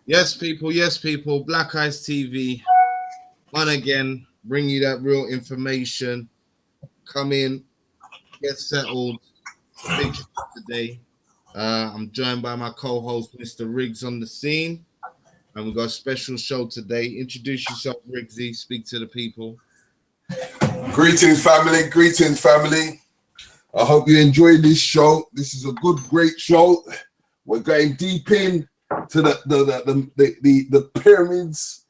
Yes, people. Black Eyes TV on again. Bring you that real information. Come in, get settled. Big show today. I'm joined by my co-host, Mr. Riggs, on the scene, and we got a special show today. Introduce yourself, Riggsy. Speak to the people. Greetings, family. Greetings, family. I hope you enjoy this show. This is a good, great show. We're going deep in to the pyramids.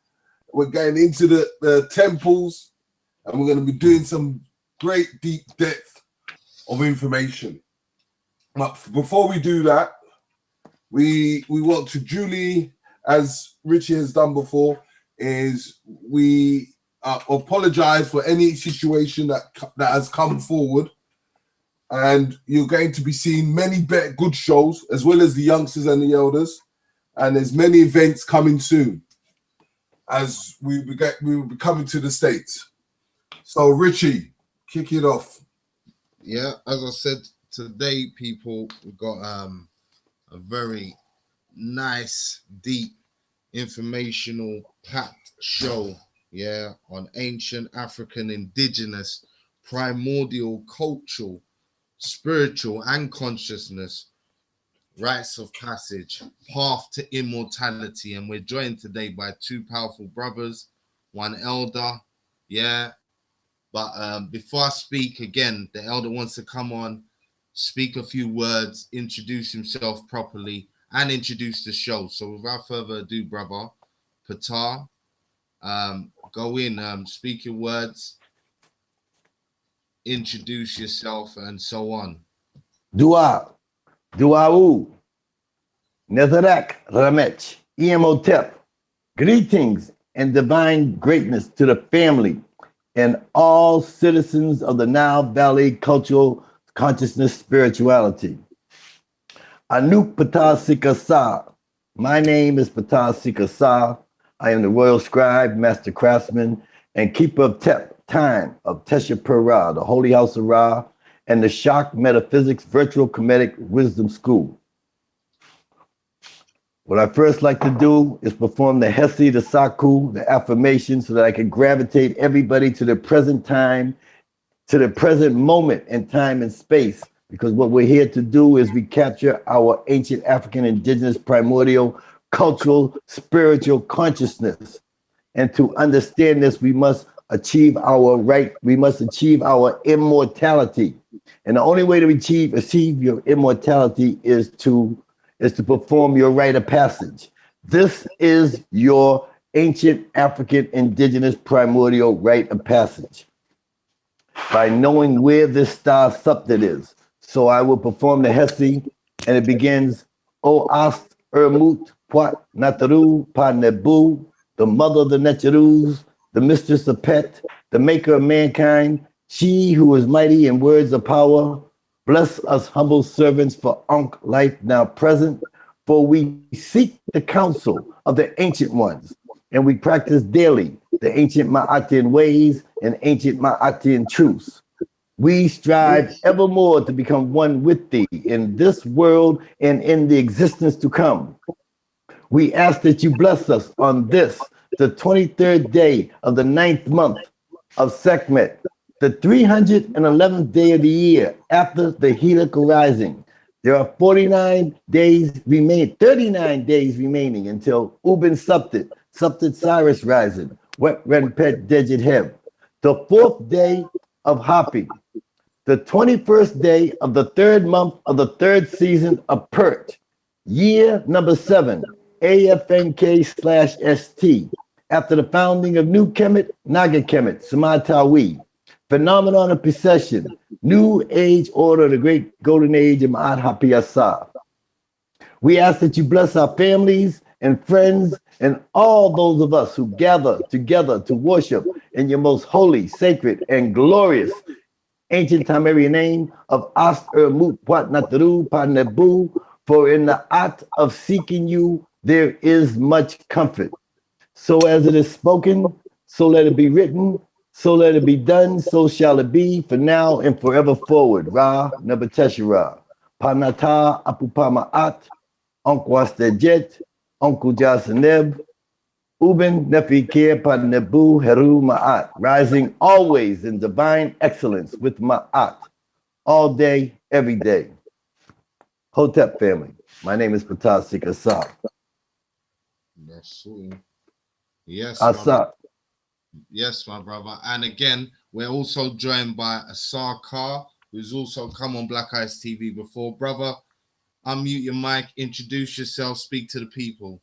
We're going into the temples, and we're going to be doing some great deep depth of information. But before we do that, we want to duly, as Richie has done before, is we apologize for any situation that has come forward. And you're going to be seeing many better good shows, as well as the youngsters and the elders. And there's many events coming soon as we will be coming to the States. So, Richie, kick it off. Yeah, as I said, today, people, we've got a very nice, deep, informational, packed show, on ancient African, indigenous, primordial, cultural, spiritual, and consciousness, rites of passage, path to immortality. And we're joined today by two powerful brothers, one elder, But before I speak again, the elder wants to come on, speak a few words, introduce himself properly, and introduce the show. So without further ado, brother, Ptah, go in, speak your words, introduce yourself, and so on. Dua, Duau, Nezarak, Ramech, Immortality. Greetings and divine greatness to the family and all citizens of the Nile Valley cultural consciousness spirituality. Anuk Ptah Seker. My name is Ptah Seker. I am the royal scribe, master craftsman, and keeper of time of Tchr-Pr-Ra, the holy house of Ra, and the Shock Metaphysics Virtual Comedic Wisdom School. What I first like to do is perform the Hesi, the Saku, the affirmation, so that I can gravitate everybody to the present time, to the present moment in time and space, because what we're here to do is recapture our ancient African indigenous primordial cultural spiritual consciousness. And to understand this, we must achieve our immortality. And the only way to achieve your immortality is to perform your rite of passage. This is your ancient African indigenous primordial rite of passage, by knowing where this star subject is. So I will perform the Hesi, and it begins, O Ast Ermut Puat Nataru Pa Nebu, the mother of the Netcherus, the mistress of Pet, the maker of mankind, she who is mighty in words of power. Bless us humble servants for Ankh life now present, for we seek the counsel of the ancient ones, and we practice daily the ancient Ma'atian ways and ancient Ma'atian truths. We strive evermore to become one with thee in this world and in the existence to come. We ask that you bless us on this, the 23rd day of the 9th month of Sekhmet, the 311th day of the year after the heliacal rising. There are 39 days remaining until Ubin Subtit Cyrus rising, Wet Ren Pet Dejit Heb, the 4th day of Hapi, the 21st day of the 3rd month of the 3rd season of Pert, year number 7, AFNK/ST, after the founding of New Kemet, Naga-Kemet, Samatawi, phenomenon of precession, new age order, the great golden age of Ma'at Hapi ASAR. We ask that you bless our families and friends and all those of us who gather together to worship in your most holy, sacred, and glorious ancient Tamarian name of Ast Ermut Puat Nataru Pa Nebu, for in the act of seeking you there is much comfort. So as it is spoken, so let it be written, so let it be done, so shall it be, for now and forever forward. Ra Nabateshara, Panata Apupamaat, Onkwas Dejet, Uncle Jasaneb, Uben Nefi Kirpa Nebu Heru Ma'at, rising always in divine excellence with Ma'at, all day, every day. Hotep family, my name is Ptah Seker. That's all. Yes, ASAR. Yes, my brother. And again, we're also joined by ASAR KA, who's also come on Black Eyes TV before. Brother, unmute your mic, introduce yourself, speak to the people.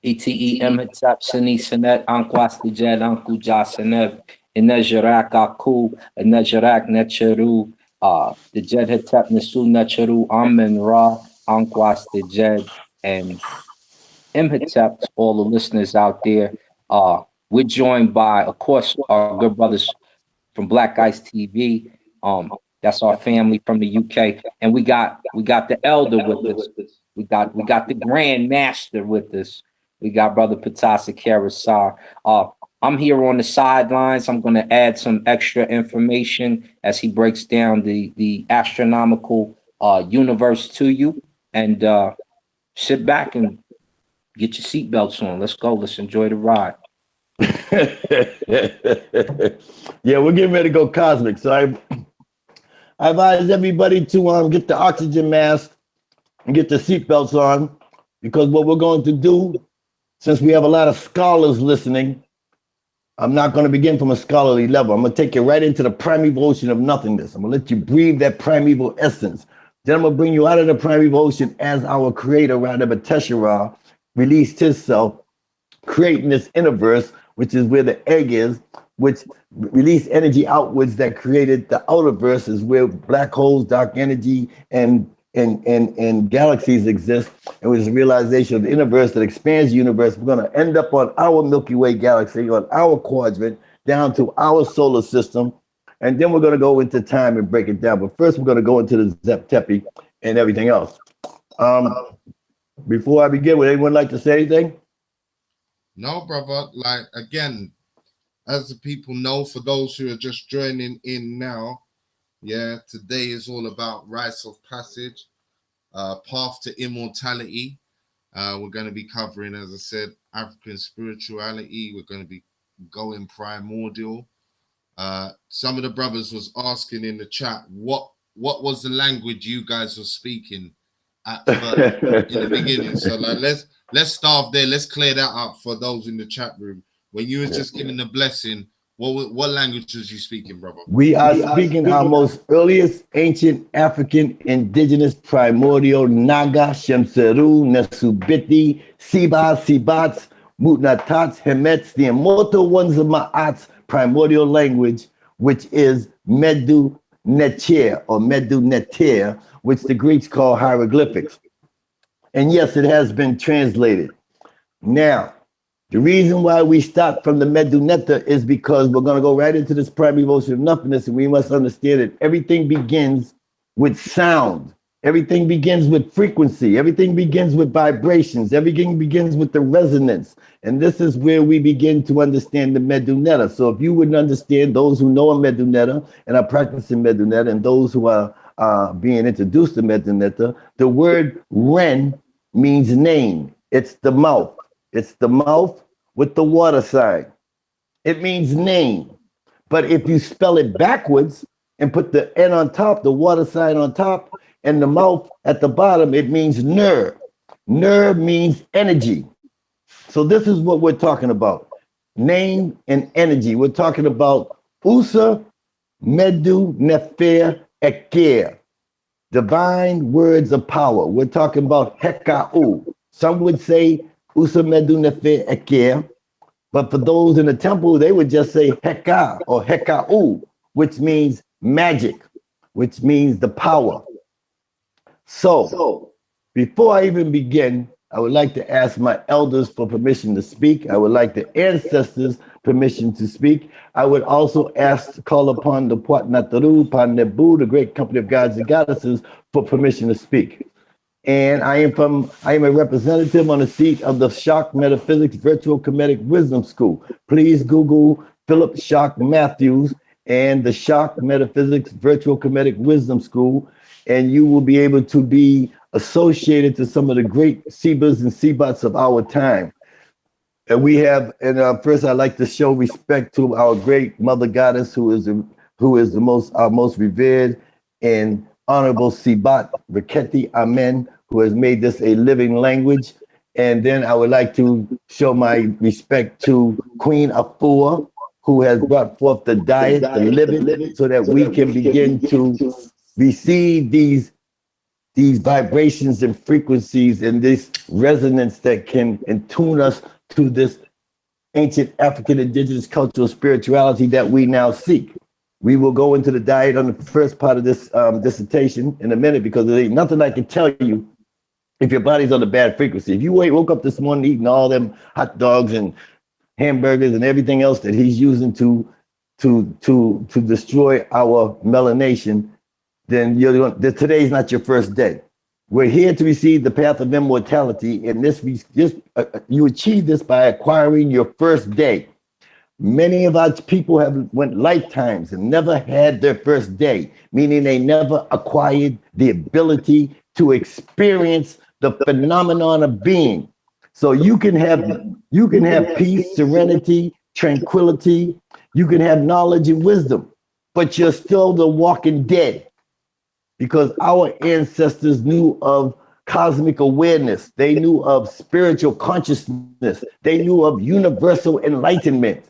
Immortality, Senet, Anquas the Jed, Uncle Jasanev, Inejarak Aku, Inejarak Netcheru, the Jed Hetep Nesu Netcheru, Amen Ra, Anquas the Jed, and Imhotep to all the listeners out there. We're joined by, of course, our good brothers from Black Ice TV. That's our family from the UK, and we got the elder with us. We got the Grand Master with us. We got Brother Ptah Seker. I'm here on the sidelines. I'm going to add some extra information as he breaks down the astronomical universe to you, and sit back and get your seatbelts on. Let's go. Let's enjoy the ride. Yeah, we're getting ready to go cosmic. So I advise everybody to get the oxygen mask and get the seatbelts on, because what we're going to do, since we have a lot of scholars listening, I'm not going to begin from a scholarly level. I'm going to take you right into the primeval ocean of nothingness. I'm going to let you breathe that primeval essence. Then I'm going to bring you out of the primeval ocean as our creator, Tchr-Pr-Ra, released himself, creating this universe, which is where the egg is, which released energy outwards that created the outer verse, is where black holes, dark energy, and galaxies exist. It was a realization of the universe that expands the universe. We're going to end up on our Milky Way galaxy, on our quadrant, down to our solar system. And then we're going to go into time and break it down. But first, we're going to go into the Zep-Tepi and everything else. Before I begin, would anyone like to say anything? No, brother. Like, again, as the people know, for those who are just joining in now, yeah, today is all about rites of passage, path to immortality. We're going to be covering, as I said, African spirituality. We're going to be going primordial. Some of the brothers was asking in the chat, what was the language you guys were speaking at first in the beginning? So like, let's start there. Let's clear that up for those in the chat room. When you was just giving the blessing, what language was you speaking, brother? We are speaking our most earliest ancient African indigenous primordial Naga-Ship, Nesubiti, Sibats, Mutnatats, Hemets, the immortal ones of Ma'at's primordial language, which is Medu-Neter or Medu-Neter, which the Greeks call hieroglyphics. And yes, it has been translated. Now, the reason why we start from the Medu-Neter is because we're going to go right into this primeval ocean of nothingness, and we must understand that everything begins with sound. Everything begins with frequency. Everything begins with vibrations. Everything begins with the resonance. And this is where we begin to understand the Medu-Neter. So if you wouldn't understand, those who know a Medu-Neter and are practicing Medu-Neter, and those who are being introduced to Medu-Neter, the word Ren means name. It's the mouth. It's the mouth with the water sign. It means name. But if you spell it backwards and put the N on top, the water sign on top, and the mouth at the bottom, it means Ner. Ner means energy. So this is what we're talking about. Name and energy. We're talking about Usa, Medu, Nefer, Eker. Divine words of power. We're talking about Heka'u. Some would say Usa, Medu, Nefer, Eker. But for those in the temple, they would just say Heka or Heka'u, which means magic, which means the power. So, before I even begin, I would like to ask my elders for permission to speak. I would like the ancestors permission to speak. I would also call upon the Puatnataru, Panebu, the great company of gods and goddesses, for permission to speak. And I am a representative on the seat of the Shock Metaphysics Virtual Comedic Wisdom School. Please Google Philip Shock Matthews and the Shock Metaphysics Virtual Comedic Wisdom School, and you will be able to be associated to some of the great Sebas and Sebats of our time. And we have, and first I'd like to show respect to our great mother goddess, who is the most, our most revered and honorable Sebat, Reketi Amen, who has made this a living language. And then I would like to show my respect to Queen Afua, who has brought forth the diet, the living, so that we can begin to receive these vibrations and frequencies and this resonance that can attune us to this ancient African indigenous cultural spirituality that we now seek. We will go into the diet on the first part of this dissertation in a minute, because there ain't nothing I can tell you if your body's on a bad frequency. If you woke up this morning eating all them hot dogs and hamburgers and everything else that he's using to destroy our melanation, then today's not your first day. We're here to receive the path of immortality, and you achieve this by acquiring your first day. Many of our people have went lifetimes and never had their first day, meaning they never acquired the ability to experience the phenomenon of being. So you can have peace, serenity, tranquility. You can have knowledge and wisdom, but you're still the walking dead, because our ancestors knew of cosmic awareness. They knew of spiritual consciousness. They knew of universal enlightenment.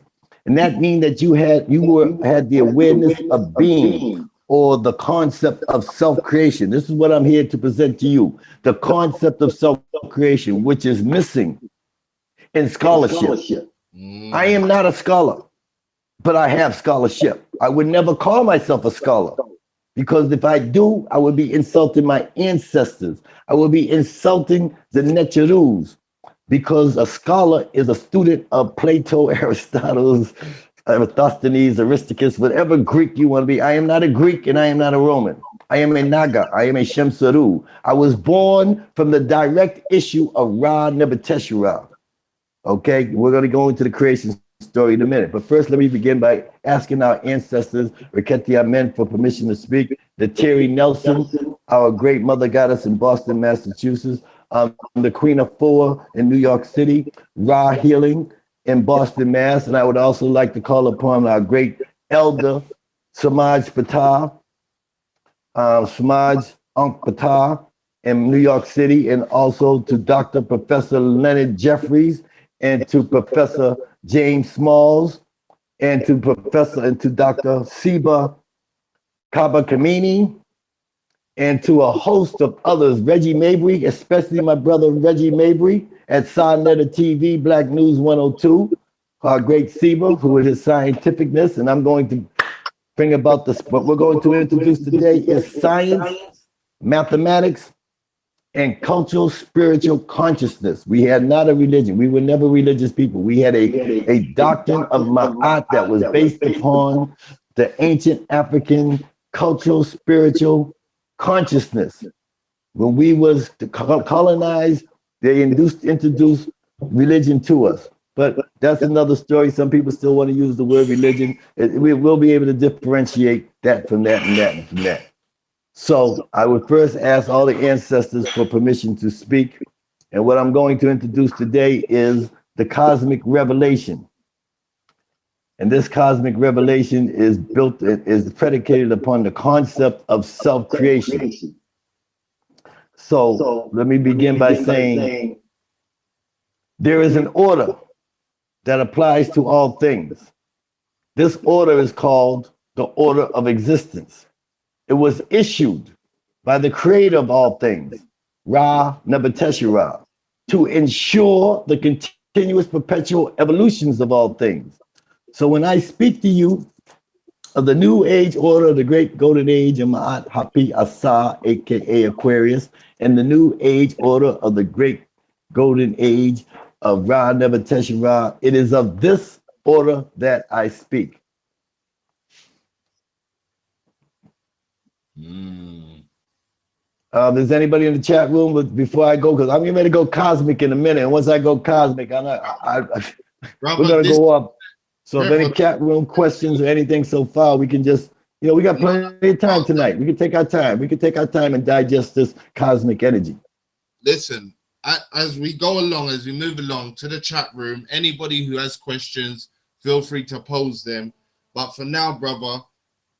And that means that you had the awareness of being, or the concept of self-creation. This is what I'm here to present to you. The concept of self-creation, which is missing in scholarship. I am not a scholar, but I have scholarship. I would never call myself a scholar, because if I do, I would be insulting my ancestors. I would be insulting the Tchr-Pr-Ras, because a scholar is a student of Plato, Aristotle, Eratosthenes, Aristarchus, whatever Greek you want to be. I am not a Greek and I am not a Roman. I am a Naga. I am a Shemsaru. I was born from the direct issue of Ra Tchr-Pr-Ra. Okay, we're going to go into the creation story in a minute. But first, let me begin by asking our ancestors, Reketi Amen, for permission to speak. The Terry Nelson, our great mother goddess in Boston, Massachusetts. The Queen of Four in New York City. Ra Healing in Boston, Mass. And I would also like to call upon our great elder, Samaj Ptah, Ptah in New York City, and also to Dr. Professor Leonard Jeffries, and to Professor James Smalls, and to Dr. Siba Kabakamini, and to a host of others, Reggie Mabry, especially my brother Reggie Mabry at Sonetta TV, Black News 102, our great Siba, who is his scientificness, and I'm going to bring about this. What we're going to introduce today is science, mathematics, and cultural spiritual consciousness. We had not a religion. We were never religious people. We had a doctrine of Ma'at that was based upon the ancient African cultural spiritual consciousness. When we was colonized, they introduced religion to us. But that's another story. Some people still want to use the word religion. We will be able to differentiate that from that and that and from that. So I would first ask all the ancestors for permission to speak. And what I'm going to introduce today is the cosmic revelation. And this cosmic revelation is predicated upon the concept of self-creation. So let me begin by saying there is an order that applies to all things. This order is called the order of existence. It was issued by the creator of all things, Ra Tchr-Pr-Ra, to ensure the continuous perpetual evolutions of all things. So when I speak to you of the new age order of the great golden age of Ma'at Hapi ASAR, aka Aquarius, and the new age order of the great golden age of Ra Tchr-Pr-Ra, it is of this order that I speak. Is anybody in the chat room? But before I go, because I'm getting ready to go cosmic in a minute. And once I go cosmic, we're gonna go up. So if any chat room questions or anything so far, we can just, You know, we got plenty of time tonight. We can take our time. We can take our time and digest this cosmic energy. Listen, as we go along, as we move along to the chat room, anybody who has questions, feel free to pose them. But for now, brother,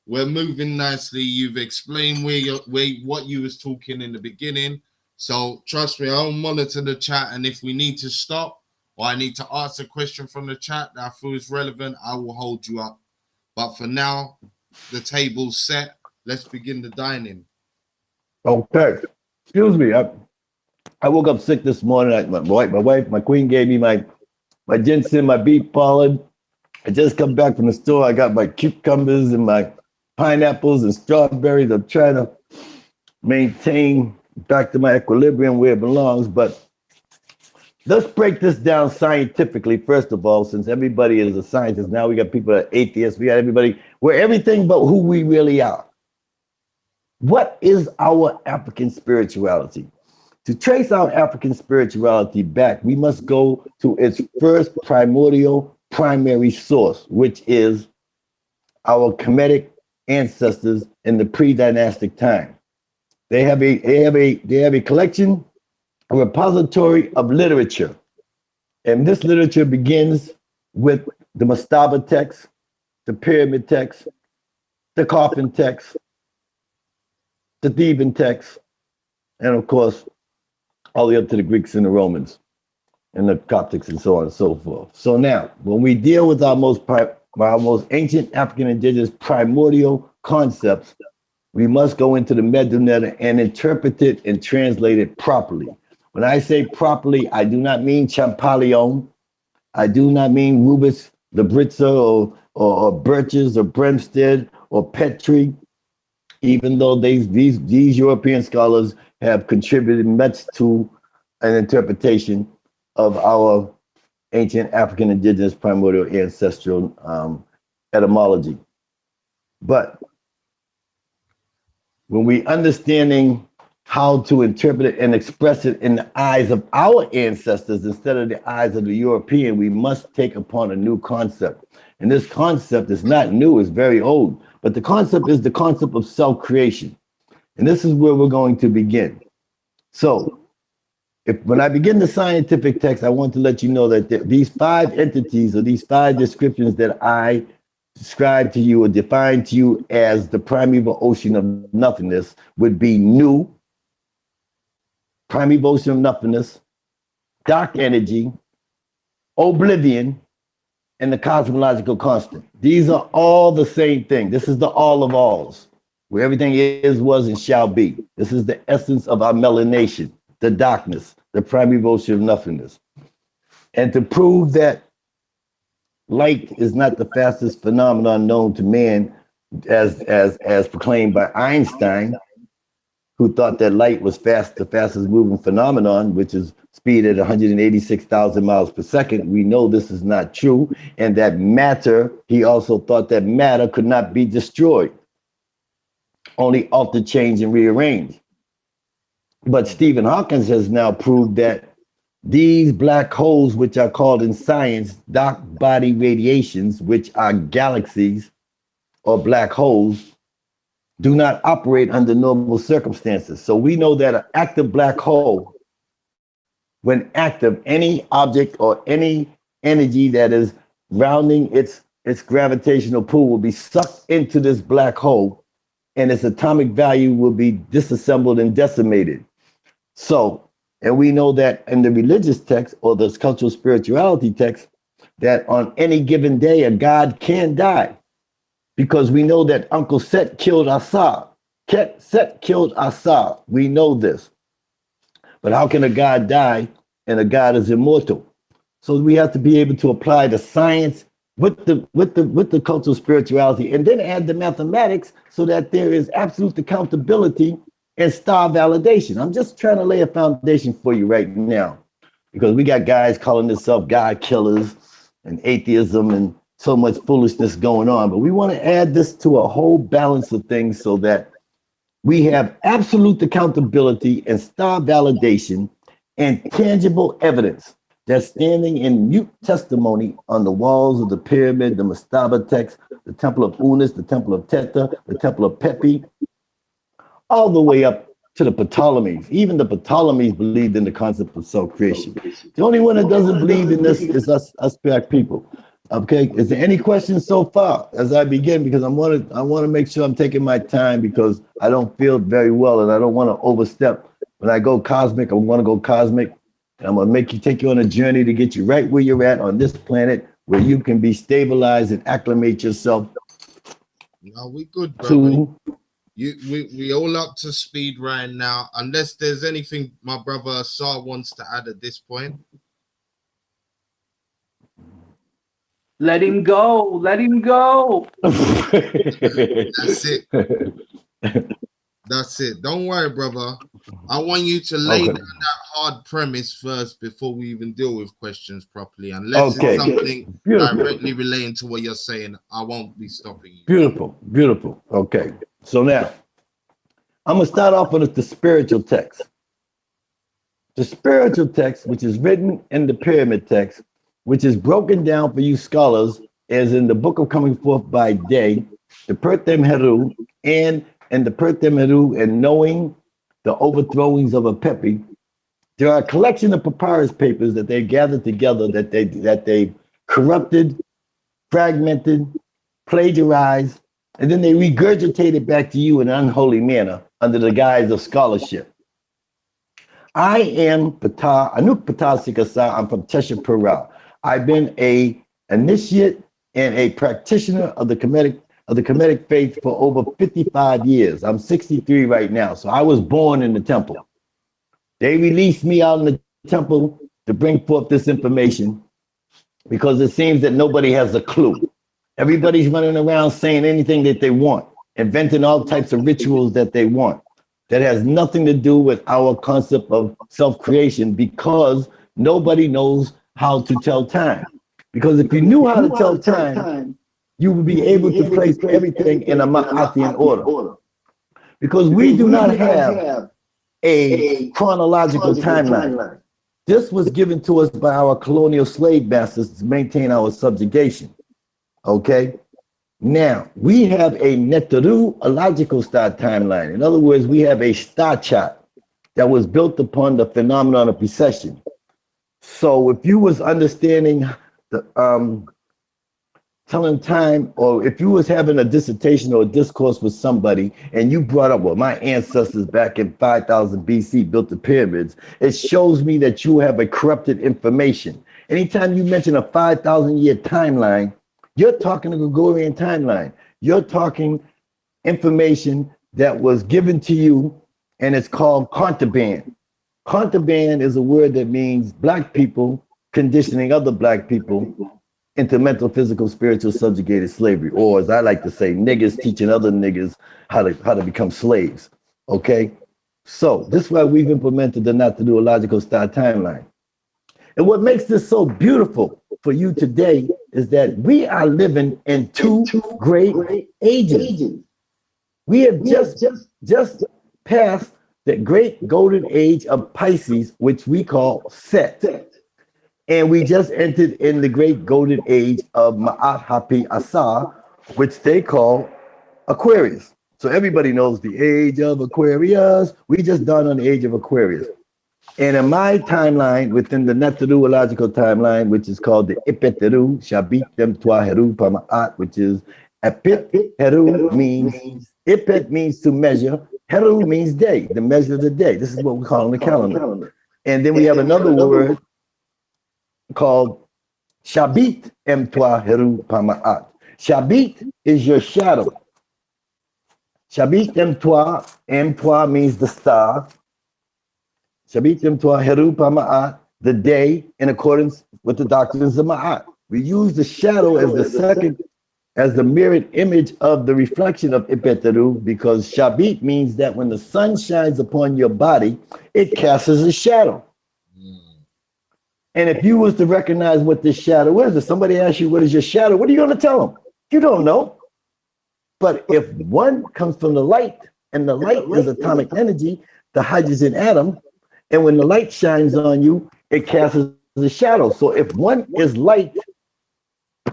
we're moving nicely. You've explained what you was talking in the beginning. So trust me, I'll monitor the chat, and if we need to stop or I need to ask a question from the chat that I feel is relevant, I will hold you up. But for now, the table's set. Let's begin the dining. Okay. Excuse me. I woke up sick this morning. My queen gave me my ginseng, my beef pollen. I just come back from the store. I got my cucumbers and my pineapples and strawberries. I'm trying to maintain back to my equilibrium where it belongs. But let's break this down scientifically, first of all, since everybody is a scientist. Now we got people that are atheists. We got everybody. We're everything but who we really are. What is our African spirituality? To trace our African spirituality back, we must go to its first primordial primary source, which is our Kemetic ancestors in the pre-dynastic time. They have a collection, a repository of literature. And this literature begins with the mastaba text, the pyramid text, the coffin text, the Theban text, and of course, all the way up to the Greeks and the Romans and the Coptics and so on and so forth. So now, when we deal with our most ancient African indigenous primordial concepts, we must go into the Medunetta and interpret it and translate it properly. When I say properly, I do not mean Champollion. I do not mean Rubens, Labritza, or Birches, or Bremstead, or Petrie, even though these European scholars have contributed much to an interpretation of our ancient African indigenous primordial ancestral etymology. But when we understanding how to interpret it and express it in the eyes of our ancestors instead of the eyes of the European, we must take upon a new concept. And this concept is not new, it's very old, but the concept is the concept of self-creation. And this is where we're going to begin. So when I begin the scientific text, I want to let you know that these 5 entities or these 5 descriptions that I describe to you or define to you as the primeval ocean of nothingness would be new, primeval ocean of nothingness, dark energy, oblivion, and the cosmological constant. These are all the same thing. This is the all of alls, where everything is, was, and shall be. This is the essence of our melanation, the darkness, the primeval ocean of nothingness. And to prove that light is not the fastest phenomenon known to man, as proclaimed by Einstein, who thought that light was the fastest moving phenomenon, which is speed at 186,000 miles per second. We know this is not true. And that matter, he also thought that matter could not be destroyed, only altered, changed, and rearranged. But Stephen Hawkins has now proved that these black holes, which are called in science dark body radiations, which are galaxies or black holes, do not operate under normal circumstances. So we know that an active black hole, when active, any object or any energy that is rounding its gravitational pull will be sucked into this black hole, and its atomic value will be disassembled and decimated. So, and we know that in the religious text or the cultural spirituality text, that on any given day, a god can die, because we know that Uncle Set killed ASAR. Set killed ASAR. We know this. But how can a god die and a god is immortal? So we have to be able to apply the science with the cultural spirituality, and then add the mathematics so that there is absolute accountability and star validation. I'm just trying to lay a foundation for you right now, because we got guys calling themselves God killers and atheism and so much foolishness going on. But we want to add this to a whole balance of things so that we have absolute accountability and star validation and tangible evidence that's standing in mute testimony on the walls of the pyramid, the mastaba text, the temple of Unas, the temple of Teta, the temple of Pepi, all the way up to the Ptolemies. Even the Ptolemies believed in the concept of self-creation. The only one that doesn't believe in this is us black people. Okay, is there any questions so far as I begin? Because I want to make sure I'm taking my time because I don't feel very well and I don't want to overstep. When I go cosmic, I want to go cosmic. And I'm going to take you on a journey to get you right where you're at on this planet, where you can be stabilized and acclimate yourself. No, we good, brother. We all up to speed right now. Unless there's anything my brother ASAR wants to add at this point. Let him go. Let him go. That's it. That's it. Don't worry, brother. I want you to lay down that hard premise first before we even deal with questions properly. Unless it's something directly relating to what you're saying, I won't be stopping you. Beautiful, beautiful. Okay. So now, I'm going to start off with the spiritual text. The spiritual text, which is written in the pyramid text, which is broken down for you scholars as in the Book of Coming Forth by Day, the Tchr-Pr-Ra, and in the Tchr-Pr-Ra and knowing the overthrowings of a Pepi. There are a collection of papyrus papers that they gathered together that they corrupted, fragmented, plagiarized, and then they regurgitated back to you in an unholy manner under the guise of scholarship. I am Ptah Seker. I'm from Tchr-Pr-Ra. I've been a initiate and a practitioner of the Kemetic faith for over 55 years. I'm 63 right now, so I was born in the temple. They released me out in the temple to bring forth this information because it seems that nobody has a clue. Everybody's running around saying anything that they want, inventing all types of rituals that they want. That has nothing to do with our concept of self-creation because nobody knows how to tell time. Because if you knew how to tell time, you would be able to place everything in a Ma'atian order. Because we do not have a chronological timeline. This was given to us by our colonial slave masters to maintain our subjugation. Okay? Now, we have a meteorological star timeline. In other words, we have a star chart that was built upon the phenomenon of precession. So if you was understanding the telling time, or if you was having a dissertation or a discourse with somebody and you brought up, well, my ancestors back in 5000 BC built the pyramids, it shows me that you have a corrupted information. Anytime you mention a 5,000 year timeline, you're talking a Gregorian timeline. You're talking information that was given to you, and it's called contraband. Contraband is a word that means black people conditioning other black people into mental, physical, spiritual, subjugated slavery, or as I like to say, niggas teaching other niggas how to become slaves. Okay, so this is why we've implemented the meteorological star timeline. And what makes this so beautiful for you today is that we are living in two great ages. We have just passed the great golden age of Pisces, which we call Set. And we just entered in the great golden age of Ma'at Hapi Asar, which they call Aquarius. So everybody knows the age of Aquarius. We just dawned on the age of Aquarius. And in my timeline, within the meteorological timeline, which is called the Ipet-Heru, Shabit-Dem-Twa-Heru Pama'at, which is Ipet-Heru means, Ipet means to measure, Heru means day, the measure of the day. This is what we call on the calendar. And then we have another word called Shabit-Dem-Twa-Heru Pama'at. Shabit is your shadow. Shabit-Dem-Twa, M-Twa means the star. Shabit-Dem-Twa-Heru Pama'at, the day, in accordance with the doctrines of Ma'at. We use the shadow as the second, as the mirrored image of the reflection of Ipet-Heru, because Shabit means that when the sun shines upon your body, it casts a shadow. And if you was to recognize what this shadow is, if somebody asks you what is your shadow, what are you going to tell them? You don't know. But if one comes from the light, and the light is atomic energy, the hydrogen atom, and when the light shines on you, it casts a shadow. So if one is light,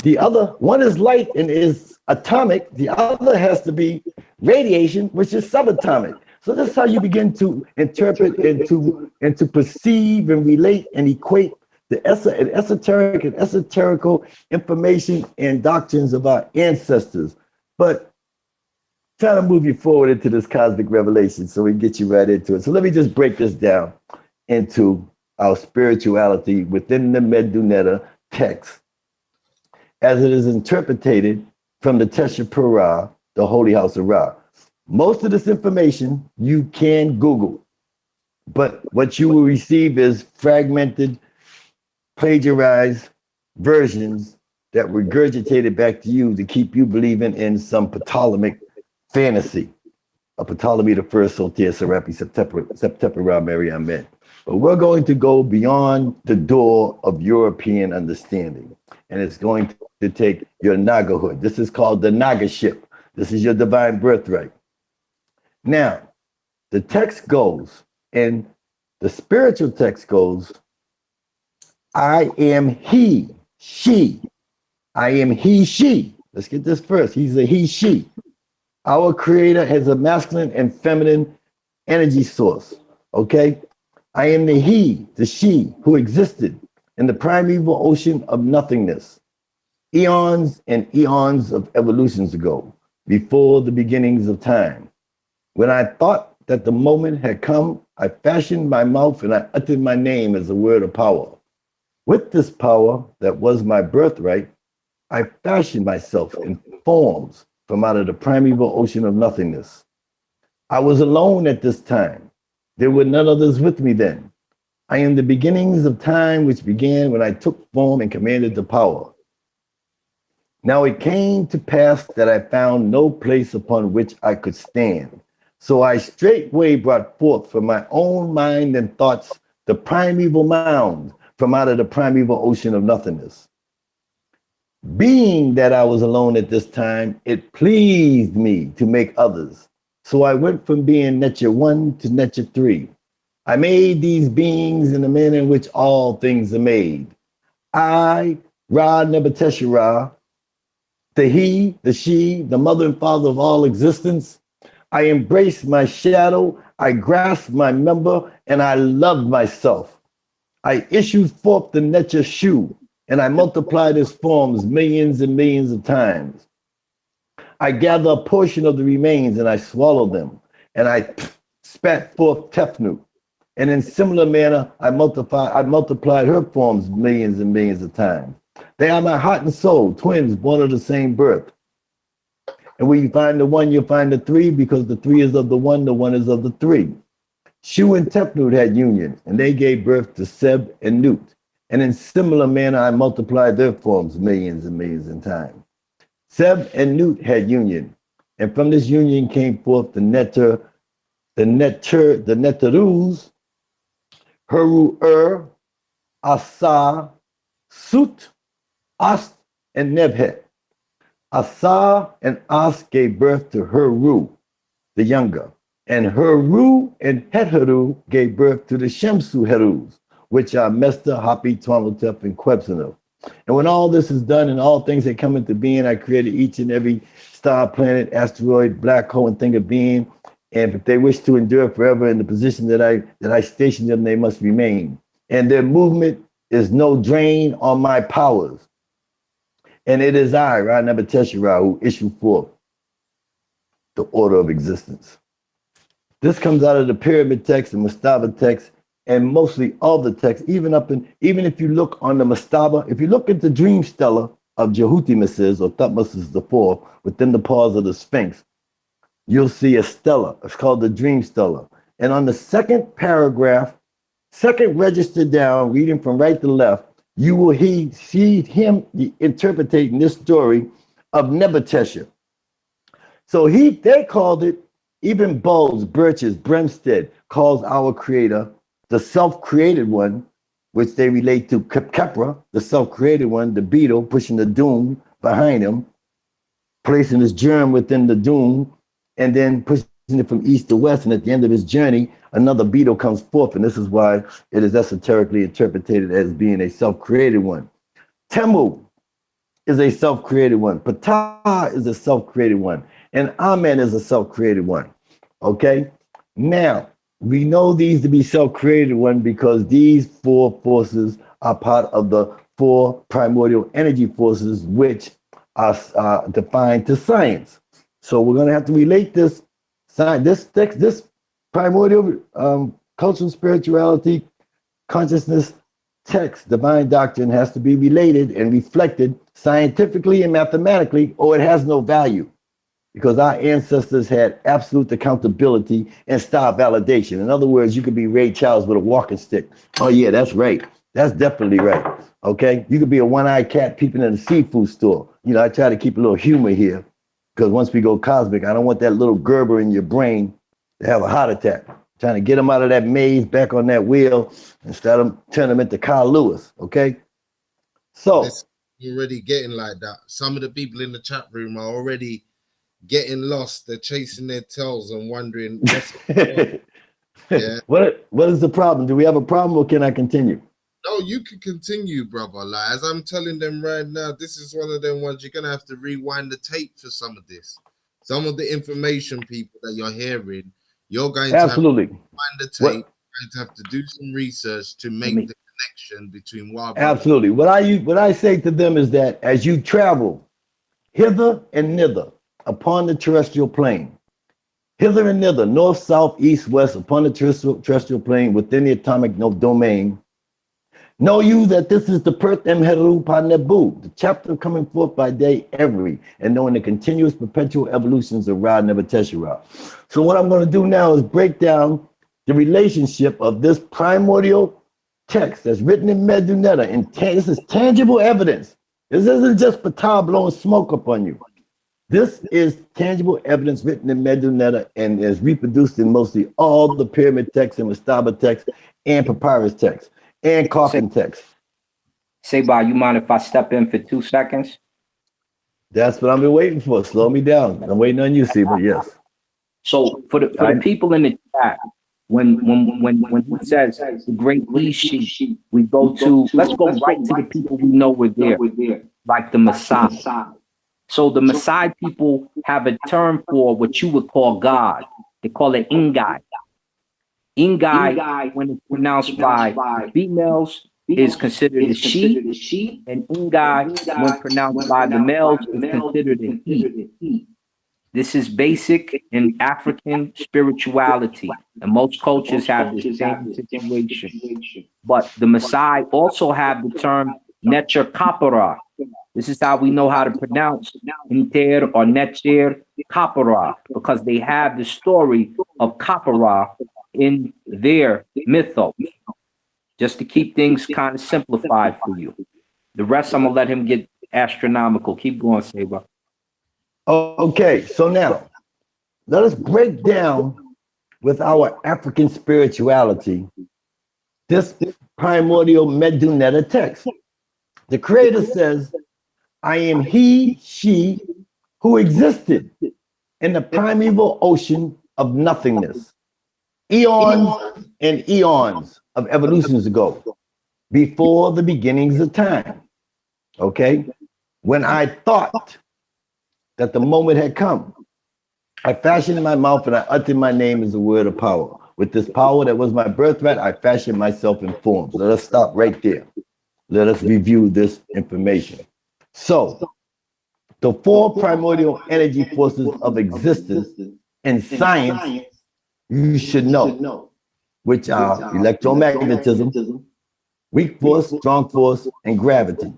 the other one is light and is atomic, the other has to be radiation, which is subatomic. So that's how you begin to interpret and to perceive and relate and equate the esoteric and esoterical information and doctrines of our ancestors. But trying to move you forward into this cosmic revelation so we get you right into it. So let me just break this down into our spirituality within the Medunetta text as it is interpreted from the Tchr-Pr-Ra, the Holy House of Ra. Most of this information you can Google, but what you will receive is fragmented, plagiarized versions that regurgitated back to you to keep you believing in some Ptolemaic fantasy. A Ptolemy the first, Soter, Serapi, Seshw-Ntchr, Mary, Amen. But we're going to go beyond the door of European understanding, and it's going to take your Nagahood. This is called the Naga-Ship. This is your divine birthright. Now, the text goes, and the spiritual text goes, I am he, she. I am he, she. Let's get this first. He's a he, she. Our creator has a masculine and feminine energy source, okay? I am the he, the she, who existed in the primeval ocean of nothingness, eons and eons of evolutions ago, before the beginnings of time. When I thought that the moment had come, I fashioned my mouth and I uttered my name as a word of power. With this power that was my birthright, I fashioned myself in forms from out of the primeval ocean of nothingness. I was alone at this time. There were none others with me then. I am the beginnings of time which began when I took form and commanded the power. Now it came to pass that I found no place upon which I could stand. So I straightway brought forth from my own mind and thoughts the primeval mound from out of the primeval ocean of nothingness. Being that I was alone at this time, it pleased me to make others. So I went from being Tchr 1 to Tchr 3. I made these beings in the manner in which all things are made. I, Ra Nebuchadnezzar, the he, the she, the mother and father of all existence, I embraced my shadow, I grasped my member, and I loved myself. I issued forth the Tchr Shu, and I multiplied its forms millions and millions of times. I gather a portion of the remains and I swallowed them, and I spat forth Tefnut. And in similar manner, I multiplied her forms millions and millions of times. They are my heart and soul, twins born of the same birth. And where you find the one, you'll find the three, because the three is of the one is of the three. Shu and Tefnut had union, and they gave birth to Seb and Nut. And in similar manner, I multiplied their forms millions and millions of times. Seb and Nut had union, and from this union came forth the Netherus, Heru, Asar, Sut, Ast, and Nebhet. Asar and Ast gave birth to Heru, the younger, and Heru and Hetheru gave birth to the Shemsu-Herus, which are Mester, Hapi, Twanotep, and Quebsonov. And when all this is done and all things that come into being, I created each and every star, planet, asteroid, black hole, and thing of being. And if they wish to endure forever in the position that I stationed them, they must remain. And their movement is no drain on my powers. And it is I, Ra Nebuchadnezzar, who issue forth the order of existence. This comes out of the pyramid text, the Mastaba text, and mostly all the text, even if you look on the Mastaba, if you look at the dream stela of Jehutimus or Thutmose IV within the paws of the Sphinx, you'll see a stela. It's called the dream stela. And on the second paragraph, second register down, reading from right to left, you will see him interpreting this story of Nebuchadnezzar. So they called it, even Bowles, Birches, Bremstead calls our creator the self-created one, which they relate to Tchr-Pr-Ra, the self-created one, the beetle pushing the doom behind him, placing his germ within the doom, and then pushing it from east to west, and at the end of his journey, another beetle comes forth, and this is why it is esoterically interpreted as being a self-created one. Temu is a self-created one. Ptah is a self-created one. And Amen is a self-created one. Okay? Now, we know these to be self-created one because these four forces are part of the four primordial energy forces, which are defined to science. So we're going to have to relate this primordial cultural spirituality, consciousness text, divine doctrine has to be related and reflected scientifically and mathematically, or it has no value. Because our ancestors had absolute accountability and star validation. In other words, you could be Ray Charles with a walking stick. Oh yeah, that's right. That's definitely right. Okay? You could be a one-eyed cat peeping in a seafood store. You know, I try to keep a little humor here because once we go cosmic, I don't want that little Gerber in your brain to have a heart attack. Trying to get them out of that maze, back on that wheel, instead of turn them into Carl Lewis, okay? So you're already getting like that. Some of the people in the chat room are already getting lost. They're chasing their tails and wondering what's going on. Yeah. What is the problem? Do we have a problem, or can I continue? No, you can continue, brother. Like, as I'm telling them right now, this is one of them ones you're gonna have to rewind the tape for some of this. Some of the information, people, that you're hearing, you're going Absolutely. to have to rewind the tape. You're going to have to do some research to make the connection between what. Absolutely. What I say to them is that as you travel hither and thither upon the terrestrial plane, hither and thither, north, south, east, west, upon the terrestrial plane within the atomic domain, know you that this is the Perth Mheru Panebu, the chapter coming forth by day every, and knowing the continuous perpetual evolutions of Ra Never Tchr-Pr-Ra. So what I'm going to do now is break down the relationship of this primordial text that's written in Medunetta, and this is tangible evidence. This isn't just Ptah blowing smoke upon you. This is tangible evidence written in Medunetta and is reproduced in mostly all the pyramid texts and Mastaba texts and papyrus texts and coffin text. Seba, you mind if I step in for 2 seconds? That's what I've been waiting for. Slow me down. I'm waiting on you, Seba. Yes. So for the people in the chat, when he says the great Ishi, we go to, let's go right to the people we know were there, like the Maasai. So the Maasai people have a term for what you would call God. They call it Ingai. Ingai, when it's pronounced by females, is considered a she, and Ingai, when pronounced by the males, is considered a he. This is basic in African spirituality, and most cultures have the same situation. But the Maasai also have the term Tchr-Pr-Ra. This is how we know how to pronounce Ntr or Tchr-Pr-Ra, because they have the story of Ptah in their mythos, just to keep things kind of simplified for you. The rest, I'm gonna let him get astronomical. Keep going, Saber. Okay, so now let us break down with our African spirituality this primordial Medunetta text. The Creator says, I am he, she, who existed in the primeval ocean of nothingness, eons and eons of evolutions ago, before the beginnings of time. Okay? When I thought that the moment had come, I fashioned my mouth and I uttered my name as a word of power. With this power that was my birthright, I fashioned myself in forms. Let us stop right there. Let us review this information. So, the four primordial energy forces of existence in science, you should know, which are electromagnetism, weak force, strong force, and gravity.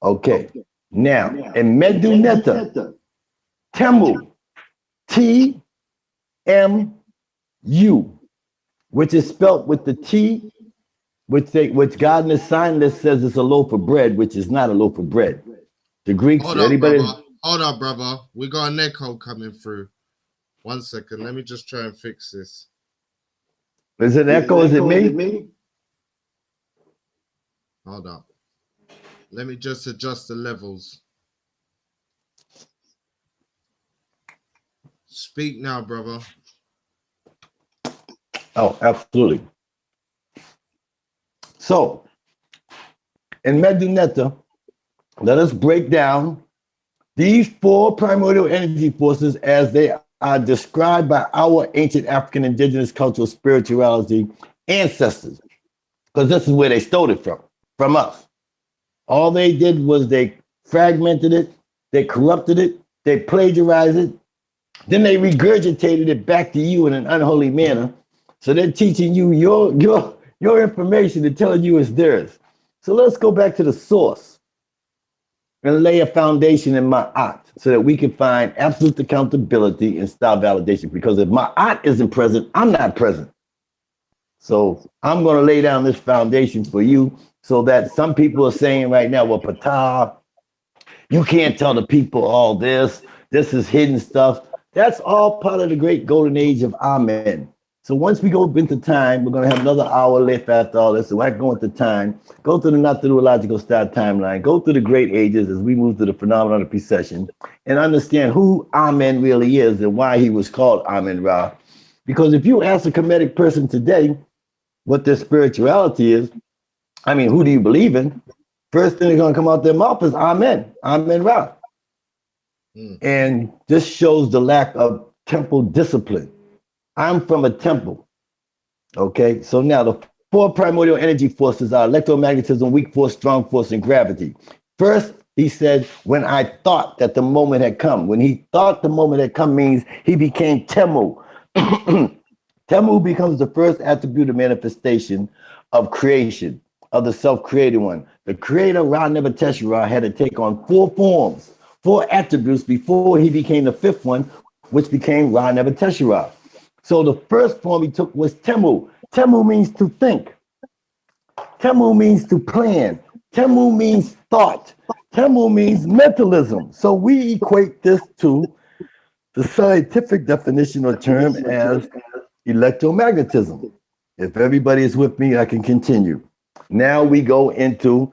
Okay. Now, in Medunetta, Temu, T-M-U, which is spelt with the T, which God in the sign list says it's a loaf of bread, which is not a loaf of bread. The Greeks, Hold up, brother. We got an echo coming through. 1 second. Let me just try and fix this. Is it an echo? Is it me? Hold up. Let me just adjust the levels. Speak now, brother. Oh, absolutely. So, in Medunetta, let us break down these four primordial energy forces as they are described by our ancient African indigenous cultural spirituality ancestors, because this is where they stole it from us. All they did was they fragmented it, they corrupted it, they plagiarized it, then they regurgitated it back to you in an unholy manner. So they're teaching you your information and telling you it's theirs. So let's go back to the source and lay a foundation in Ma'at so that we can find absolute accountability and style validation. Because if Ma'at isn't present, I'm not present. So I'm going to lay down this foundation for you so that some people are saying right now, well, Ptah, you can't tell the people all this. This is hidden stuff. That's all part of the great golden age of Amen. So once we go into time, we're going to have another hour left after all this. So I go into time, go through the methodological style timeline, go through the great ages as we move to the phenomenon of precession, and understand who Amen really is and why he was called Amen-Ra. Because if you ask a Kemetic person today what their spirituality is, I mean, who do you believe in? First thing that's going to come out their mouth is Amen, Amen-Ra. And this shows the lack of temple discipline. I'm from a temple. Okay, so now the four primordial energy forces are electromagnetism, weak force, strong force, and gravity. First, he said, when I thought that the moment had come. When he thought the moment had come means he became Temu. Temu becomes the first attribute of manifestation of creation, of the self-created one. The creator, Ra-Nefer-Tchr-Ra, had to take on four forms, four attributes before he became the fifth one, which became Ra-Nefer-Tchr-Ra. So the first form he took was Temu. Temu means to think. Temu means to plan. Temu means thought. Temu means mentalism. So we equate this to the scientific definition or term as electromagnetism. If everybody is with me, I can continue. Now we go into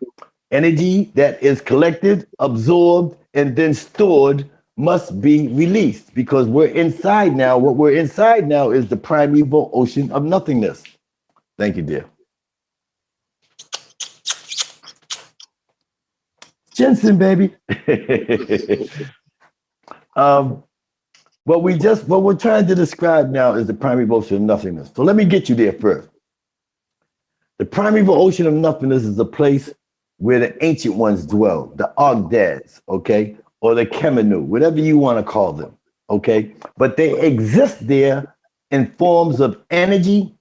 energy that is collected, absorbed, and then stored must be released because we're inside now. What we're inside now is the primeval ocean of nothingness. Thank you, dear. Jensen, baby. What we're trying to describe now is the primeval ocean of nothingness. So let me get you there first. The primeval ocean of nothingness is a place where the ancient ones dwell, the Ogdads, okay? Or the Kemenu, whatever you want to call them, okay? But they exist there in forms of energy,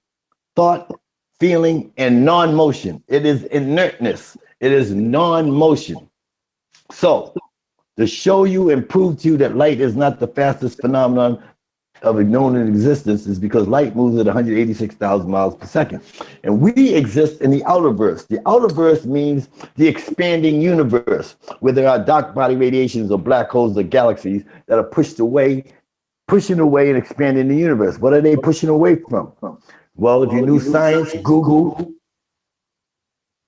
thought, feeling, and non-motion. It is inertness. It is non-motion. So, to show you and prove to you that light is not the fastest phenomenon of known in existence is because light moves at 186,000 miles per second. And we exist in the outer verse. The outer verse means the expanding universe, where there are dark body radiations or black holes or galaxies that are pushing away and expanding the universe. What are they pushing away from? Well, if you knew science, Google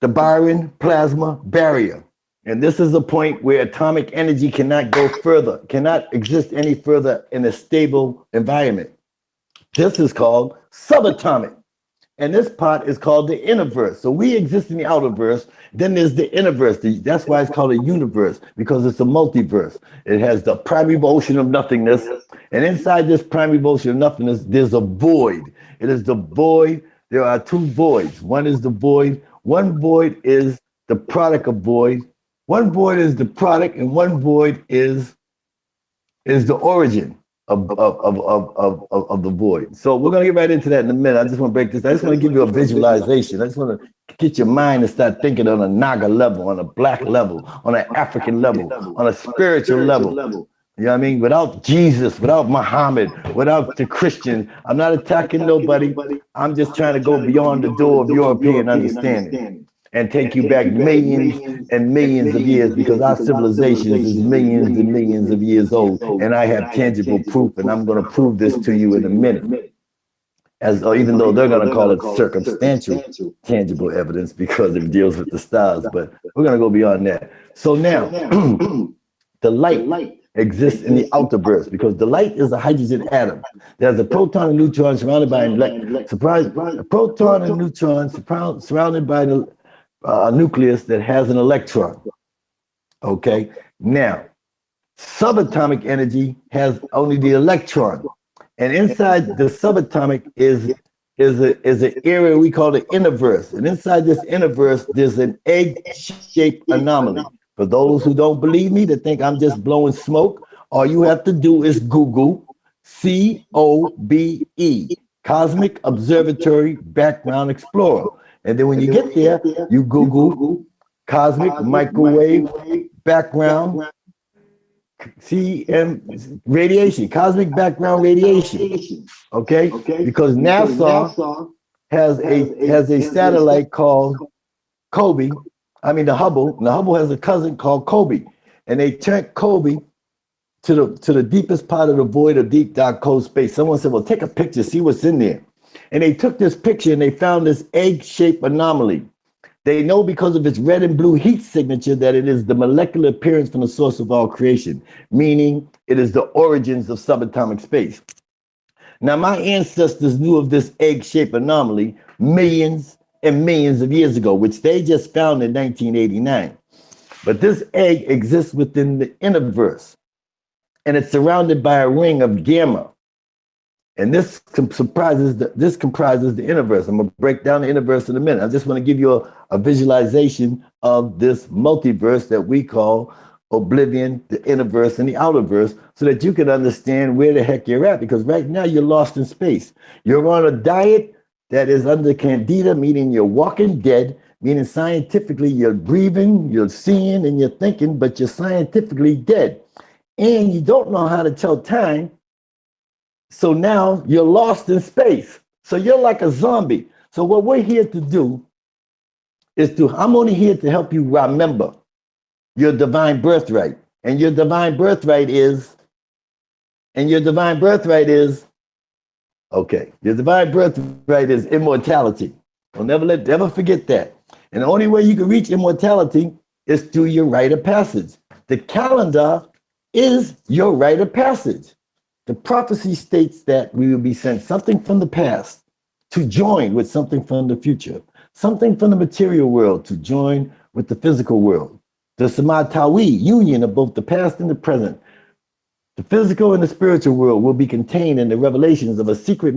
the Byron plasma barrier. And this is a point where atomic energy cannot go further, cannot exist any further in a stable environment. This is called subatomic. And this part is called the inner verse. So we exist in the outer verse. Then there's the inner verse. That's why it's called a universe, because it's a multiverse. It has the primeval ocean of nothingness. And inside this primeval ocean of nothingness, there's a void. It is the void. There are two voids. One is the void. One void is the product of void. One void is the product, and one void is the origin of the void. So we're gonna get right into that in a minute. I just want to break this. I just want to give you a visualization. I just want to get your mind to start thinking on a Naga level, on a black level, on an African level, on a spiritual level. You know what I mean? Without Jesus, without Muhammad, without the Christian. I'm not attacking nobody. I'm just trying to go beyond the door of European understanding and take you back millions and millions of years, because our civilization is millions and millions of years old, and I have tangible proof, and I'm going to prove this to you in a minute. Even though they're going to call it circumstantial tangible evidence because it deals with the stars, but we're going to go beyond that. So now, the light exists in the outer burst, because the light is a hydrogen atom. There's a proton and neutron surrounded by a proton and neutron surrounded by a nucleus that has an electron. Okay, now subatomic energy has only the electron, and inside the subatomic is an area we call the innerverse, and inside this innerverse there's an egg-shaped anomaly. For those who don't believe me, that think I'm just blowing smoke, all you have to do is Google COBE, Cosmic Observatory Background Explorer, and then when you get there, you Google Cosmic Microwave Background radiation, cosmic background radiation. Okay, because NASA has a satellite called Kobe. I mean the Hubble. And the Hubble has a cousin called Kobe, and they took Kobe to the deepest part of the void of deep dark cold space. Someone said, "Well, take a picture, see what's in there." And they took this picture and they found this egg-shaped anomaly. They know because of its red and blue heat signature that it is the molecular appearance from the source of all creation, meaning it is the origins of subatomic space. Now, my ancestors knew of this egg-shaped anomaly millions and millions of years ago, which they just found in 1989. But this egg exists within the innerverse, and it's surrounded by a ring of gamma. And this comprises the innerverse. I'm going to break down the innerverse in a minute. I just want to give you a visualization of this multiverse that we call Oblivion, the innerverse and the outerverse, so that you can understand where the heck you're at. Because right now you're lost in space. You're on a diet that is under candida, meaning you're walking dead, meaning scientifically you're breathing, you're seeing, and you're thinking, but you're scientifically dead. And you don't know how to tell time. So now you're lost in space. So you're like a zombie. So what we're here to do is I'm only here to help you remember your divine birthright. And your divine birthright is, your divine birthright is immortality. Don't never forget that. And the only way you can reach immortality is through your rite of passage. The calendar is your rite of passage. The prophecy states that we will be sent something from the past to join with something from the future, something from the material world to join with the physical world. The Samatawi, union of both the past and the present. The physical and the spiritual world will be contained in the revelations of a secret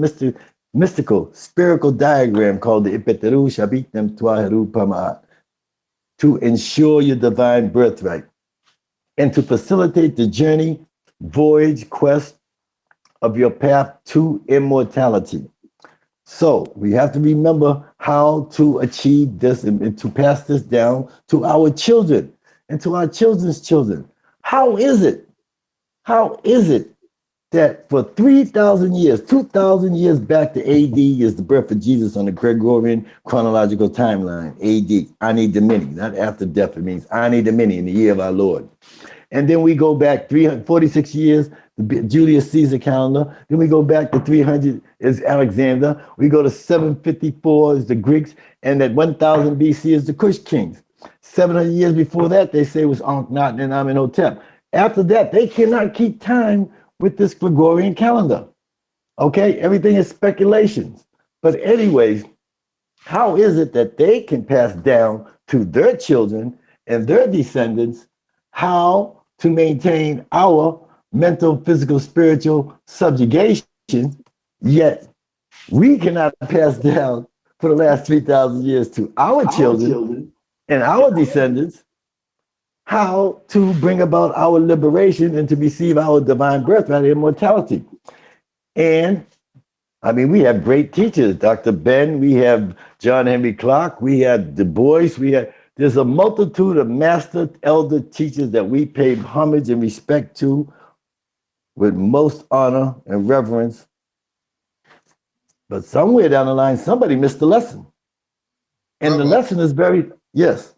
mystical spherical diagram called the Ipeteru Shabitem Tuaheru Pamaat, to ensure your divine birthright and to facilitate the journey, voyage, quest of your path to immortality. So we have to remember how to achieve this and to pass this down to our children and to our children's children. How is it that for 3,000 years, 2,000 years back to AD is the birth of Jesus on the Gregorian chronological timeline, AD, Ani Domini, not after death, it means Ani Domini, in the year of our Lord. And then we go back 346 years, the Julius Caesar calendar. Then we go back to 300 is Alexander. We go to 754 is the Greeks. And at 1000 BC is the Kush kings. 700 years before that, they say was Ankh-Nat and Amenhotep. After that, they cannot keep time with this Gregorian calendar. Okay, everything is speculations. But anyways, how is it that they can pass down to their children and their descendants how to maintain our mental, physical, spiritual subjugation, yet we cannot pass down for the last 3,000 years to our children and our descendants how to bring about our liberation and to receive our divine birthright, immortality. And I mean, we have great teachers, Dr. Ben, we have John Henry Clark, we have Du Bois, there's a multitude of master elder teachers that we pay homage and respect to with most honor and reverence. But somewhere down the line, somebody missed the lesson. And the lesson is yes.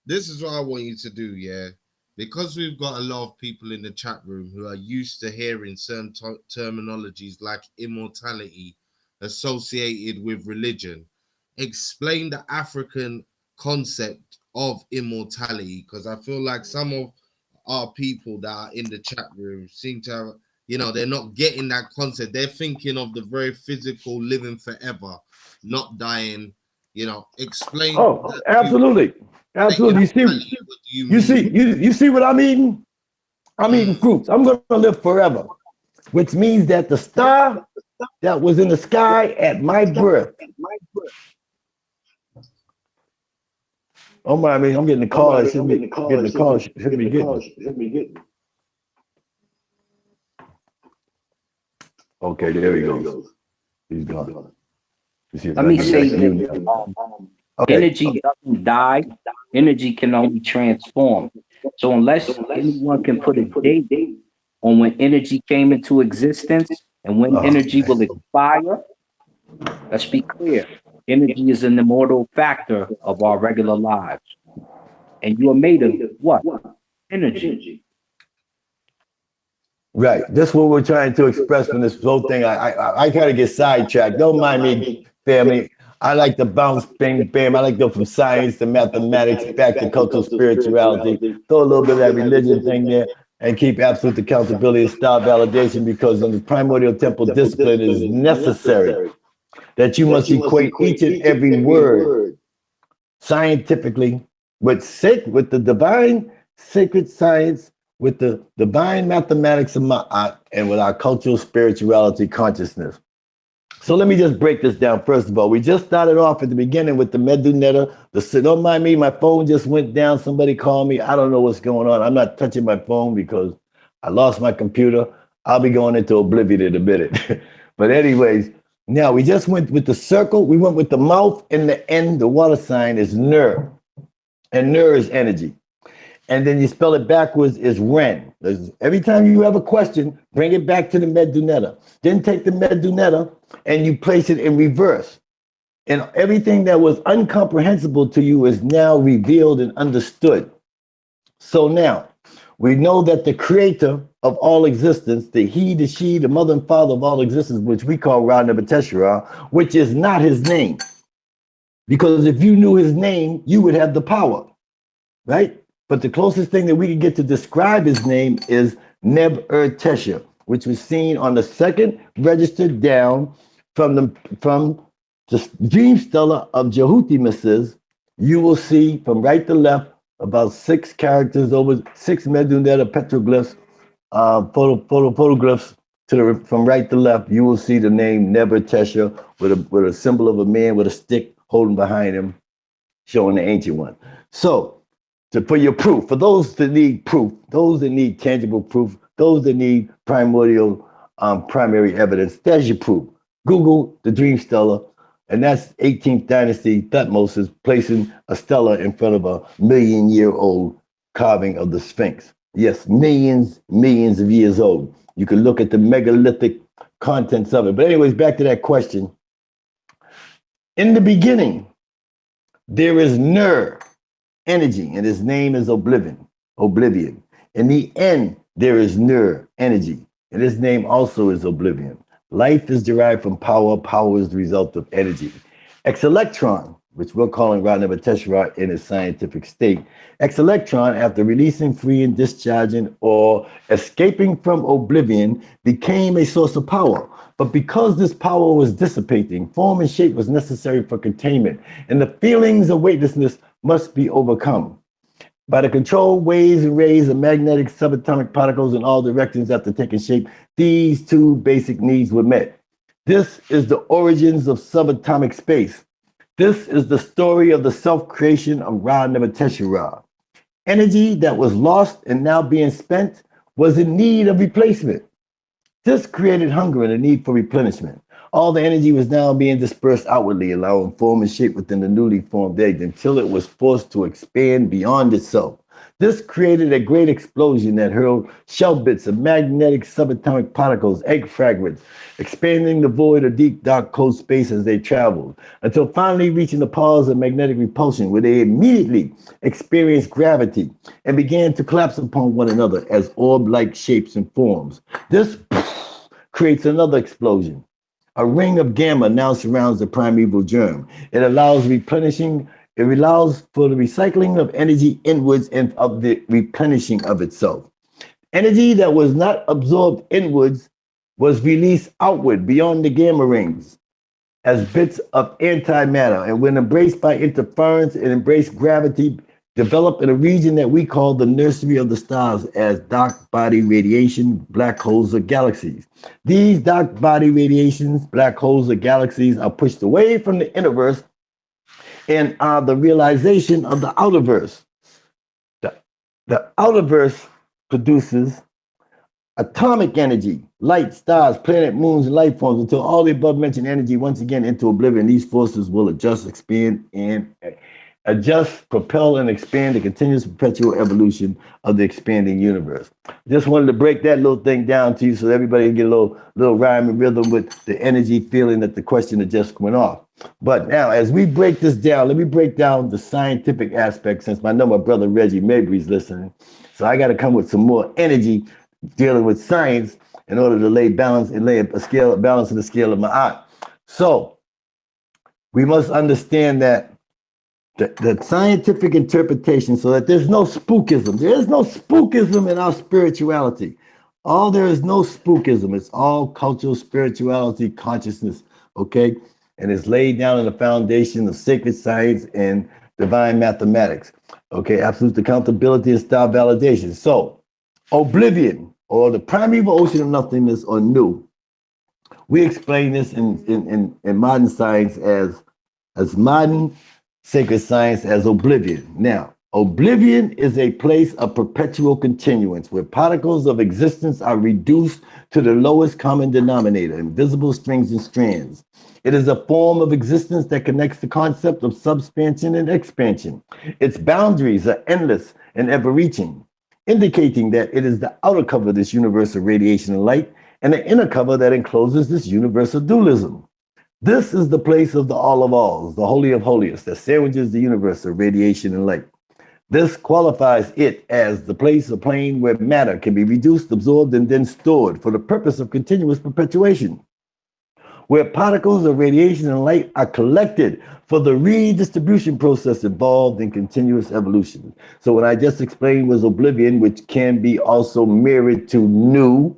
This is what I want you to do, yeah? Because we've got a lot of people in the chat room who are used to hearing certain terminologies like immortality associated with religion. Explain the African concept of immortality, because I feel like some of our people that are in the chat room seem to have, you know, they're not getting that concept. They're thinking of the very physical, living forever, not dying. You know, explain. Oh, absolutely, absolutely. You see what I'm eating? I'm eating fruits. I'm going to live forever, which means that the star that was in the sky at my birth. Oh my! I mean, I'm getting the call. I shouldn't be getting the call. Shouldn't be getting. Okay, there he goes. He's gone. Let me say this. Energy doesn't die. Energy can only transform. So unless anyone can put a date on when energy came into existence and when energy will expire, let's be clear. Energy is an immortal factor of our regular lives. And you are made of what? Energy. Right. That's what we're trying to express from this whole thing. I kind of get sidetracked. Don't mind me, family. I like to bounce, bang, bam. I like to go from science to mathematics, back to cultural spirituality. Throw a little bit of that religion thing there and keep absolute accountability and style validation, because in the primordial temple discipline is necessary that you must equate each and every word scientifically with the divine sacred science, with the divine mathematics of Ma'at, and with our cultural spirituality consciousness. So let me just break this down. First of all, we just started off at the beginning with the Medunetta. Don't mind me, my phone just went down. Somebody called me. I don't know what's going on. I'm not touching my phone because I lost my computer. I'll be going into oblivion in a minute. But anyways, now we just went with the circle. We went with the mouth and the end. The water sign is Ner. And Ner is energy. And then you spell it backwards is Ren. Every time you have a question, bring it back to the Medunetta. Then take the Medunetta and you place it in reverse. And everything that was incomprehensible to you is now revealed and understood. So now we know that the creator of all existence, the he, the she, the mother and father of all existence, which we call Tchr-Pr-Ra, which is not his name. Because if you knew his name, you would have the power, right? But the closest thing that we can get to describe his name is Neb-Er-Tchr, which was seen on the second register down from the dream stela of Jehuti. You will see from right to left about 6 characters over 6 Medunetta petroglyphs, photoglyphs from right to left. You will see the name Neb-Er-Tchr with a symbol of a man with a stick holding behind him, showing the ancient one. So, for your proof, for those that need proof, those that need tangible proof, those that need primordial primary evidence, there's your proof. Google the dream stela, and that's 18th dynasty Thutmose is placing a stela in front of a 1,000,000-year-old carving of the Sphinx. Yes, millions of years old. You can look at the megalithic contents of it. But anyways, back to that question. In the beginning, there is Ner, energy, and his name is Oblivion. In the end, there is Ner, energy, and his name also is Oblivion. Life is derived from power. Power is the result of energy. Ex-electron, which we're calling Tchr-Pr-Ra in its scientific state. Ex-electron, after releasing, freeing, discharging, or escaping from oblivion, became a source of power. But because this power was dissipating, form and shape was necessary for containment, and the feelings of weightlessness must be overcome. By the controlled waves and rays of magnetic subatomic particles in all directions after taking shape, these 2 basic needs were met. This is the origins of subatomic space. This is the story of the self-creation of Tchr-Ra. Energy that was lost and now being spent was in need of replacement. This created hunger and a need for replenishment. All the energy was now being dispersed outwardly, allowing form and shape within the newly formed egg until it was forced to expand beyond itself. This created a great explosion that hurled shell bits of magnetic subatomic particles, egg fragments, expanding the void of deep, dark, cold space as they traveled, until finally reaching the pause of magnetic repulsion, where they immediately experienced gravity and began to collapse upon one another as orb-like shapes and forms. This creates another explosion. A ring of gamma now surrounds the primeval germ. It allows replenishing It allows for the recycling of energy inwards and of the replenishing of itself. Energy that was not absorbed inwards was released outward beyond the gamma rings as bits of antimatter, and when embraced by interference and embraced gravity, developed in a region that we call the nursery of the stars as dark body radiation, black holes, or galaxies. These dark body radiations, black holes, or galaxies are pushed away from the innerverse and are the realization of the outerverse. The outerverse produces atomic energy, light, stars, planet, moons, and life forms until all the above mentioned energy once again into oblivion. These forces will adjust, expand, and adjust, propel, and expand the continuous perpetual evolution of the expanding universe. Just wanted to break that little thing down to you so everybody can get a little rhyme and rhythm with the energy feeling that the question that just went off. But now, as we break this down, let me break down the scientific aspect since my brother Reggie Mabry's listening. So I got to come with some more energy dealing with science in order to lay balance and lay a scale, balance in the scale of my art. So we must understand that the scientific interpretation, so that there's no spookism. There is no spookism in our spirituality. There is no spookism. It's all cultural spirituality, consciousness, okay? And it's laid down in the foundation of sacred science and divine mathematics, okay? Absolute accountability and star validation. So oblivion, or the primeval ocean of nothingness, or nu. We explain this in modern science as modern sacred science as oblivion. Now, oblivion is a place of perpetual continuance where particles of existence are reduced to the lowest common denominator, invisible strings and strands. It is a form of existence that connects the concept of subspansion and expansion. Its boundaries are endless and ever-reaching, indicating that it is the outer cover of this universe of radiation and light and the inner cover that encloses this universe of dualism. This is the place of the all of alls, the holy of holiest, that sandwiches the universe of radiation and light. This qualifies it as the place or plane where matter can be reduced, absorbed, and then stored for the purpose of continuous perpetuation, where particles of radiation and light are collected for the redistribution process involved in continuous evolution. So what I just explained was oblivion, which can be also mirrored to nu,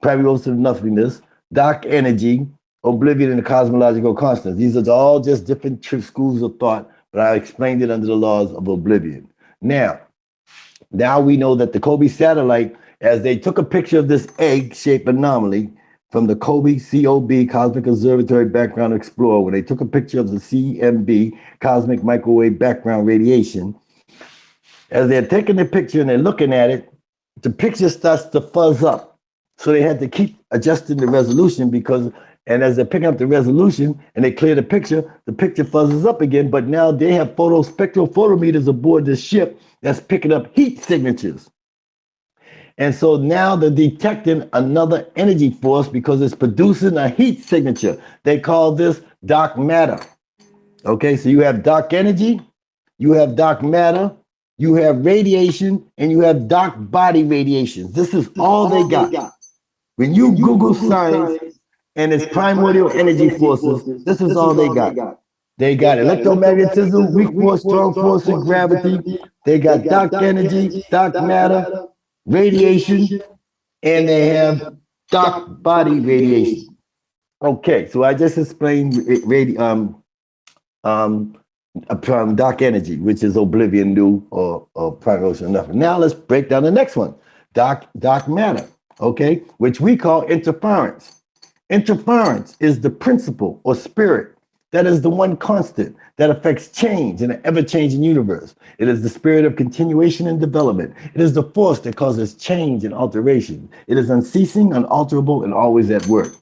primeval ocean of nothingness, dark energy, oblivion, and the cosmological constants. These are all just different schools of thought, but I explained it under the laws of oblivion. Now we know that the Kobe satellite, as they took a picture of this egg-shaped anomaly from the Kobe, COB, Cosmic Observatory Background Explorer, when they took a picture of the CMB, Cosmic Microwave Background Radiation, as they're taking the picture and they're looking at it, the picture starts to fuzz up. So they had to keep adjusting the resolution and as they're picking up the resolution and they clear the picture fuzzes up again, but now they have spectral photometers aboard this ship that's picking up heat signatures. And so now they're detecting another energy force because it's producing a heat signature. They call this dark matter. Okay, so you have dark energy, you have dark matter, you have radiation, and you have dark body radiations. This is all they got. When you Google science and its primordial energy forces, this is all they got. They got electromagnetism, weak force, strong force, and gravity. They got dark energy, dark matter, radiation, and they have dark body radiation. Okay, so I just explained dark energy, which is oblivion, nu, or primeval ocean of nothing. Now let's break down the next one, dark matter, okay, which we call interference. Interference is the principle or spirit that is the one constant that affects change in an ever-changing universe. It is the spirit of continuation and development. It is the force that causes change and alteration. It is unceasing, unalterable, and always at work.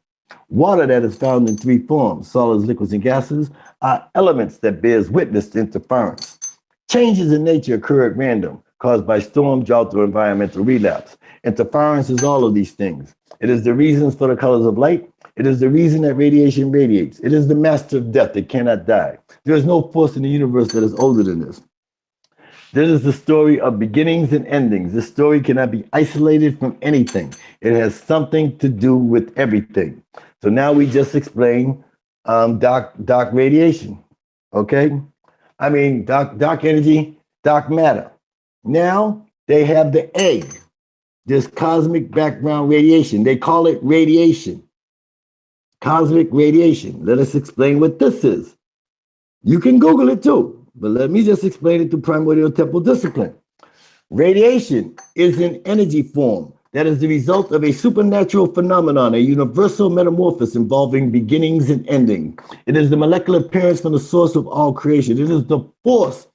Water that is found in three forms, solids, liquids, and gases, are elements that bears witness to interference. Changes in nature occur at random, caused by storm, drought, or environmental relapse. Interference is all of these things. It is the reasons for the colors of light. It is the reason that radiation radiates. It is the master of death that cannot die. There is no force in the universe that is older than this. This is the story of beginnings and endings. This story cannot be isolated from anything. It has something to do with everything. So now we just explained dark radiation, okay? dark energy, dark matter. Now they have the egg, this cosmic background radiation. They call it radiation, cosmic radiation. Let us explain what this is. You can Google it too, but let me just explain it through primordial temple discipline. Radiation is an energy form that is the result of a supernatural phenomenon, a universal metamorphosis involving beginnings and endings. It is the molecular appearance from the source of all creation. It is the force.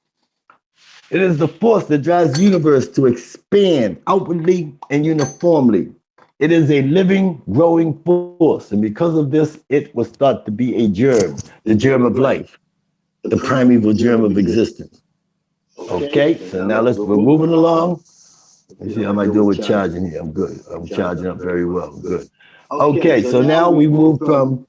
It is the force that drives the universe to expand outwardly and uniformly. It is a living, growing force, and because of this, it was thought to be a germ, the germ of life, the primeval germ of existence. Okay, so now we're moving along. Let's see how am I doing with charging here. I'm good. I'm charging up very well. Good. Okay, so now we move from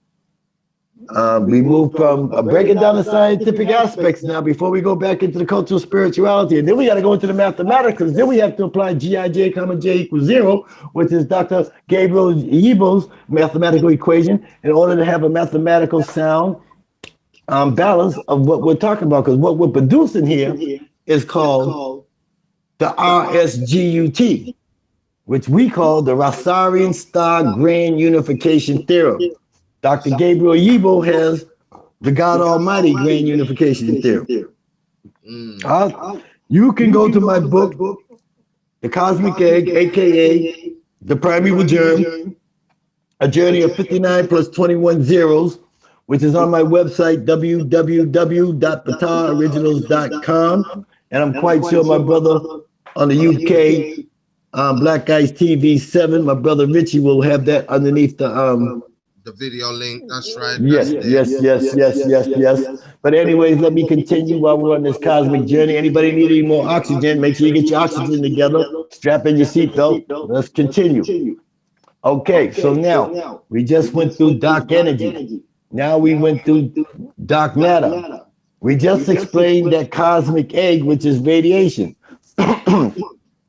breaking down the scientific aspects now before we go back into the cultural spirituality. And then we got to go into the mathematics, because then we have to apply Gij, comma J equals 0, which is Dr. Gabriel Yibo's mathematical equation, in order to have a mathematical sound balance of what we're talking about. Because what we're producing here is called the RSGUT, which we call the Rosarian Star Grand Unification Theorem. Dr. Gabriel Yibo has the God Almighty Grand Unification Theorem. You can go to my book, The Cosmic Egg, aka The Primeval Germ, a journey of 59 plus 21 zeros, which is on my website, www.PtahOriginals.com. And I'm quite sure my brother on the UK, Black Guys TV 7, my brother Richie will have that underneath the video link. That's right. Yes. But anyways, let me continue while we're on this cosmic journey. Anybody need any more oxygen? Make sure you get your oxygen together. Strap in your seatbelt. Let's continue. Okay, so now we just went through dark energy. Now we went through dark matter. We just explained that cosmic egg, which is radiation.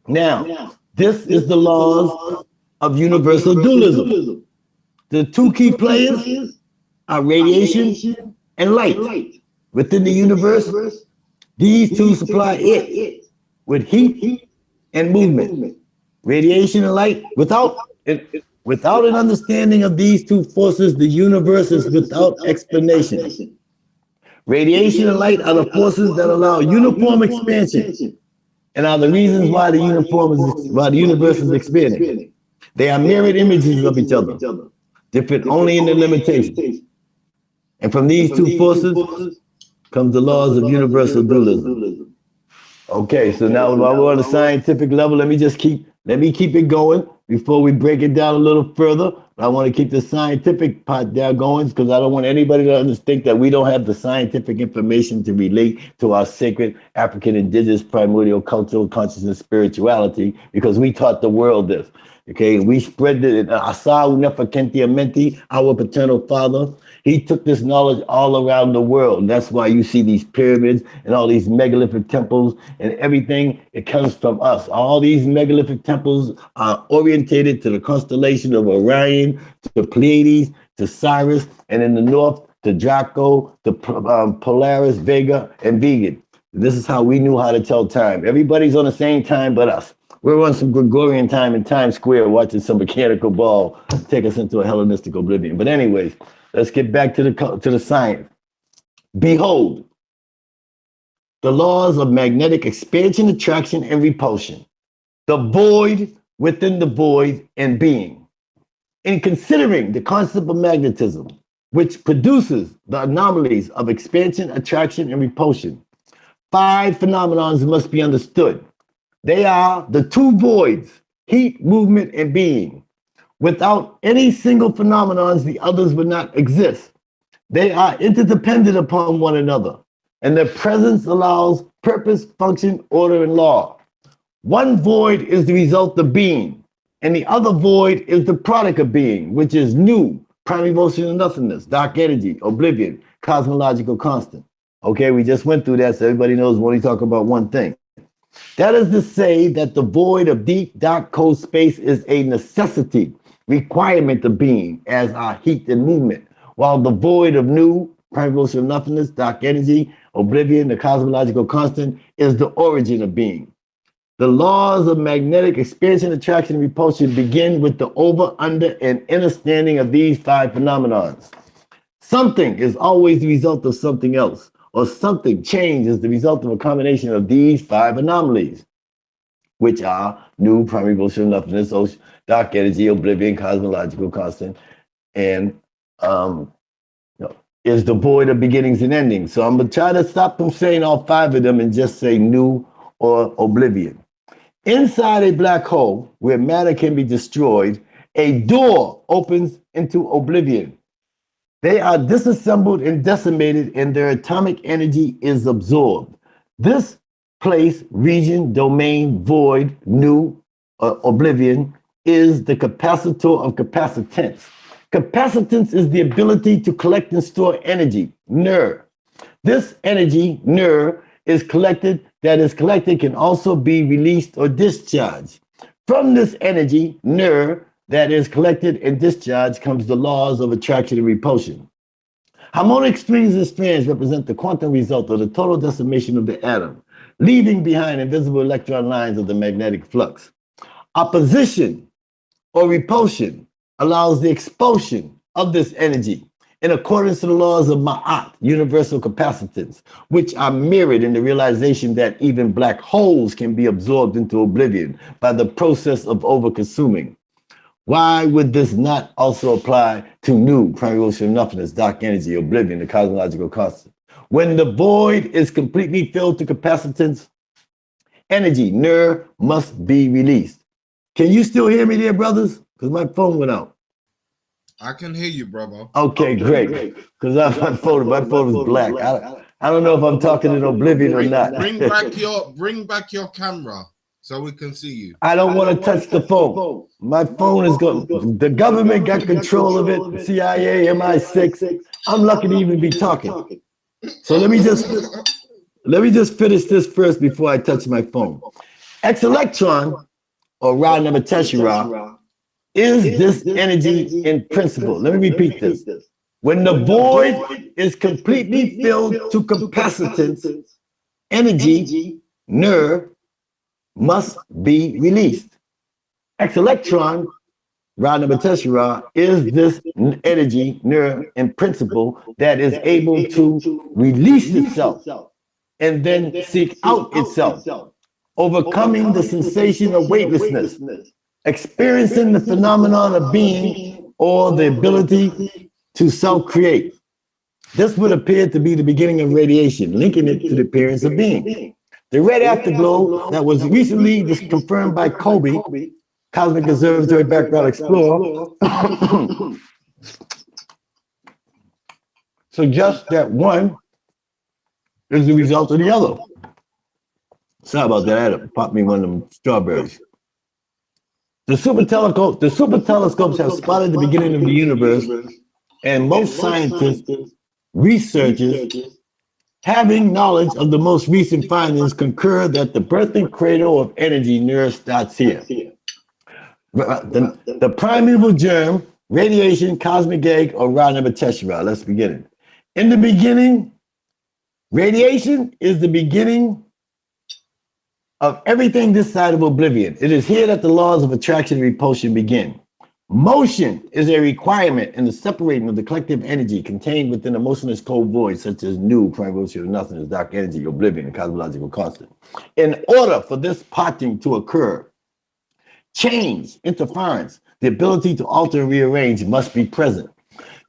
Now, this is the laws of universal dualism. The two key players are radiation and light. Within the universe, these two supply it with heat and movement. Radiation and light, without an understanding of these two forces, the universe is without explanation. Radiation and light are the forces that allow uniform expansion and are the reasons why the universe is expanding. They are mirrored images of each other, different only in their limitations. And from these two forces comes the laws of universal dualism. Okay, so now while we're on the scientific level, let me keep it going before we break it down a little further. I want to keep the scientific part down going, because I don't want anybody to think that we don't have the scientific information to relate to our sacred African indigenous primordial cultural consciousness spirituality, because we taught the world this. Okay, we spread it. ASAR KA, our paternal father, he took this knowledge all around the world. And that's why you see these pyramids and all these megalithic temples and everything. It comes from us. All these megalithic temples are orientated to the constellation of Orion, to the Pleiades, to Sirius, and in the north to Draco, to Polaris, Vega, and Vegan. This is how we knew how to tell time. Everybody's on the same time but us. We're on some Gregorian time in Times Square watching some mechanical ball take us into a Hellenistic oblivion. But anyways, let's get back to the science. Behold, the laws of magnetic expansion, attraction, and repulsion. The void within the void and being. In considering the concept of magnetism, which produces the anomalies of expansion, attraction, and repulsion, 5 phenomenons must be understood. They are the two voids, heat, movement, and being. Without any single phenomenons, the others would not exist. They are interdependent upon one another, and their presence allows purpose, function, order, and law. One void is the result of being, and the other void is the product of being, which is new, primeval nothingness, dark energy, oblivion, cosmological constant. Okay, we just went through that, so everybody knows when we talk about one thing. That is to say that the void of deep, dark, cold space is a necessity, requirement of being, as are heat and movement, while the void of new, primordial nothingness, dark energy, oblivion, the cosmological constant, is the origin of being. The laws of magnetic expansion, attraction, and repulsion begin with the over, under, and understanding of these 5 phenomena. Something is always the result of something else, or something change is the result of a combination of these 5 anomalies, which are new, primary bullshit, nothingness, dark energy, oblivion, cosmological constant, and is devoid of beginnings and endings. So I'm gonna try to stop from saying all 5 of them and just say new or oblivion. Inside a black hole where matter can be destroyed, a door opens into oblivion. They are disassembled and decimated, and their atomic energy is absorbed. This place, region, domain, void, new, oblivion, is the capacitor of capacitance. Capacitance is the ability to collect and store energy, Tchr. This energy, Tchr, that is collected can also be released or discharged. From this energy, Tchr, that is collected and discharged comes the laws of attraction and repulsion. Harmonic strings and strands represent the quantum result of the total decimation of the atom, leaving behind invisible electron lines of the magnetic flux. Opposition or repulsion allows the expulsion of this energy in accordance to the laws of Ma'at, universal capacitance, which are mirrored in the realization that even black holes can be absorbed into oblivion by the process of over-consuming. Why would this not also apply to new, primordial nothingness, dark energy, oblivion, the cosmological constant? When the void is completely filled to capacitance, energy, Tchr, must be released. Can you still hear me there, brothers? Because my phone went out. I can hear you, brother. Okay, great. Because my phone is black. I don't know if I'm talking in oblivion or not. Bring back your camera so we can see you. I don't want to touch the phone. My phone is going. The government got control of it. CIA, MI6. I'm lucky to even be talking. So let me just finish this first before I touch my phone. X-electron, or Ra number Tchr-Pr-Ra, is this energy in principle. Let me repeat this. When the void is completely filled to capacitance, energy, Tchr, must be released. X-electron, Ra number Tchr-Pr-Ra, is this energy, Tchr, in principle, that is able to release itself and then seek out itself, overcoming the sensation of weightlessness, experiencing the phenomenon of being, or the ability to self-create. This would appear to be the beginning of radiation, linking it to the appearance of being. The red afterglow that was recently confirmed by Kobe, Cosmic Observatory Background Explorer, suggests that one is the result of the other. Sorry about that, I had to pop me one of them strawberries. The super telescopes have spotted the beginning of the universe, and most scientists, researchers, having knowledge of the most recent findings, concur that the birthing cradle of energy, Tchr, starts here. The primeval germ, radiation, cosmic egg, or Ra number Tchr-Pr-Ra. Let's begin it. In the beginning, radiation is the beginning of everything this side of oblivion. It is here that the laws of attraction and repulsion begin. Motion is a requirement in the separating of the collective energy contained within emotionless cold voids, such as new, primordial nothingness, dark energy, oblivion, and cosmological constant. In order for this parting to occur, change, interference, the ability to alter and rearrange must be present.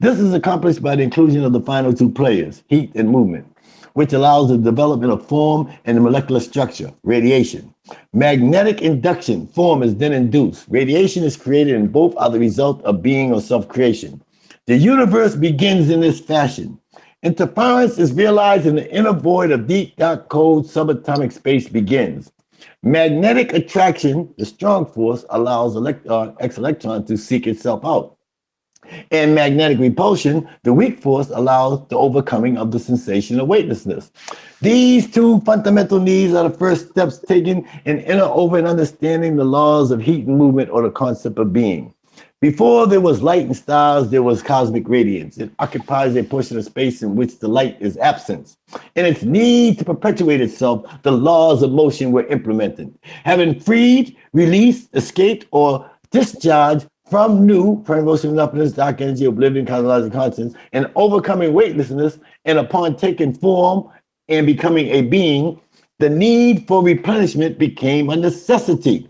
This is accomplished by the inclusion of the final 2 players, heat and movement, which allows the development of form and the molecular structure, radiation. Magnetic induction, form is then induced. Radiation is created, and both are the result of being or self-creation. The universe begins in this fashion. Interference is realized in the inner void of deep, dark, cold, subatomic space begins. Magnetic attraction, the strong force, allows X-electron to seek itself out. And magnetic repulsion, the weak force, allows the overcoming of the sensation of weightlessness. These 2 fundamental needs are the first steps taken in inner over and understanding the laws of heat and movement, or the concept of being. Before there was light and stars, there was cosmic radiance. It occupies a portion of space in which the light is absent. In its need to perpetuate itself, the laws of motion were implemented. Having freed, released, escaped, or discharged from new primordial nothingness, dark energy, oblivion, cosmological conscience, and overcoming weightlessness, and upon taking form and becoming a being, the need for replenishment became a necessity.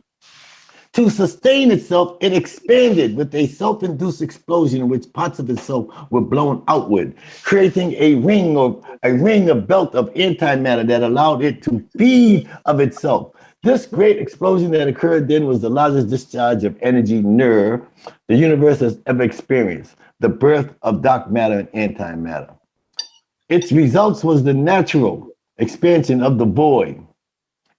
To sustain itself, it expanded with a self-induced explosion in which parts of itself were blown outward, creating a ring or belt of antimatter that allowed it to feed of itself. This great explosion that occurred then was the largest discharge of energy the universe has ever experienced, the birth of dark matter and antimatter. Its results was the natural expansion of the void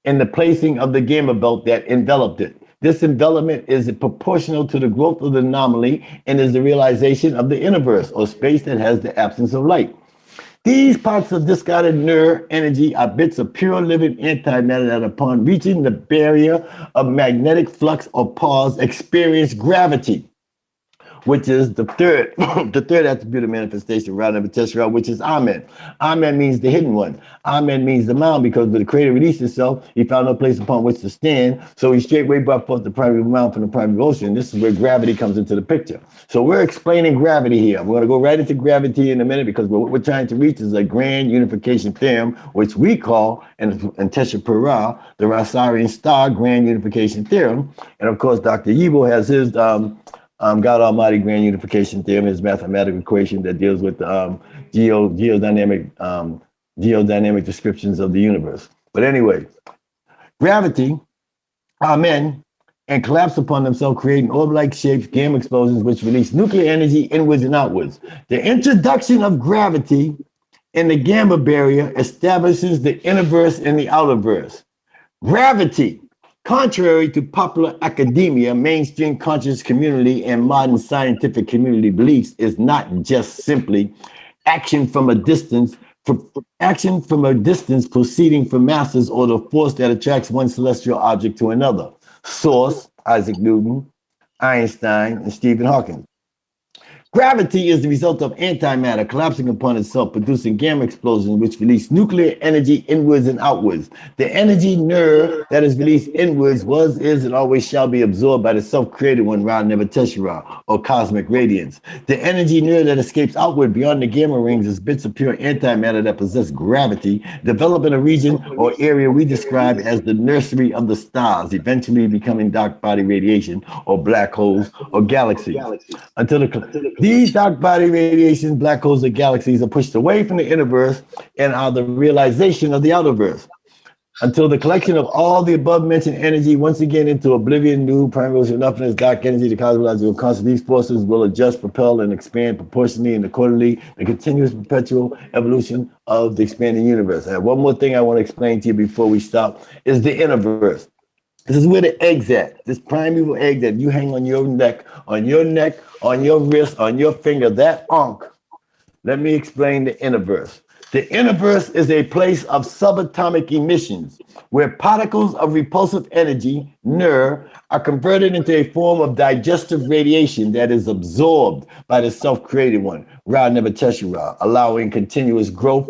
and the placing of the gamma belt that enveloped it. This envelopment is proportional to the growth of the anomaly and is the realization of the universe or space that has the absence of light. These parts of discarded energy are bits of pure living antimatter that upon reaching the barrier of magnetic flux or pause experience gravity, which is the third the third attribute of manifestation, Tchr-Pr-Ra, which is Amen. Amen means the hidden one. Amen means the mound, because when the creator released himself, he found no place upon which to stand, so he straightway brought forth the primary mound from the primary ocean. This is where gravity comes into the picture. So we're explaining gravity here. We're going to go right into gravity in a minute, because what we're trying to reach is a grand unification theorem, which we call, in Tchr-Pr-Ra, the Rosarian star grand unification theorem. And of course, Dr. Yibo has his God Almighty grand unification theorem, his mathematical equation that deals with geodynamic descriptions of the universe. But anyway, gravity, amen, and collapse upon themselves, creating orb-like shapes, gamma explosions, which release nuclear energy inwards and outwards. The introduction of gravity in the gamma barrier establishes the innerverse and the outerverse. Gravity, contrary to popular academia, mainstream conscious community, and modern scientific community beliefs, is not just simply action from a distance proceeding from masses or the force that attracts one celestial object to another. Source, Isaac Newton, Einstein, and Stephen Hawkins. Gravity is the result of antimatter collapsing upon itself, producing gamma explosions, which release nuclear energy inwards and outwards. The energy nerve that is released inwards was, is, and always shall be absorbed by the self-created one, Ra-Nebuchadnezzar, or cosmic radiance. The energy nerve that escapes outward beyond the gamma rings is bits of pure antimatter that possess gravity, develop in a region or area we describe as the nursery of the stars, eventually becoming dark body radiation, or black holes, or galaxies. These dark body radiations, black holes, and galaxies are pushed away from the innerverse and are the realization of the outerverse. Until the collection of all the above mentioned energy once again into oblivion, new primordial nothingness, dark energy, the cosmological constant, these forces will adjust, propel, and expand proportionally and accordingly, the continuous perpetual evolution of the expanding universe. I have one more thing I want to explain to you before we stop, is the innerverse. This is where the egg's at. This primeval egg that you hang on your neck, on your wrist, on your finger, that ankh. Let me explain the innerverse. The innerverse is a place of subatomic emissions where particles of repulsive energy, NER, are converted into a form of digestive radiation that is absorbed by the self-created one, Ra-Nebuchadnezzar, allowing continuous growth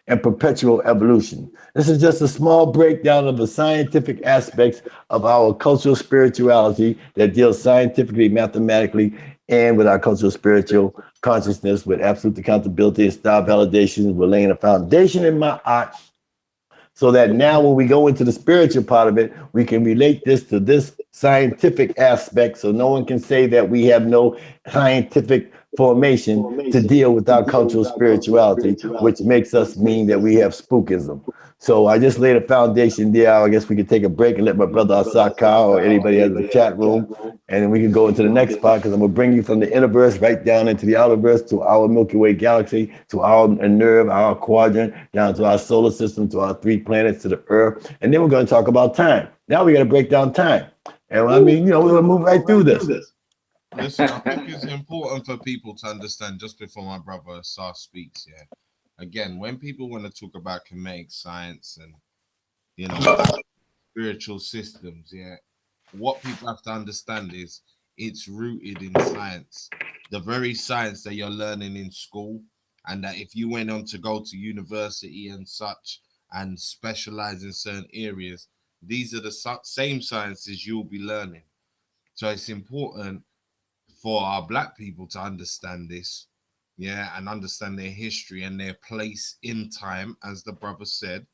and perpetual evolution. This is just a small breakdown of the scientific aspects of our cultural spirituality that deals scientifically, mathematically, and with our cultural spiritual consciousness, with absolute accountability and style validations. We're laying a foundation in my art so that now when we go into the spiritual part of it, we can relate this to this scientific aspect, so no one can say that we have no scientific formation to deal with our cultural spirituality, which makes us mean that we have spookism. So I just laid a foundation there. I guess we could take a break and let my brother ASAR KA or anybody else in the chat room, and then we can go into the next part, because I'm going to bring you from the innerverse right down into the outerverse, to our Milky Way galaxy, to our nerve, our quadrant, down to our solar system, to our 3 planets, to the Earth, and then we're going to talk about time. Now we got to break down time. And I mean, we're going to move right through this. Listen, I think it's important for people to understand, just before my brother Asar speaks, yeah. Again, when people want to talk about kinetic science and, spiritual systems, yeah, what people have to understand is it's rooted in science, the very science that you're learning in school, and that if you went on to go to university and such and specialize in certain areas, these are the same sciences you'll be learning. So it's important for our black people to understand this, yeah, and understand their history and their place in time, as the brother said,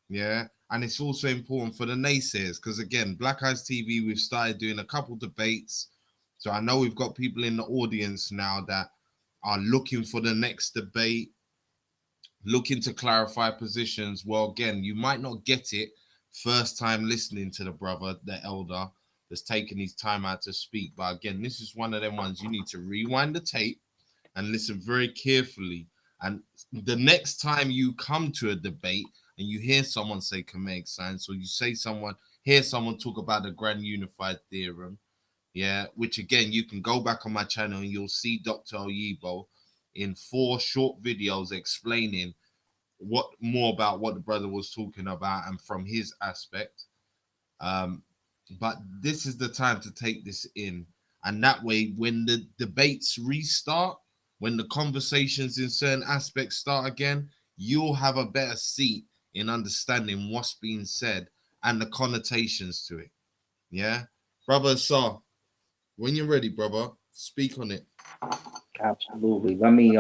yeah. And it's also important for the naysayers, because again, Black Eyes TV, we've started doing a couple debates. So I know we've got people in the audience now that are looking for the next debate, looking to clarify positions. Well, again, you might not get it first time listening to the brother, the elder, that's taking his time out to speak. But again, this is one of them ones you need to rewind the tape and listen very carefully. And the next time you come to a debate and you hear someone say Kemetic science, or you hear someone talk about the Grand Unified Theorem, yeah, which again, you can go back on my channel and you'll see Dr. Oyibo in 4 short videos explaining what more about what the brother was talking about and from his aspect. But this is the time to take this in, and that way when the debates restart, when the conversations in certain aspects start again, you'll have a better seat in understanding what's being said and the connotations to it. Yeah, brother ASAR, when you're ready, brother, speak on it. Absolutely. Let me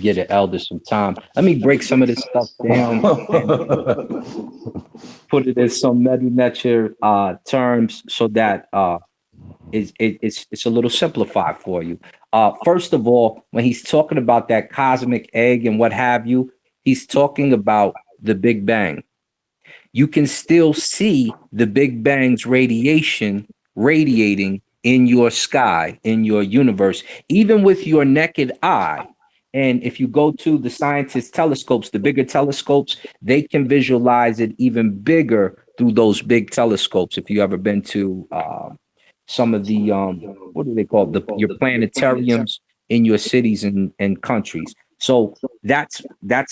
get an elder some time. Let me break some of this stuff down and put it in some Medu-Neter terms so that it's a little simplified for you. First of all, when he's talking about that cosmic egg and what have you, he's talking about the Big Bang. You can still see the Big Bang's radiating in your sky, in your universe, even with your naked eye. And if you go to the scientists' telescopes, the bigger telescopes, they can visualize it even bigger through those big telescopes. If you ever been to some of the what do they call your planetariums in your cities and countries. So that's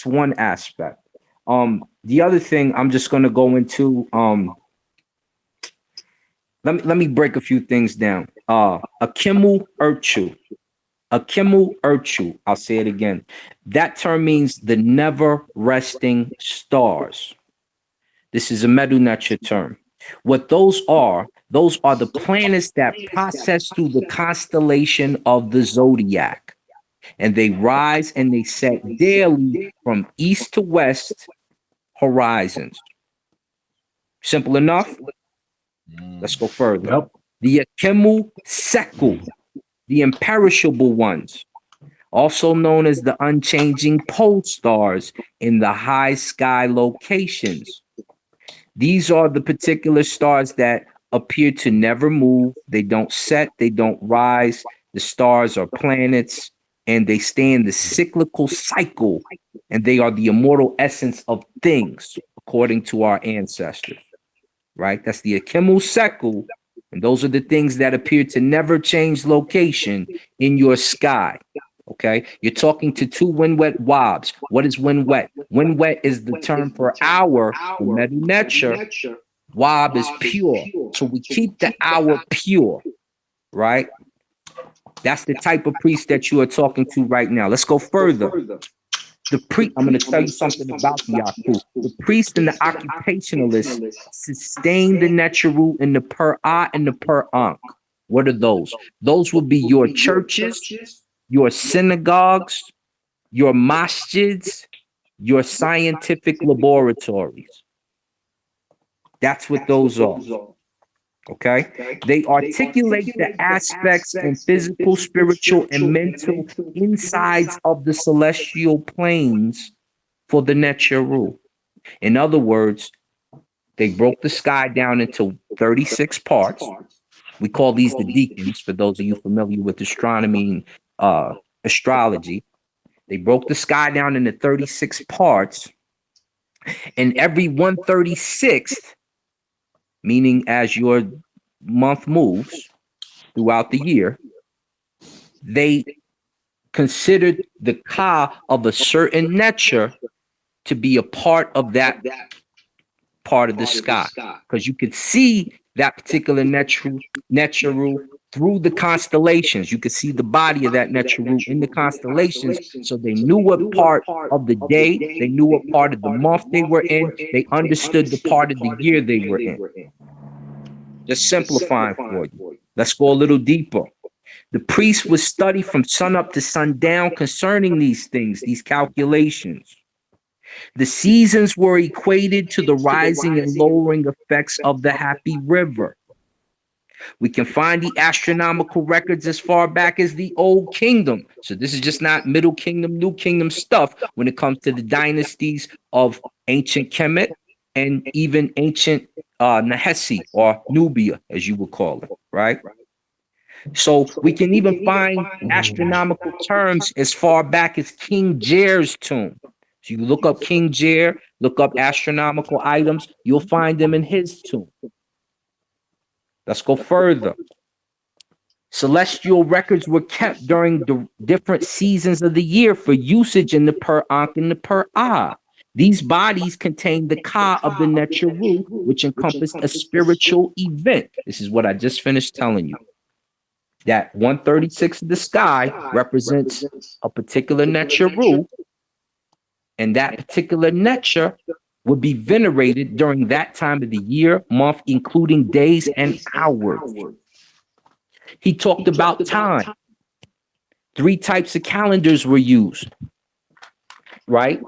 one aspect. The other thing I'm just going to go into, let me break a few things down. Akimu-Urchu. Akimu-Urchu, I'll say it again. That term means the never resting stars. This is a Medu-Neter term. What those are the planets that process through the constellation of the zodiac. And they rise and they set daily from east to west horizons. Simple enough? Let's go further. Yep. The Akemu Seku, the imperishable ones, also known as the unchanging pole stars in the high sky locations. These are the particular stars that appear to never move. They don't set, they don't rise. The stars are planets, and they stay in the cyclical cycle, and they are the immortal essence of things, according to our ancestors, right? That's the Akemu Seku, and those are the things that appear to never change location in your sky, okay? You're talking to 2 wind-wet wobs. What is wind-wet? Wind-wet is the term for hour in Medu-Neter. Wob is pure, so we keep the hour pure, right? That's the type of priest that you are talking to right now. Let's go further. I'm going to tell you something about the Aku. The priest and the occupationalists sustain the Neteru in the Per-A and the Per-Ankh. What are those? Those will be your churches, your synagogues, your masjids, your scientific laboratories. That's what those are. Okay? They articulate the aspects and physical, spiritual, and mental insides of the celestial planes for the Neteru. In other words, they broke the sky down into 36 parts. We call these the deacons, for those of you familiar with astronomy and astrology. They broke the sky down into 36 parts, and every 136th, meaning as your month moves throughout the year, they considered the Ka of a certain Neter to be a part of that part of the sky, because you could see that particular Tchr-Pr-Ra through the constellations. You could see the body of that Tchr-Pr-Ra in the constellations, so they knew what part of the day, they knew what part of the month they were in, they understood the part of the year they were in. Just simplifying for you. Let's go a little deeper. The priest would study from sun up to sundown concerning these things, these calculations. The seasons were equated to the rising and lowering effects of the happy river. We can find the astronomical records as far back as the Old Kingdom. So this is just not Middle Kingdom, New Kingdom stuff when it comes to the dynasties of ancient Kemet and even ancient Nahesi, or Nubia, as you would call it, right? So we can even find astronomical terms as far back as King Jair's tomb. So you look up King Jair, look up astronomical items, you'll find them in his tomb. Let's go further. Celestial records were kept during the different seasons of the year for usage in the Per-Ankh and the Per-Ah. These bodies contain the Ka of the Tchr-Pr-Ra, which encompassed a spiritual event. This is what I just finished telling you. That 136 of the sky represents a particular Tchr-Pr-Ra, and that particular Tchr would be venerated during that time of the year, month, including days and hours. He talked about time. 3 types of calendars were used, right?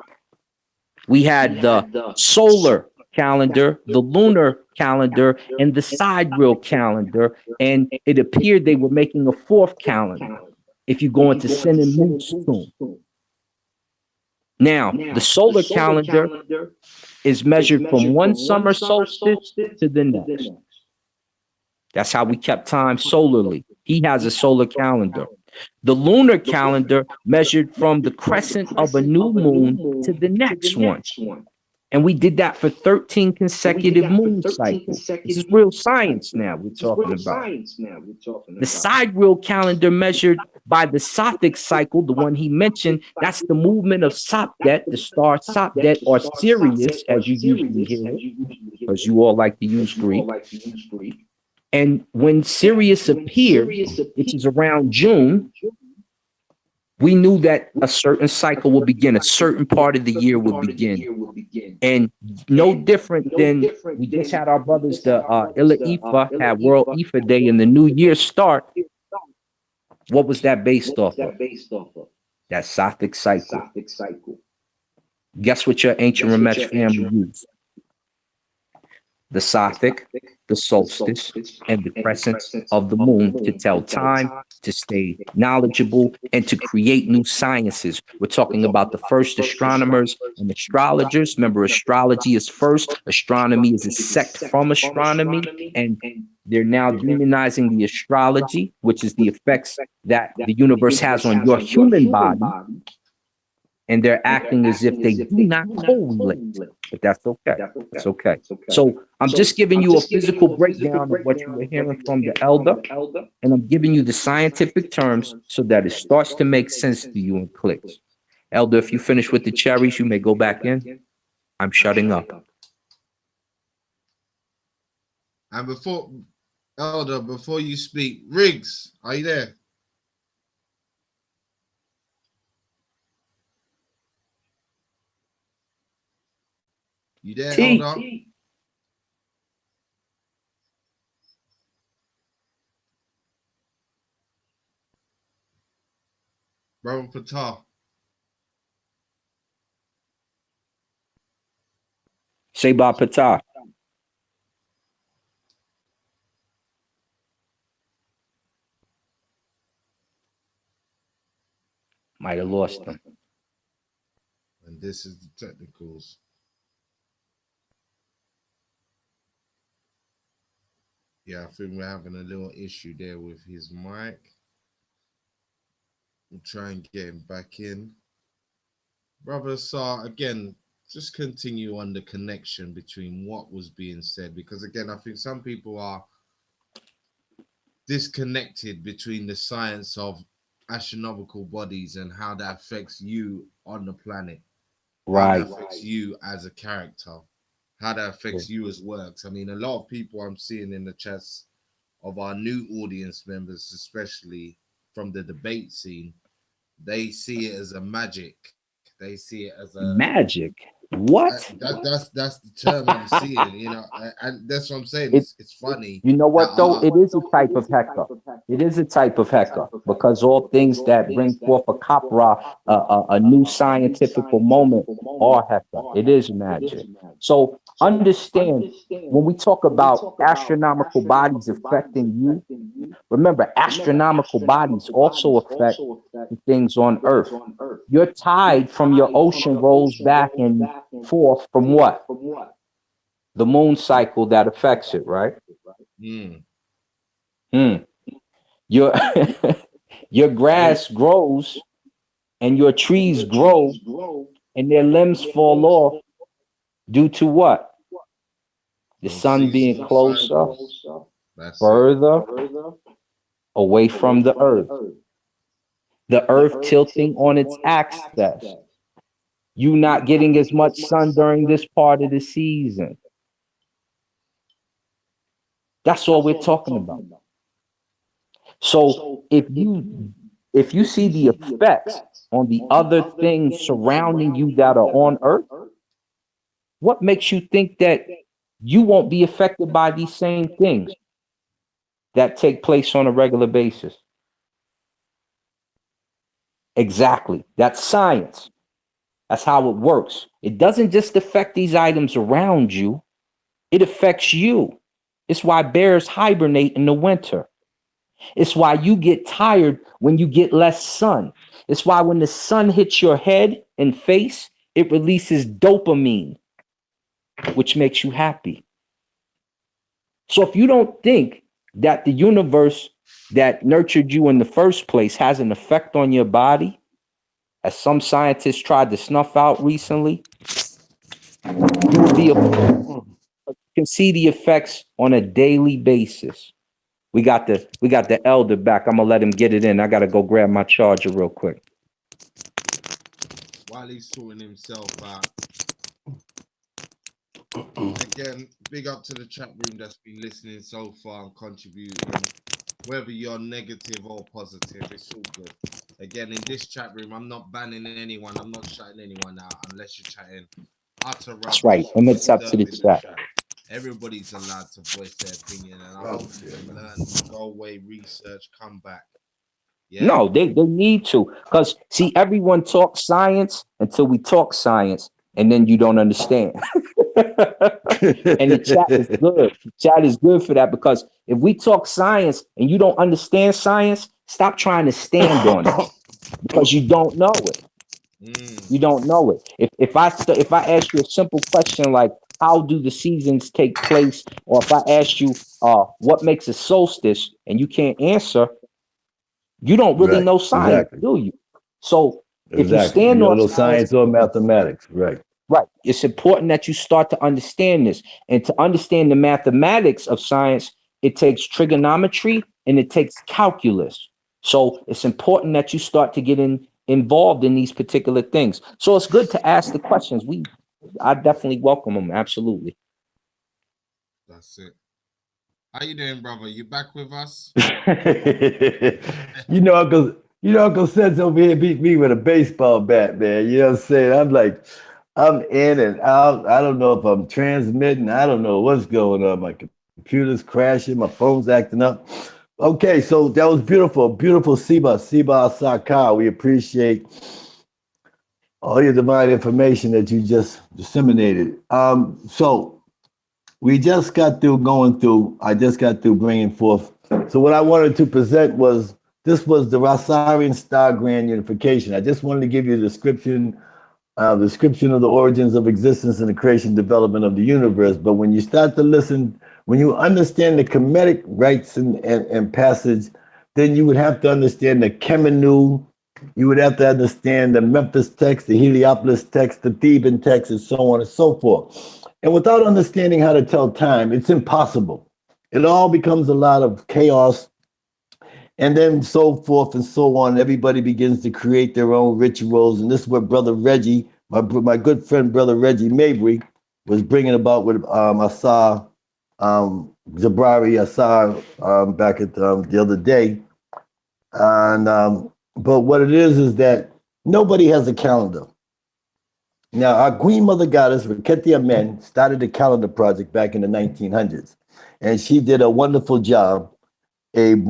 We had the solar calendar, the lunar calendar, and the sidereal calendar, and it appeared they were making a 4th calendar if you go into Sin and Mut's tomb. Now, the solar calendar is measured from one summer solstice to the next. That's how we kept time solarly. He has a solar calendar. The lunar calendar measured from the crescent of a new moon to the next one. And we did that for 13 consecutive moon cycles. This is real science now we're talking about. The sidereal calendar measured by the Sothic cycle, the one he mentioned, that's the movement of Sopdet, the star Sopdet, or Sirius, as you usually hear it, because you all like to use Greek. And when Sirius appeared, which is around June, we knew that a certain cycle would begin, a certain part of the year would begin. And no different than we just had our brothers, the Illa Ifa, had World Ifa Day, and the new year start. What was that based off of? That Sothic cycle. Guess what your ancient Ramesh family used? The Sothic, the solstice, and the crescent of the moon to tell time, to stay knowledgeable, and to create new sciences. We're talking about the first astronomers and astrologers. Remember, astrology is first, astronomy is a sect from astronomy, and they're now demonizing the astrology, which is the effects that the universe has on your human body, and they're acting as if they do not correlate. But that's okay. It's okay. So I'm just giving you a physical breakdown of what you were hearing from the elder, and I'm giving you the scientific terms so that it starts to make sense to you and clicks. Elder, if you finish with the cherries, you may go back in. I'm shutting up. And Elder, before you speak, Riggs, are you there? You there, Elder? Brother Ptah. Say by Ptah. Might have lost them. And this is the technicals. Yeah, I think we're having a little issue there with his mic. We'll try and get him back in. Brother ASAR, again, just continue on the connection between what was being said, because again, I think some people are disconnected between the science of astronomical bodies and how that affects you on the planet. Right. How that affects you as a character. how that affects you as works. I mean, a lot of people I'm seeing in the chats of our new audience members, especially from the debate scene, they see it as a magic. They see it as a Magic. What? that's the term I'm seeing, you know, and that's what I'm saying. It, It's funny you know that what though? It is a type of hecker. It is a type of hecker because all things that bring forth a Tchr-Pr-Ra, a new scientific moment, are hecker. It is magic. So understand when we talk about astronomical bodies affecting you, remember astronomical bodies also affect the things on Earth. Your tide from your ocean rolls back and forth from what? The moon cycle that affects it, right? mm, Your your grass grows and your trees grow and their limbs fall off due to what? The those sun being seasonal closer, cycles. That's it. further away from the earth. The earth tilting on its axis. You not getting as much sun during this part of the season. That's all we're talking about. So if you see the effects on the other things surrounding you that are on earth, what makes you think that you won't be affected by these same things that take place on a regular basis? Exactly. That's science. That's how it works. It doesn't just affect these items around you, it affects you. It's why bears hibernate in the winter. It's why you get tired when you get less sun. It's why when the sun hits your head and face, it releases dopamine, which makes you happy. So if you don't think that the universe that nurtured you in the first place has an effect on your body, as some scientists tried to snuff out recently, you will be a fool. You can see the effects on a daily basis. We got the elder back. I'm gonna let him get it in. I gotta go grab my charger real quick. While he's sorting himself out. Again, big up to the chat room that's been listening so far and contributing. Whether you're negative or positive, it's all good. Again, in this chat room, I'm not banning anyone. I'm not shutting anyone out unless you're chatting utter rubbish. That's right. And it's up to the chat. Everybody's allowed to voice their opinion, and I hope you can learn, go away, research, come back. Yeah. No, they need to. Because see, everyone talks science until we talk science, and then you don't understand. And the chat is good. The chat is good for that, because if we talk science and you don't understand science, stop trying to stand on it, because you don't know it. You don't know it. If I ask you a simple question like, how do the seasons take place, or if I ask you what makes a solstice, and you can't answer, you don't really know science, do you? So if you stand on science or mathematics, right? Right. It's important that you start to understand this. And to understand the mathematics of science, it takes trigonometry and it takes calculus. So it's important that you start to get involved in these particular things. So it's good to ask the questions. I definitely welcome them. Absolutely. That's it. How you doing, brother? You back with us? Uncle Seth's over here beat me with a baseball bat, man. You know what I'm saying? I'm in and out. I don't know if I'm transmitting. I don't know what's going on. My computer's crashing. My phone's acting up. Okay, so that was beautiful. Beautiful Siba ASAR KA. We appreciate all your divine information that you just disseminated. So we just got through I just got through bringing forth. So what I wanted to present was the Rosarian star grand unification. I just wanted to give you a description of the origins of existence and the creation development of the universe. But when you start to listen, when you understand the Kemetic rites and passage, then you would have to understand the Kemenu, you would have to understand the Memphis text, the Heliopolis text, the Theban text, and so on and so forth. And without understanding how to tell time, it's impossible. It all becomes a lot of chaos, and then so forth and so on. Everybody begins to create their own rituals. And this is where Brother Reggie, my good friend, Brother Reggie Mabry, was bringing about with ASAR ASAR back at the other day. And but what it is that nobody has a calendar. Now, our Queen Mother Goddess, Riketia Men, started the calendar project back in the 1900s. And she did a wonderful job, and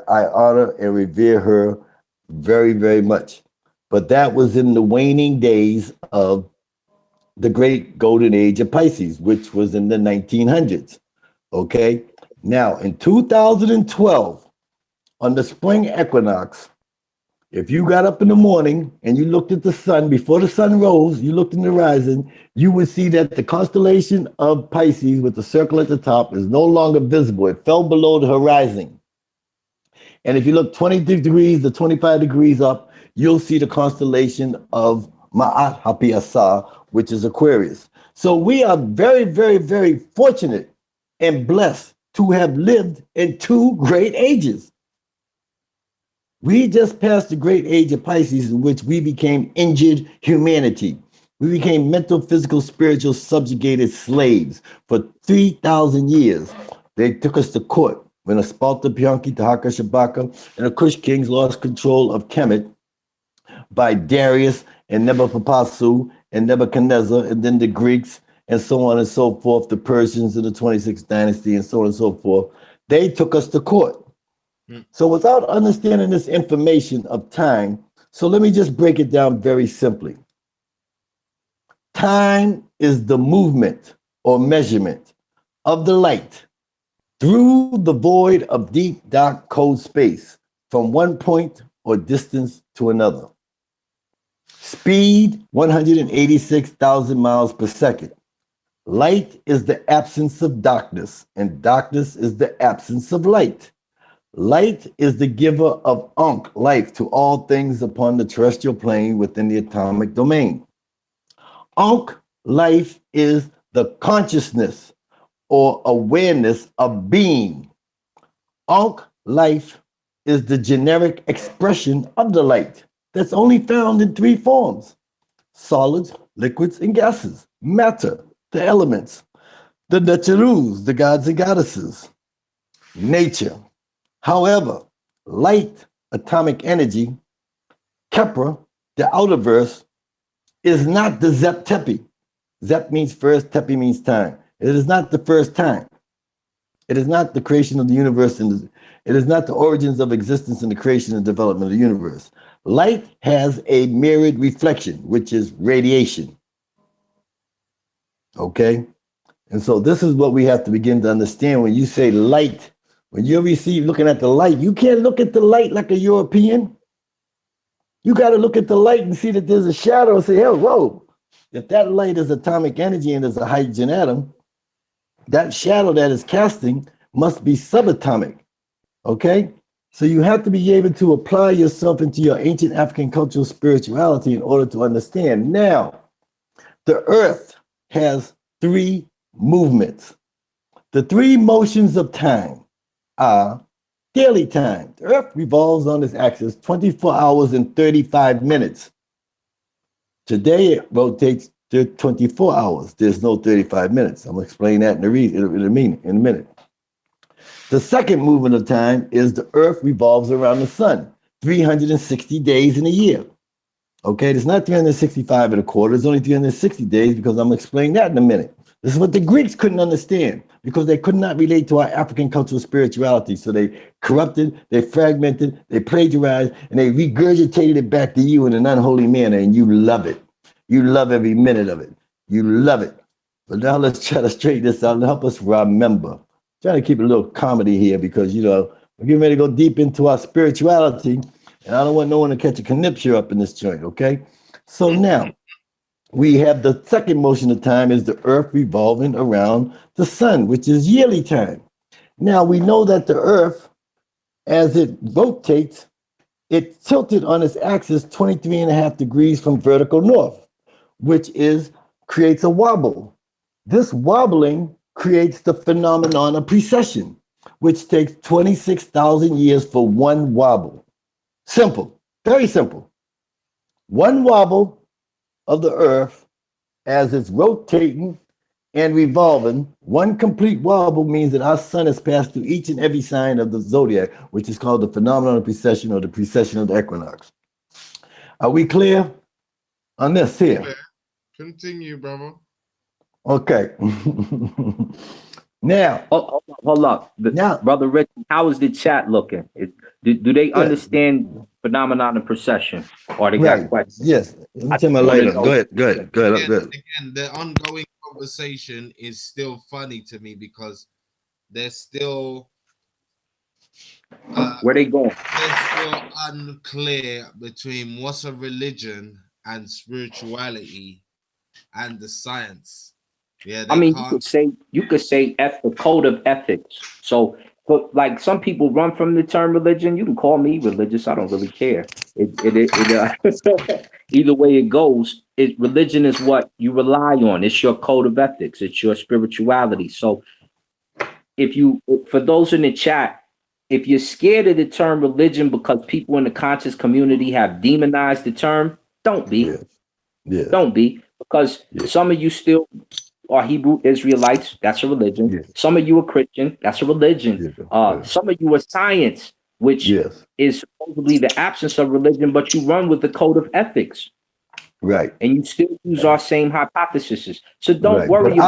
I honor and revere her very, very much. But that was in the waning days of the great golden age of Pisces, which was in the 1900s. Okay. Now, in 2012, on the spring equinox, if you got up in the morning and you looked at the sun, before the sun rose, you looked in the horizon, you would see that the constellation of Pisces with the circle at the top is no longer visible. It fell below the horizon. And if you look 20 degrees to 25 degrees up, you'll see the constellation of Ma'at Hapi Asar, which is Aquarius. So we are very, very, very fortunate and blessed to have lived in two great ages. We just passed the great age of Pisces, in which we became injured humanity. We became mental, physical, spiritual, subjugated slaves for 3,000 years. They took us to court when Aspalta, Pianki, Tahaka, Shabaka, and the Kush kings lost control of Kemet by Darius and Nebuchadnezzar and Nebuchadnezzar, and then the Greeks, and so on and so forth, the Persians in the 26th dynasty, and so on and so forth. They took us to court. So without understanding this information of time, so let me just break it down very simply. Time is the movement or measurement of the light through the void of deep, dark, cold space from one point or distance to another. Speed, 186,000 miles per second. Light is the absence of darkness, and darkness is the absence of light. Light is the giver of Ankh, life, to all things upon the terrestrial plane within the atomic domain. Ankh, life, is the consciousness or awareness of being. Ankh, life, is the generic expression of the light that's only found in three forms: solids, liquids, and gases, matter, the elements, the Tchr-Prrras, the gods and goddesses, nature. However, light, atomic energy, Kepra, the outer verse, is not the Zep Tepi. Zep means first, Tepi means time. It is not the first time. It is not the creation of the universe, and it is not the origins of existence and the creation and development of the universe. Light has a mirrored reflection, which is radiation. Okay? And so this is what we have to begin to understand when you say light. When you looking at the light, you can't look at the light like a European. You got to look at the light and see that there's a shadow and say, oh, whoa. If that light is atomic energy and is a hydrogen atom, that shadow that is casting must be subatomic. Okay? So you have to be able to apply yourself into your ancient African cultural spirituality in order to understand. Now, the earth has three movements. The three motions of time are daily time. The earth revolves on its axis 24 hours and 35 minutes. Today it rotates to 24 hours. There's no 35 minutes. I'm going to explain that in a minute. The second movement of time is the earth revolves around the sun 360 days in a year. Okay, it's not 365 and a quarter. It's only 360 days, because I'm going to explain that in a minute. This is what the Greeks couldn't understand, because they could not relate to our African cultural spirituality. So they corrupted, they fragmented, they plagiarized, and they regurgitated it back to you in an unholy manner, and you love it. You love every minute of it. You love it. But now let's try to straighten this out and help us remember. Trying to keep a little comedy here, because, we're getting ready to go deep into our spirituality, and I don't want no one to catch a conniption up in this joint, okay? So now, we have the second motion of time is the earth revolving around the sun, which is yearly time. Now, we know that the earth, as it rotates, it tilted on its axis 23.5 degrees from vertical north, which creates a wobble. This wobbling creates the phenomenon of precession, which takes 26,000 years for one wobble. Simple, very simple. One wobble of the earth as it's rotating and revolving. One complete wobble means that our sun has passed through each and every sign of the zodiac, which is called the phenomenon of precession or the precession of the equinox. Are we clear on this here? Continue, brother. Okay. Now, hold up. Now, Brother Rich, how is the chat looking? Do they understand phenomenon of procession, or they got questions? Yes. Let me turn my light on. Go ahead. Again, the ongoing conversation is still funny to me because they're still where they going? they're still unclear between what's a religion and spirituality and the science. Yeah, I mean, you could say the code of ethics. So, but like some people run from the term religion. You can call me religious. I don't really care. Either way it goes, religion is what you rely on. It's your code of ethics. It's your spirituality. So, for those in the chat, if you're scared of the term religion because people in the conscious community have demonized the term, don't be. Yeah. Don't be, because some of you still are Hebrew Israelites. That's a religion. Yeah. Some of you are Christian. That's a religion. Some of you are science, which is supposedly the absence of religion, but you run with the code of ethics. Right. And you still use our same hypotheses. So don't worry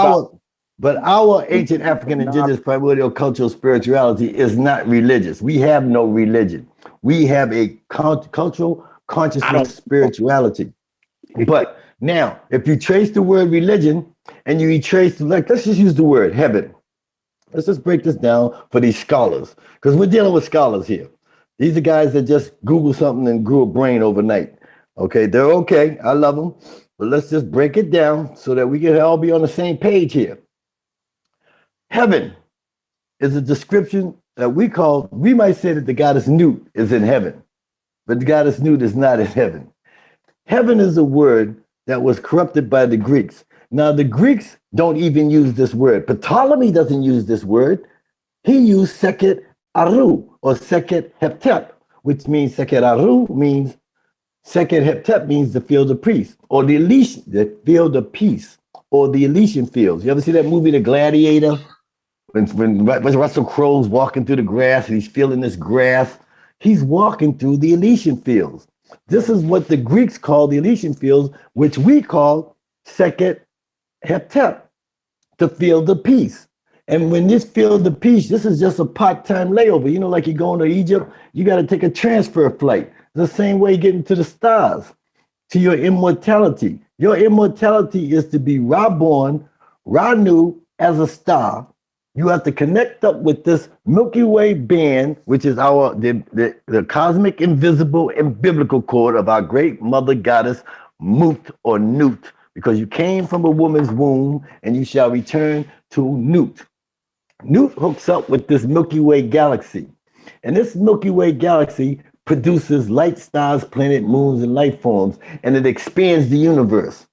But our ancient African indigenous primordial cultural spirituality is not religious. We have no religion. We have a cultural consciousness spirituality. But now, if you trace the word religion and you retrace, like, let's just use the word heaven. Let's just break this down for these scholars, because we're dealing with scholars here. These are guys that just Google something and grew a brain overnight. Okay, they're okay. I love them. But let's just break it down so that we can all be on the same page here. Heaven is a description that we might say that the goddess Nut is in heaven, but the goddess Nut is not in heaven. Heaven is a word that was corrupted by the Greeks. Now, the Greeks don't even use this word. Ptolemy doesn't use this word. He used Tchr-Pr-Ra or Tchr-Pr-Ra, which means Tchr-Pr-Ra means Tchr-Pr-Ra means the field of peace, or the field of peace, or the Elysian fields. You ever see that movie, The Gladiator? When Russell Crowe's walking through the grass and he's feeling this grass, he's walking through the Elysian fields. This is what the Greeks call the Elysian fields, which we call Tchr-Pr-Ra, the field of peace. And when this field of peace, this is just a part-time layover. You know, like you're going to Egypt, you got to take a transfer flight. It's the same way getting to the stars, to your immortality. Your immortality is to be Ra-born, Ra-nu as a star. You have to connect up with this Milky Way band, which is the cosmic, invisible, and biblical cord of our great mother goddess, Mut or Nut, because you came from a woman's womb and you shall return to Nut. Nut hooks up with this Milky Way galaxy. And this Milky Way galaxy produces light stars, planet, moons, and life forms, and it expands the universe.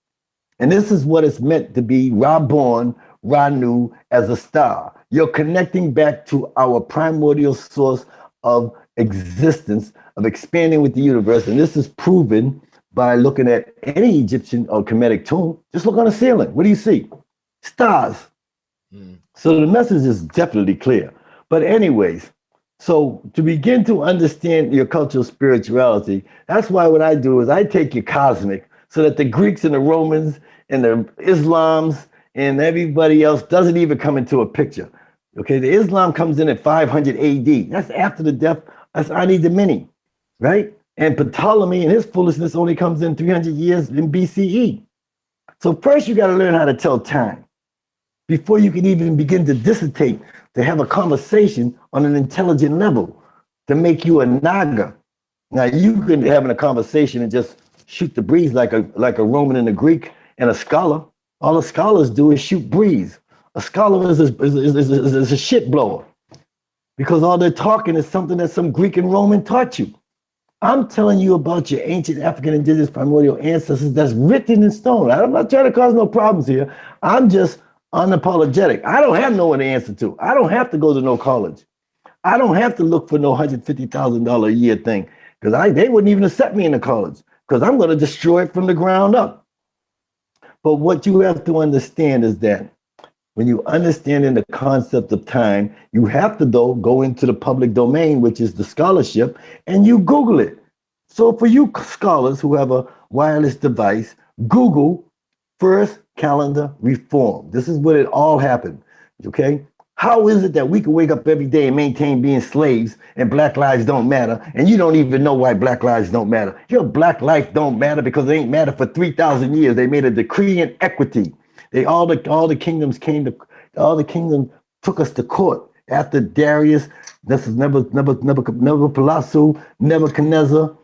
And this is what it's meant to be, Ra-born, Ra-nu as a star. You're connecting back to our primordial source of existence, of expanding with the universe. And this is proven by looking at any Egyptian or Kemetic tomb. Just look on the ceiling. What do you see? Stars. So the message is definitely clear. But anyways, so to begin to understand your cultural spirituality, that's why what I do is I take your cosmic so that the Greeks and the Romans and the Islams and everybody else doesn't even come into a picture. Okay, the Islam comes in at 500 AD. That's after the death of Ani Domini, right? And Ptolemy and his foolishness only comes in 300 years in BCE. So first you got to learn how to tell time before you can even begin to dissertate, to have a conversation on an intelligent level, to make you a Naga. Now you can having a conversation and just shoot the breeze like a Roman and a Greek and a scholar. All the scholars do is shoot breeze. A scholar is a shit blower because all they're talking is something that some Greek and Roman taught you. I'm telling you about your ancient African indigenous primordial ancestors that's written in stone. I'm not trying to cause no problems here. I'm just unapologetic. I don't have no one to answer to. I don't have to go to no college. I don't have to look for no $150,000 a year thing because they wouldn't even accept me in the college because I'm going to destroy it from the ground up. But what you have to understand is that when you understand in the concept of time, you have to, though, go into the public domain, which is the scholarship, and you Google it. So for you scholars who have a wireless device, Google first calendar reform. This is what it all happened, okay? How is it that we can wake up every day and maintain being slaves and black lives don't matter, and you don't even know why black lives don't matter? Your black life don't matter because it ain't mattered for 3,000 years. They made a decree in equity. All the kingdoms took us to court after Darius. This is Nebuchadnezzar,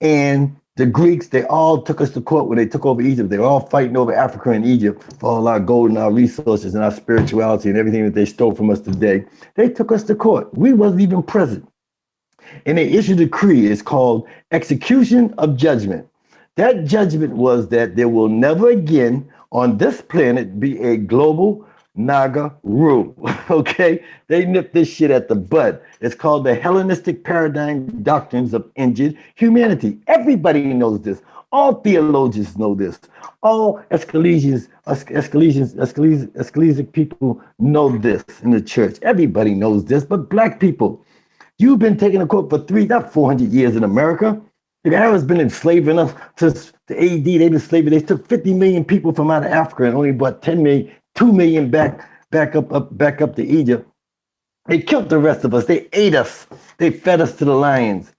and the Greeks. They all took us to court when they took over Egypt. They were all fighting over Africa and Egypt for all our gold and our resources and our spirituality and everything that they stole from us today. They took us to court. We wasn't even present. And they issued a decree. It's called execution of judgment. That judgment was that there will never again on this planet be a global Naga rule. Okay? They nipped this shit at the bud. It's called the Hellenistic Paradigm Doctrines of Injured Humanity. Everybody knows this. All theologians know this. All ecclesiastic people know this in the church. Everybody knows this, but black people, you've been taken to court for 400 years in America. The Arabs been enslaving us since the AD. They've been enslaving. They took 50 million people from out of Africa and only brought 2 million back up to Egypt. They killed the rest of us. They ate us. They fed us to the lions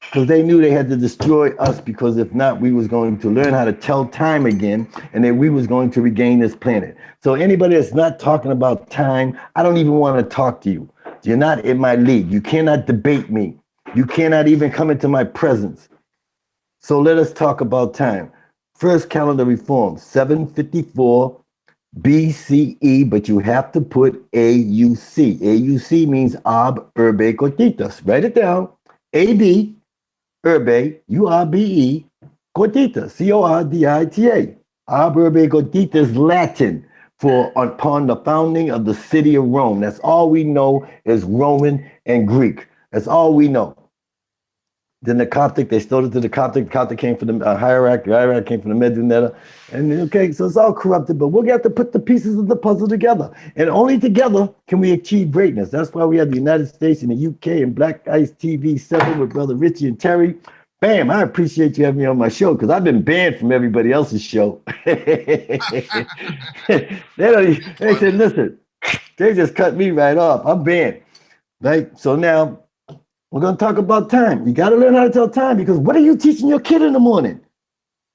because they knew they had to destroy us, because if not, we was going to learn how to tell time again, and then we was going to regain this planet. So anybody that's not talking about time, I don't even want to talk to you. You're not in my league. You cannot debate me. You cannot even come into my presence. So let us talk about time. First calendar reform, 754 BCE, but you have to put AUC. AUC means Ab Urbe Cortitas. Write it down. AB Urbe, URBE, Cortita, CORDITA. Ab Urbe Cortita is Latin for upon the founding of the city of Rome. That's all we know is Roman and Greek. That's all we know. Then the Coptic, they stole it to the Coptic. The Coptic came from the hierarch. The hierarch came from the Medunetta. And okay, so it's all corrupted, but we're going to have to put the pieces of the puzzle together. And only together can we achieve greatness. That's why we have the United States and the UK and Black Ice TV 7 with Brother Richie and Terry. Bam, I appreciate you having me on my show, because I've been banned from everybody else's show. they said, listen, they just cut me right off. I'm banned. Right? So now, we're going to talk about time. You got to learn how to tell time, because what are you teaching your kid in the morning?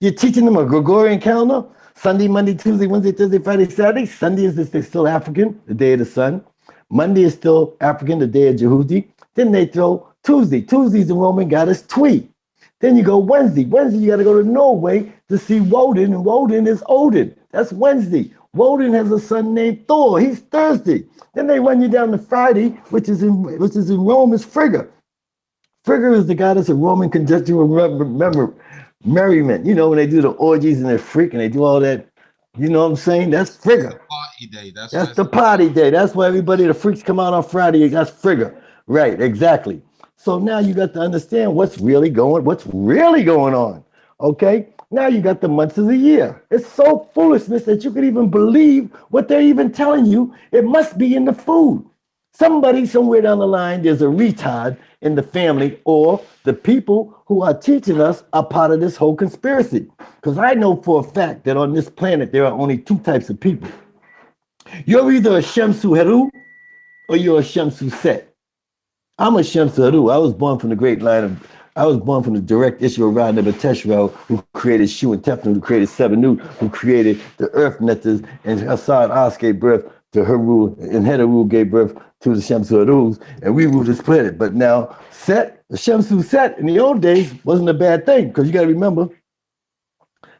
You're teaching them a Gregorian calendar, Sunday, Monday, Tuesday, Wednesday, Thursday, Friday, Saturday. Sunday is still African, the day of the sun. Monday is still African, the day of Jehuti. Then they throw Tuesday. Tuesday's the Roman goddess Twi. Then you go Wednesday. Wednesday, you got to go to Norway to see Woden, and Woden is Odin. That's Wednesday. Woden has a son named Thor. He's Thursday. Then they run you down to Friday, which is in Rome, is Frigga. Frigga is the goddess of Roman conjectural merriment. You know, when they do the orgies and they freak and they do all that, you know what I'm saying? That's Frigga. Party day. That's the party day. That's why everybody, the freaks come out on Friday. That's Frigga. Right, exactly. So now you got to understand what's really going on. Okay? Now you got the months of the year. It's so foolishness that you could even believe what they're even telling you. It must be in the food. Somebody somewhere down the line, there's a retard in the family, or the people who are teaching us are part of this whole conspiracy. Because I know for a fact that on this planet, there are only two types of people. You're either a Seshw-Ntchr or you're a Seshw-Ntchr. I'm a Seshw-Ntchr. I was born from the direct issue of Tchr-Pr-Ra, who created Seshw-Ntchr, who created Seshw-Ntchr, who created the earth netters, and ASAR KA gave birth to her rule, and Heru gave birth to the Seshw-Ntchr, and we rule this planet. But now, Set, the Seshw-Ntchr in the old days wasn't a bad thing, because you got to remember,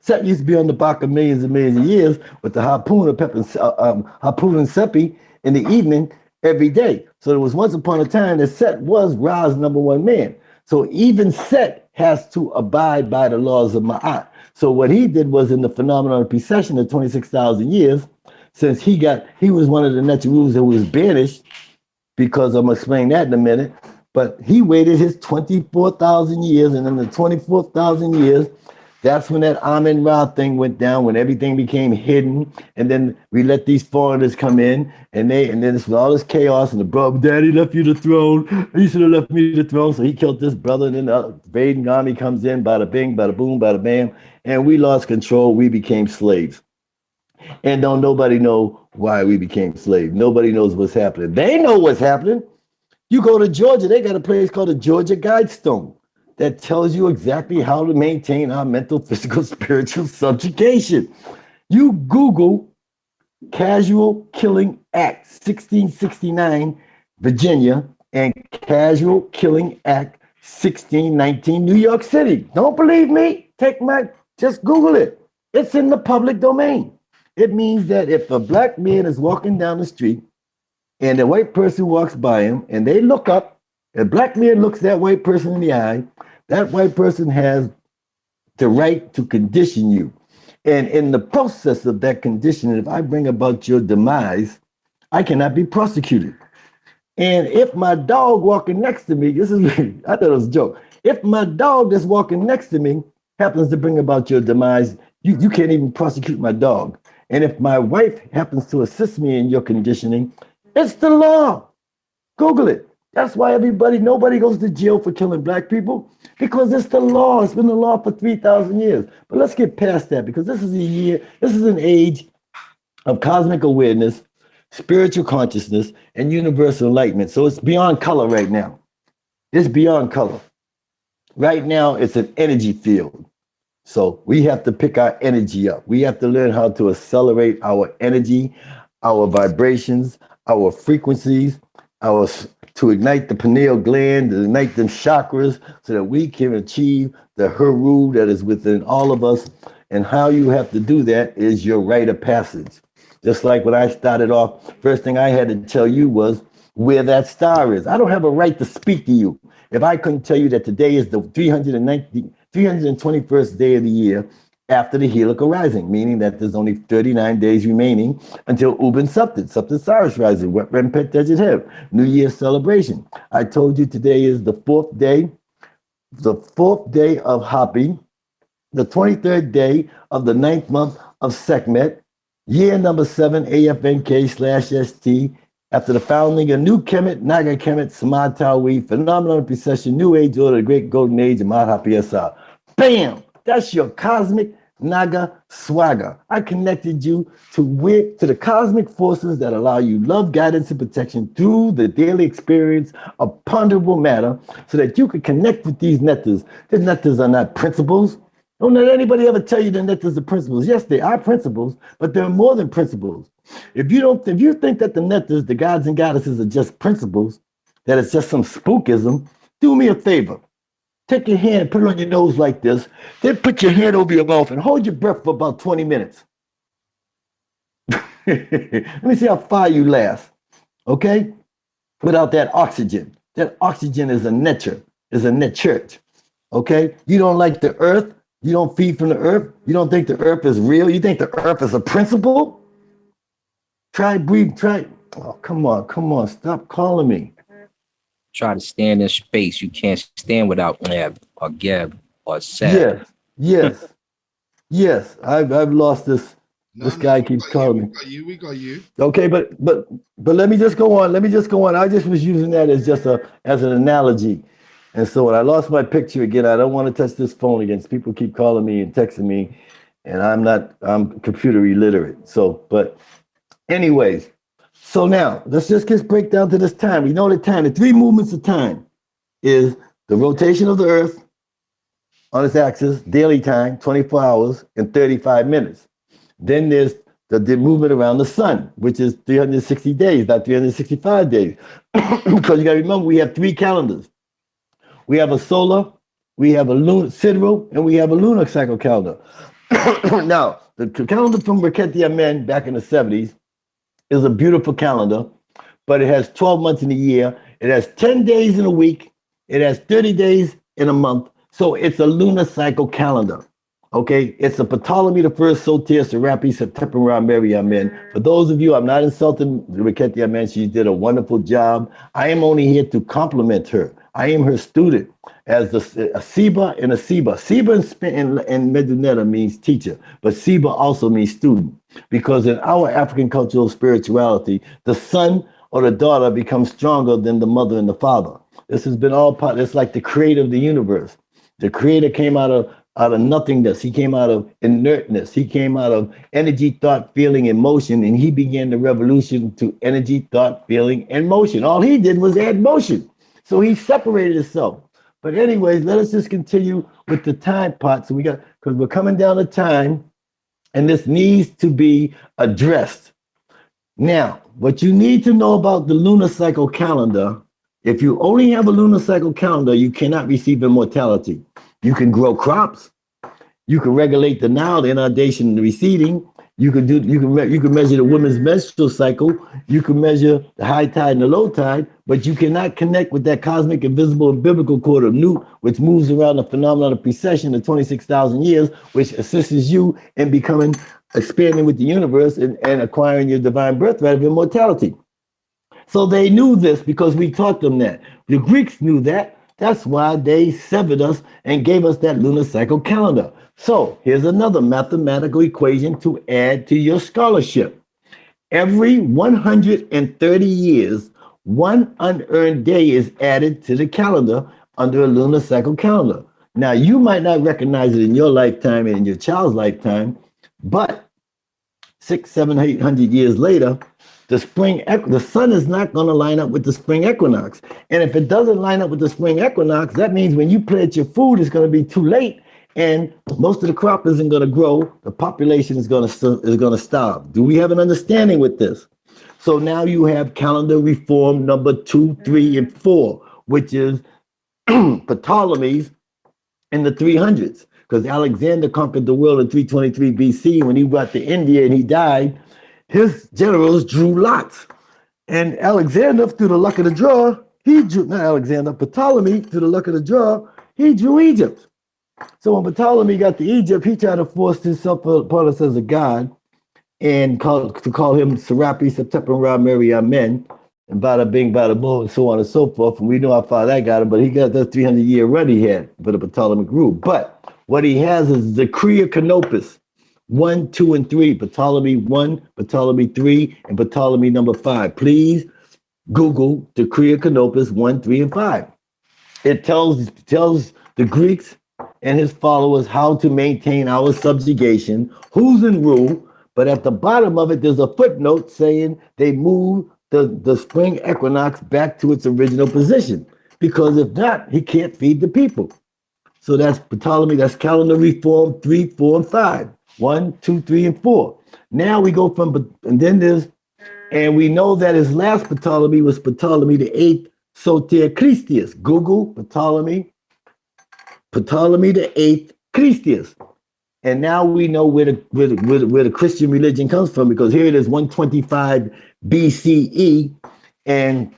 Set used to be on the back of millions and millions of years with the harpoon and Seppi in the evening every day. So there was once upon a time that Set was Ra's #1 man. So even Set has to abide by the laws of Ma'at. So what he did was, in the phenomenon of precession of 26,000 years, since he was one of the Netchrus that was banished, because I'm going to explain that in a minute, but he waited his 24,000 years, and in the 24,000 years, That's when that Amen-Ra thing went down, when everything became hidden, and then we let these foreigners come in, and then this was all this chaos, and the brother, Daddy left you the throne. He should have left me the throne, so he killed this brother, and then the invading army comes in, bada bing, bada boom, bada bam, and we lost control. We became slaves, and don't nobody know why we became slaves. Nobody knows what's happening. They know what's happening. You go to Georgia, they got a place called the Georgia Guidestone that tells you exactly how to maintain our mental, physical, spiritual subjugation. You Google Casual Killing Act 1669, Virginia, and Casual Killing Act 1619, New York City. Don't believe me? Just Google it. It's in the public domain. It means that if a black man is walking down the street and a white person walks by him and they look up, a black man looks that white person in the eye, that white person has the right to condition you. And in the process of that conditioning, if I bring about your demise, I cannot be prosecuted. And if my dog walking next to me, I thought it was a joke. If my dog that's walking next to me happens to bring about your demise, you can't even prosecute my dog. And if my wife happens to assist me in your conditioning, it's the law. Google it. That's why nobody goes to jail for killing black people, because it's the law. It's been the law for 3,000 years. But let's get past that, because this is an age of cosmic awareness, spiritual consciousness, and universal enlightenment. So it's beyond color right now. It's beyond color. Right now, it's an energy field. So we have to pick our energy up. We have to learn how to accelerate our energy, our vibrations, our frequencies, to ignite the pineal gland, to ignite them chakras, so that we can achieve the Heru that is within all of us. And how you have to do that is your rite of passage. Just like when I started off, first thing I had to tell you was where that star is. I don't have a right to speak to you if I couldn't tell you that today is the 321st day of the year after the helical rising, meaning that there's only 39 days remaining until Ubin Saptasaris rising, Wetren Tchr-Pr-Ra, New Year's celebration. I told you today is the fourth day of Hapi, the 23rd day of the 9th month of Sekhmet, year number 7, AFNK/ST, after the founding of New Kemet, Naga Kemet, Samad Tawi, phenomenal precession, New Age Order, the Great Golden Age, and Madhapi ASAR. Bam! That's your cosmic Naga swagger. I connected you to the cosmic forces that allow you love, guidance, and protection through the daily experience of ponderable matter, so that you can connect with these nectars. These nectars are not principles. Don't let anybody ever tell you the nectars are principles. Yes, they are principles, but they're more than principles. If you think that the nectars, the gods and goddesses, are just principles, that it's just some spookism, do me a favor. Take your hand, put it on your nose like this, then put your hand over your mouth and hold your breath for about 20 minutes. Let me see how far you last, okay? Without that oxygen. That oxygen is a netcher, okay? You don't like the earth, you don't feed from the earth, you don't think the earth is real, you think the earth is a principle? Oh, come on, stop calling me. Try to stand in space. You can't stand without Neb or Geb or Seb. Yes. I've lost this. This guy keeps calling me. We got you. Okay, but let me just go on. I just was using that as as an analogy. And so when I lost my picture again, I don't want to touch this phone again. People keep calling me and texting me, and I'm computer illiterate. So, but anyways. So now, let's just break down to this time. We know the time, the 3 movements of time is the rotation of the earth on its axis, daily time, 24 hours and 35 minutes. Then there's the movement around the sun, which is 360 days, not 365 days. Because you gotta remember, we have 3 calendars. We have a solar, we have a lunar sidereal, and we have a lunar cycle calendar. Now, the calendar from Raketi Amen back in the 70s is a beautiful calendar, but it has 12 months in a year. It has 10 days in a week. It has 30 days in a month. So it's a lunar cycle calendar. Okay, it's a Ptolemy the first, Sotir, Serapi, Seshw-Ntchr, Mary, Amen. For those of you, I'm not insulting Raketi Amen. She did a wonderful job. I am only here to compliment her. I am her student as a Seba and a Seba. Seba in Medunetta means teacher, but Seba also means student, because in our African cultural spirituality, the son or the daughter becomes stronger than the mother and the father. This has been all part. It's like the creator of the universe. The creator came out of nothingness. He came out of inertness. He came out of energy, thought, feeling, and motion, and he began the revolution to energy, thought, feeling, and motion. All he did was add motion. So he separated himself. But anyways, let us just continue with the time part. So because we're coming down to time, and this needs to be addressed. Now, what you need to know about the lunar cycle calendar, if you only have a lunar cycle calendar, you cannot receive immortality. You can grow crops. You can regulate the now, the inundation, and the receding. You can measure the woman's menstrual cycle. You can measure the high tide and the low tide, but you cannot connect with that cosmic, invisible, and biblical cord of Newt, which moves around the phenomenon of precession of 26,000 years, which assists you in expanding with the universe and acquiring your divine birthright of immortality. So they knew this because we taught them that. The Greeks knew that. That's why they severed us and gave us that lunar cycle calendar. So here's another mathematical equation to add to your scholarship. Every 130 years, one unearned day is added to the calendar under a lunar cycle calendar. Now, you might not recognize it in your lifetime and in your child's lifetime, but 600, 700, 800 years later, the sun is not going to line up with the spring equinox. And if it doesn't line up with the spring equinox, that means when you plant your food, it's going to be too late, and most of the crop isn't going to grow. The population is going to starve. Do we have an understanding with this? So now you have calendar reform number 2, 3, and 4, which is Ptolemy's in the 300s, because Alexander conquered the world in 323 BC. When he brought to India and he died, his generals drew lots. And Alexander, through the luck of the draw, Ptolemy, through the luck of the draw, he drew Egypt. So when Ptolemy got to Egypt, he tried to force himself upon us as a god and call him Serapi, Seshw-Ntchr, Mary, Amen, and bada bing, bada boom, and so on and so forth. And we know how far that got him, but he got that 300-year run he had for the Ptolemaic rule. But what he has is the Tchr-Pr-Ra Canopus, 1, 2, and 3, Ptolemy 1, Ptolemy 3, and Ptolemy number 5. Please Google the Tchr-Pr-Ra Canopus 1, 3, and 5. It tells the Greeks and his followers how to maintain our subjugation, who's in rule, but at the bottom of it, there's a footnote saying they move the spring equinox back to its original position, because if not, he can't feed the people. So that's Ptolemy, that's calendar reform 3, 4, and 5. 1, 2, 3, and 4. Now we go and we know that his last Ptolemy was Ptolemy the 8th, Soter-Christius. Google Ptolemy the 8th, Christius. And now we know where the Christian religion comes from, because here it is 125 BCE, and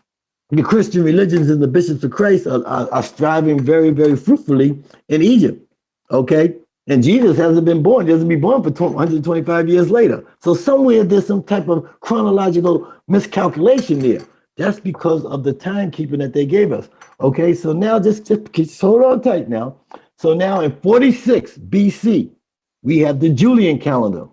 the Christian religions and the bishops of Christ are striving very, very fruitfully in Egypt. Okay? And Jesus hasn't been born. He doesn't be born for 125 years later. So somewhere there's some type of chronological miscalculation there. That's because of the timekeeping that they gave us. Okay, so now just hold on tight now. So now in 46 BC, we have the Julian calendar.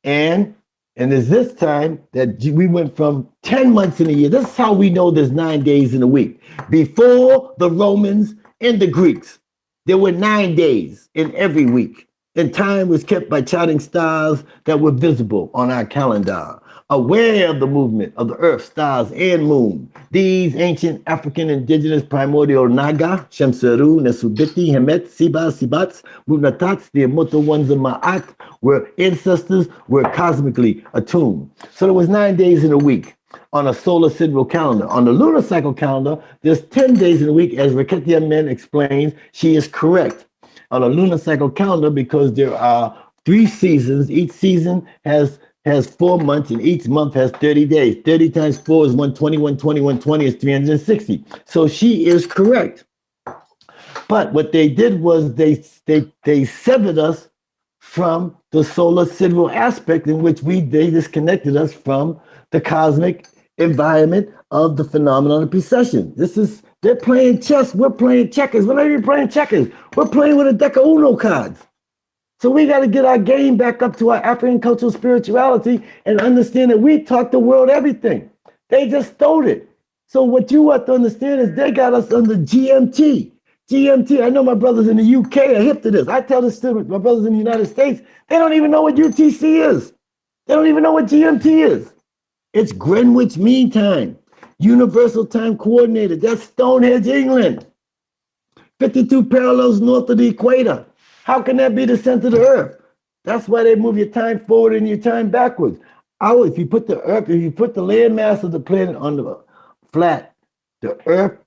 And it's this time that we went from 10 months in a year. This is how we know there's 9 days in a week. Before the Romans and the Greeks, there were 9 days in every week, and time was kept by charting stars that were visible on our calendar, aware of the movement of the earth, stars, and moon. These ancient African indigenous primordial Naga, Shemseru, Nesubiti, Hemet, Siba, Sibats, Munatats, the immortal ones of Ma'at, were ancestors, were cosmically attuned. So there was 9 days in a week on a solar sidereal calendar. On the lunar cycle calendar, there's 10 days in a week, as Raketia Men explains. She is correct. On a lunar cycle calendar, because there are 3 seasons, each season has 4 months, and each month has 30 days. 30 times 4 is 120, 120, 120 is 360. So she is correct. But what they did was they severed us from the solar sidereal aspect, in which they disconnected us from the cosmic environment of the phenomenon of precession. This They're playing chess. We're playing checkers. We're not even playing checkers. We're playing with a deck of Uno cards. So we got to get our game back up to our African cultural spirituality and understand that we taught the world everything. They just stole it. So what you have to understand is they got us under GMT. GMT, I know my brothers in the UK are hip to this. I tell this to my brothers in the United States, they don't even know what UTC is. They don't even know what GMT is. It's Greenwich Mean Time, Universal Time Coordinated. That's Stonehenge, England. 52 parallels north of the equator. How can that be the center of the earth? That's why they move your time forward and your time backwards. If you put the earth, if you put the land mass of the planet on the flat, the earth,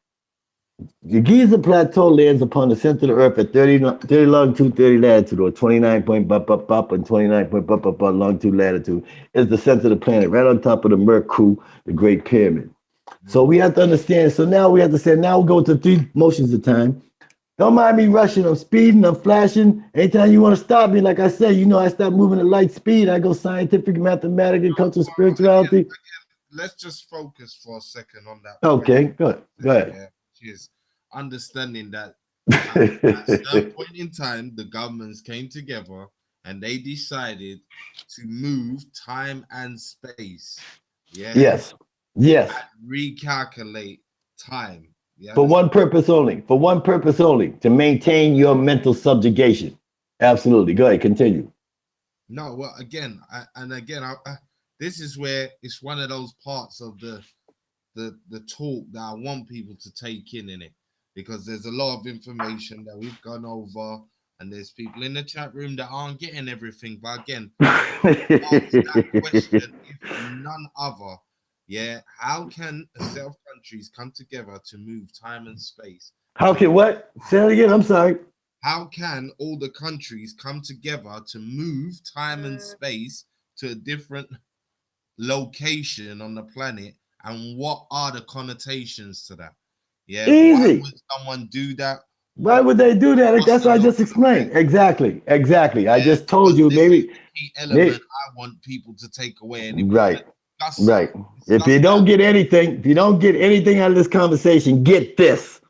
the Giza Plateau lands upon the center of the earth at 30 longitude, 30 latitude, or 29 point up and 29 point up longitude, latitude, is the center of the planet, right on top of the Merkuru, the Great Pyramid. So we have to understand, so now we have to say, now we go to 3 motions of time. Don't mind me rushing, I'm speeding, I'm flashing. Anytime you want to stop me, like I said, you know I stop moving at light speed, I go scientific, mathematical, cultural, spirituality. Let's just focus for a second on that. Okay, good. Go ahead. Yeah, which is understanding that at a certain point in time, the governments came together and they decided to move time and space. Yeah. Yes. Yes. And recalculate time. Yeah. For one purpose only. For one purpose only. To maintain your mental subjugation. Absolutely. Go ahead. Continue. No, well, again, this is where it's one of those parts of the talk that I want people to take in it, because there's a lot of information that we've gone over, and there's people in the chat room that aren't getting everything. But again, ask that question, if none other. Yeah, how can a set of countries come together to move time and space? How can what? Say it again. I'm sorry. How can all the countries come together to move time and space to a different location on the planet, and what are the connotations to that? Yeah, easy. Why would someone do that? Why would they do that? That's what I just explained. Exactly. Yeah, I just told you. Maybe key element I want people to take away. And right. If you don't get anything out of this conversation, get this.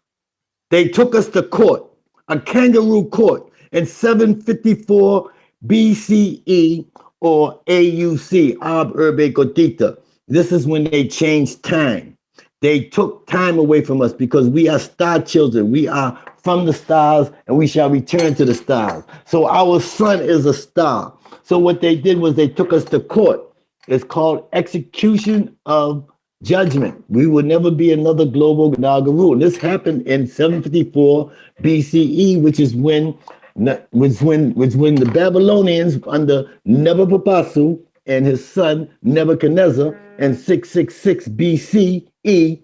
They took us to court, a kangaroo court, in 754 BCE, or AUC, Ab Urbe Gotita. This is when they changed time. They took time away from us because we are star children. We are from the stars and we shall return to the stars. So our sun is a star. So what they did was they took us to court. It's called execution of judgment. We will never be another global Naga-Ru. This happened in 754 BCE, which is when the Babylonians under Nebuchadnezzar and his son Nebuchadnezzar in 666 BCE,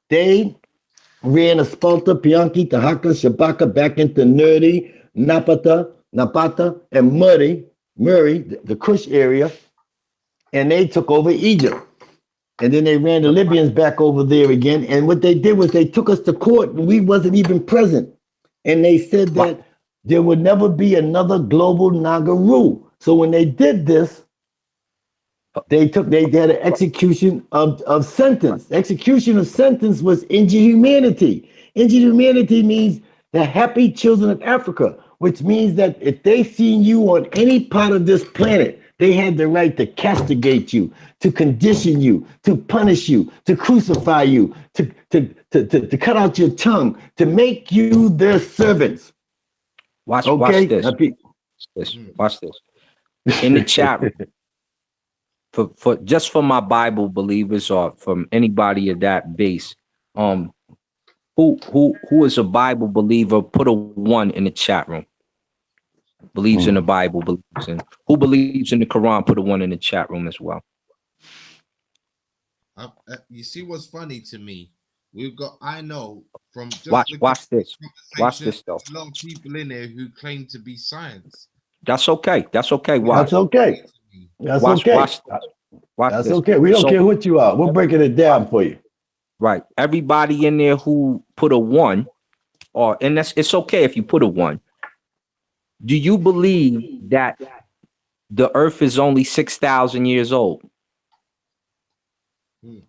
they ran a Sparta, Pianki, Tahaka, Shabaka back into Nerdi, Napata, and Murray, the Kush area, and they took over Egypt. And then they ran the Libyans back over there again. And what they did was they took us to court and we wasn't even present. And they said that there would never be another global Naga-Ru. So when they did this, they had an execution of sentence. Execution of sentence was inhumanity. Inhumanity means the happy children of Africa, which means that if they seen you on any part of this planet, they had the right to castigate you, to condition you, to punish you, to crucify you, to cut out your tongue, to make you their servants. Watch this. Watch this. In the chat, for my Bible believers or from anybody of that base, who is a Bible believer? Put a 1 in the chat room. Believes in the Bible, who believes in the Quran, put a 1 in the chat room as well. You see what's funny to me? I know from just watch this though. A lot of people in there who claim to be science. That's okay. Watch. That's okay. Watch okay. We don't care what you are. We're breaking it down for you. Right. Everybody in there who put a 1, and it's okay if you put a 1. Do you believe that the earth is only 6,000 years old? Yeah.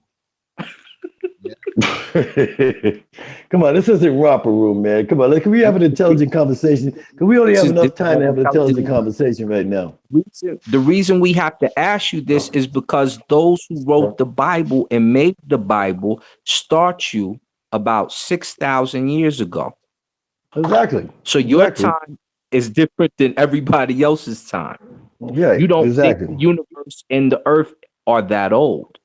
Come on, this isn't romper room, man. Come on, can we have an intelligent conversation? Because we only have enough time to have an intelligent conversation right now. The reason we have to ask you this is because those who wrote the Bible and made the Bible start you about 6,000 years ago. Exactly. So your time is different than everybody else's time. Yeah, you don't think the universe and the earth are that old.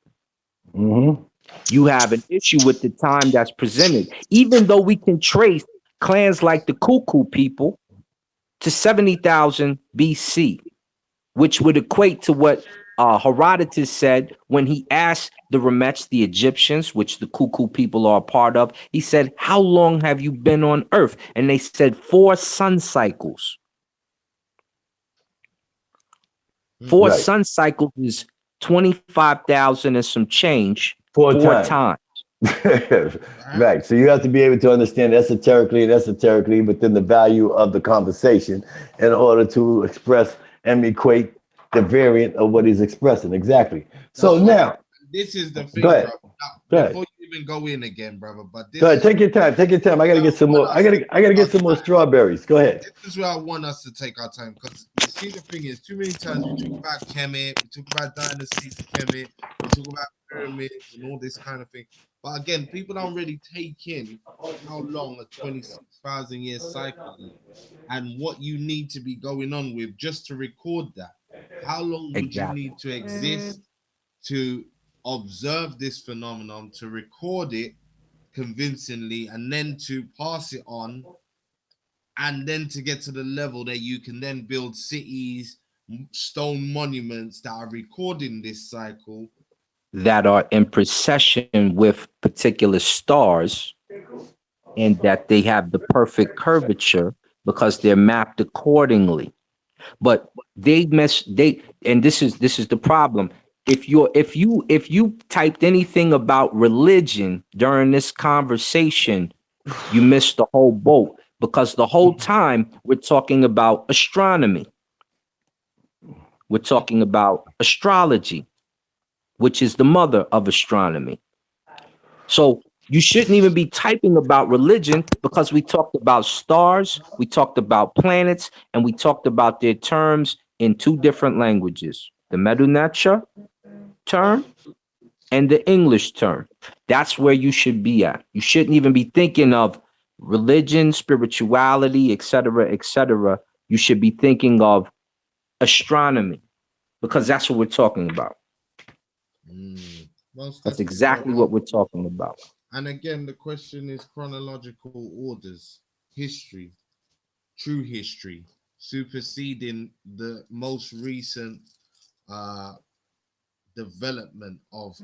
Mm-hmm. You have an issue with the time that's presented, even though we can trace clans like the Cuckoo people to 70,000 BC, which would equate to what Herodotus said when he asked the Remets, the Egyptians, which the Cuckoo people are a part of. He said, "How long have you been on Earth?" And they said 4 sun cycles. 4 sun cycles is 25,000 and some change. 4 times. Right. So you have to be able to understand esoterically within the value of the conversation in order to express and equate the variant of what he's expressing. Exactly. So now, this is the thing, go ahead. Bro. Before you even go in again, brother. But this go ahead, take your time. Take your time. I gotta get some more. I gotta get some more strawberries. Go ahead. This is where I want us to take our time, because you see, the thing is, too many times we talk about Kemet, we talk about dynasties of Kemet, we talk about pyramids and all this kind of thing. But again, people don't really take in how long a 26,000 year cycle is and what you need to be going on with just to record that. How long would you need to exist to observe this phenomenon, to record it convincingly, and then to pass it on, and then to get to the level that you can then build cities, stone monuments that are recording this cycle, that are in procession with particular stars, and that they have the perfect curvature because they're mapped accordingly. But and this is the problem. If you typed anything about religion during this conversation, you missed the whole boat, because the whole time we're talking about astronomy. We're talking about astrology, which is the mother of astronomy. So you shouldn't even be typing about religion, because we talked about stars, we talked about planets, and we talked about their terms in 2 different languages, the Medu-Neter term and the English term. That's where you should be at. You shouldn't even be thinking of religion, spirituality, etc., etc. You should be thinking of astronomy, because that's what we're talking about. That's exactly what we're talking about. And again, the question is chronological orders, history, true history, superseding the most recent development of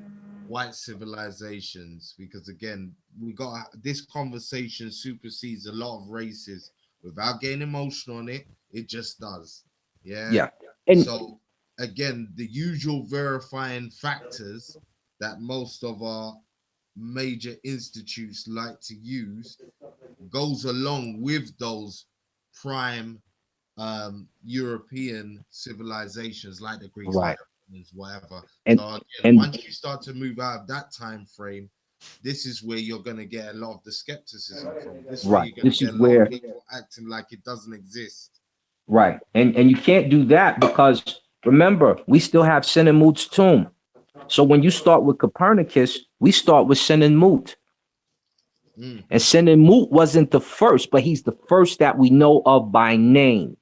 white civilizations, because again, we got this conversation supersedes a lot of races. Without getting emotional on it, it just does. Yeah. And so again, the usual verifying factors that most of our major institutes like to use goes along with those prime European civilizations like the Greeks, right, whatever. And, so again, once you start to move out of that time frame, this is where you're going to get a lot of the skepticism from. This is where you're going to get a lot of people acting like it doesn't exist. Right. And you can't do that, because remember, we still have Senenmut's tomb. So when you start with Copernicus, we start with Senenmut. And Senenmut wasn't the first, but he's the first that we know of by name,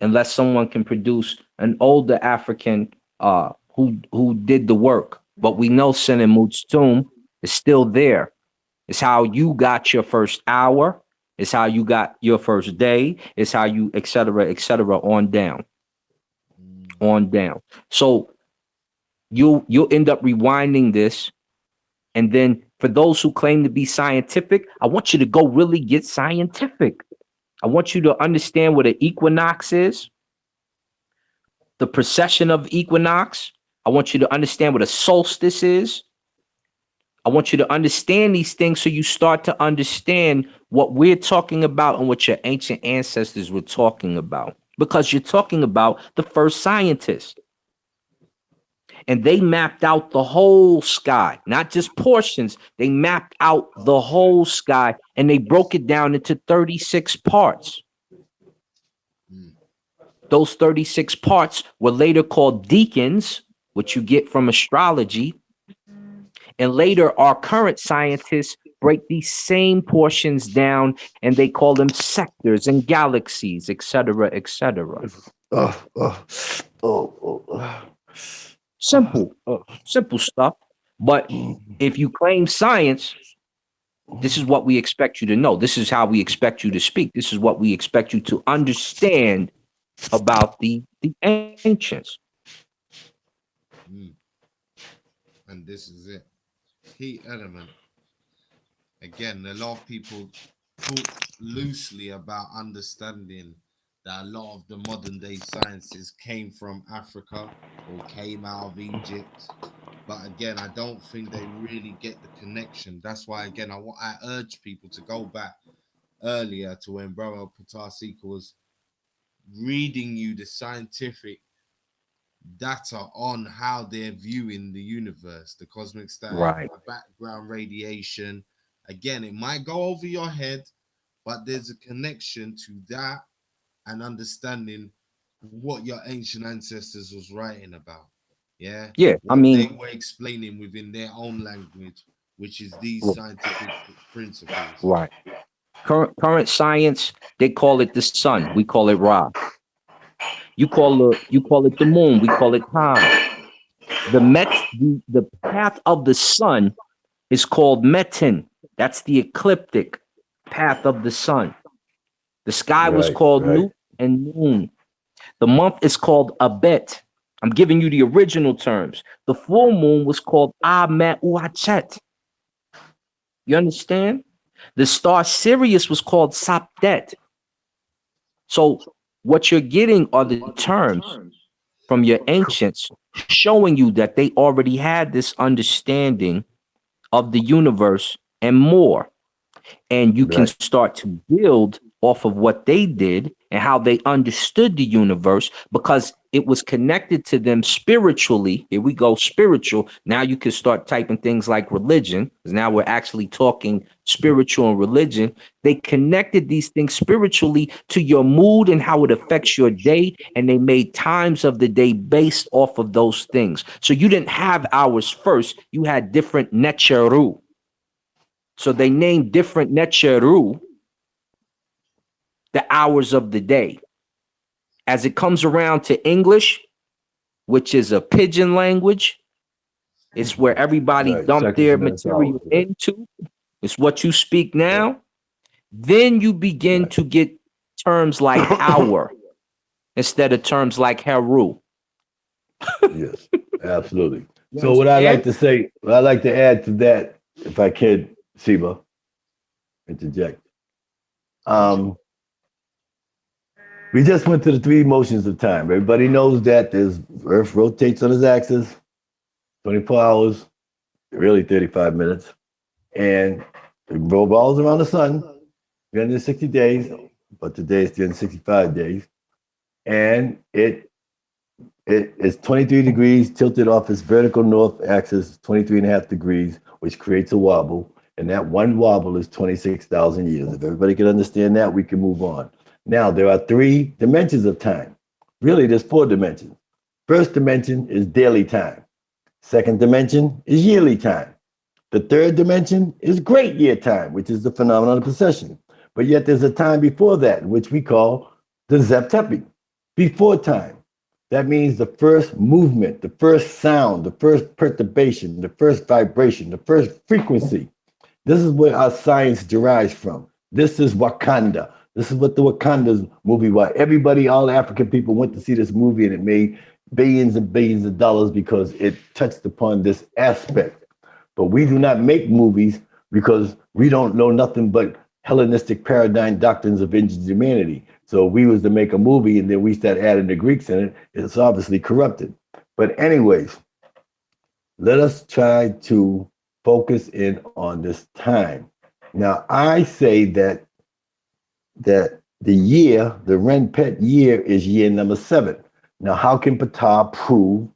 unless someone can produce an older African who did the work. But we know Senenmut's tomb is still there. It's how you got your first hour. It's how you got your first day. It's how you, et cetera, on down. On down. So you'll end up rewinding this. And then for those who claim to be scientific, I want you to go really get scientific. I want you to understand what an equinox is, the precession of equinox. I want you to understand what a solstice is. I want you to understand these things so you start to understand what we're talking about and what your ancient ancestors were talking about, because you're talking about the first scientist. And they mapped out the whole sky, not just portions. They mapped out the whole sky, and they broke it down into 36 parts. Those 36 parts were later called deacons, which you get from astrology. And later, our current scientists break these same portions down, and they call them sectors and galaxies, etc., etc. Simple stuff. But if you claim science, this is what we expect you to know. This is how we expect you to speak. This is what we expect you to understand about the ancients. And this is it. Key element. Again, a lot of people talk loosely about understanding that a lot of the modern day sciences came from Africa or came out of Egypt. But again, I don't think they really get the connection. That's why, again, I urge people to go back earlier to when Brother Ptah Seker was reading you the scientific data on how they're viewing the universe, the cosmic static, the background radiation. Again, it might go over your head, but there's a connection to that and understanding what your ancient ancestors was writing about. Yeah. I mean, they were explaining within their own language, which is these scientific principles. Right. Current science, they call it the sun. We call it Ra. You call it the moon. We call it Ham. The path of the sun is called Metin. That's the ecliptic path of the sun. The sky was called Nu and Noon. The month is called Abet. I'm giving you the original terms. The full moon was called Amet Uachet. You understand? The star Sirius was called Sapdet. So what you're getting are the terms from your ancients showing you that they already had this understanding of the universe and more. And you can start to build off of what they did and how they understood the universe, because it was connected to them spiritually. Here we go, spiritual. Now you can start typing things like religion, because now we're actually talking spiritual and religion. They connected these things spiritually to your mood and how it affects your day, and they made times of the day based off of those things. So you didn't have hours first, you had different Tchr-Pr-Ra. So they named different Tchr-Pr-Ra the hours of the day. As it comes around to English, which is a pidgin language, it's where everybody dumped their material into. It's what you speak now. Then you begin to get terms like hour instead of terms like heru. Yes, absolutely. So what I like to say, what I like to add to that, if I could, Siba, interject. We just went to the three motions of time. Everybody knows that there's Earth rotates on its axis, 24 hours, really 35 minutes, and it revolves around the sun 360 days, but today it's 365 days, and it is 23 degrees tilted off its vertical north axis, 23.5 degrees, which creates a wobble, and that one wobble is 26,000 years. If everybody can understand that, we can move on. Now, there are three dimensions of time. Really, there's four dimensions. First dimension is daily time. Second dimension is yearly time. The third dimension is great year time, which is the phenomenon of precession. But yet there's a time before that, which we call the Zep-Tepi, before time. That means the first movement, the first sound, the first perturbation, the first vibration, the first frequency. This is where our science derives from. This is Wakanda. This is what the Wakanda's movie was. Everybody, all African people went to see this movie, and it made billions and billions of dollars because it touched upon this aspect. But we do not make movies because we don't know nothing but Hellenistic paradigm doctrines of ancient humanity. So we was to make a movie, and then we start adding the Greeks in it. It's obviously corrupted. But anyways, let us try to focus in on this time. Now, I say that the year, the Ren-Pet year, is year number 7. Now, how can Ptah prove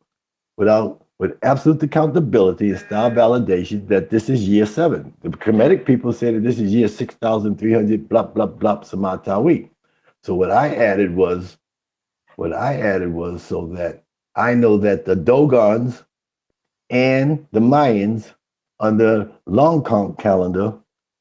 without with absolute accountability and style validation that this is year 7. The Kemetic people say that this is year 6,300, blah, blah, blah, Samatawi. So what I added was so that I know that the Dogons and the Mayans on the long count calendar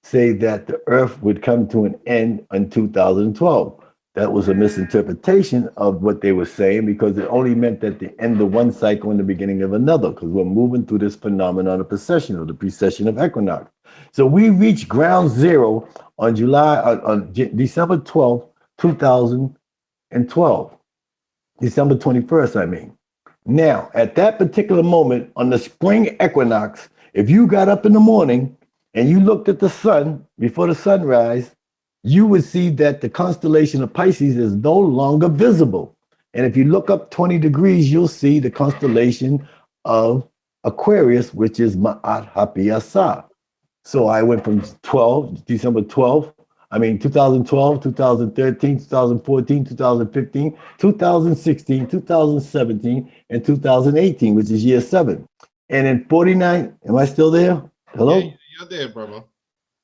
say that the Earth would come to an end in 2012. That was a misinterpretation of what they were saying because it only meant that the end of one cycle and the beginning of another, because we're moving through this phenomenon of precession, or the precession of equinox. So we reached ground zero on December 12th, 2012. December 21st, I mean. Now, at that particular moment on the spring equinox, if you got up in the morning and you looked at the sun before the sunrise, you would see that the constellation of Pisces is no longer visible. And if you look up 20 degrees, you'll see the constellation of Aquarius, which is Ma'at Hapi Asar. So I went from December 12th, 2012, 2013, 2014, 2015, 2016, 2017, and 2018, which is year 7. And in 49, am I still there? Hello? Yeah, you're there, brother.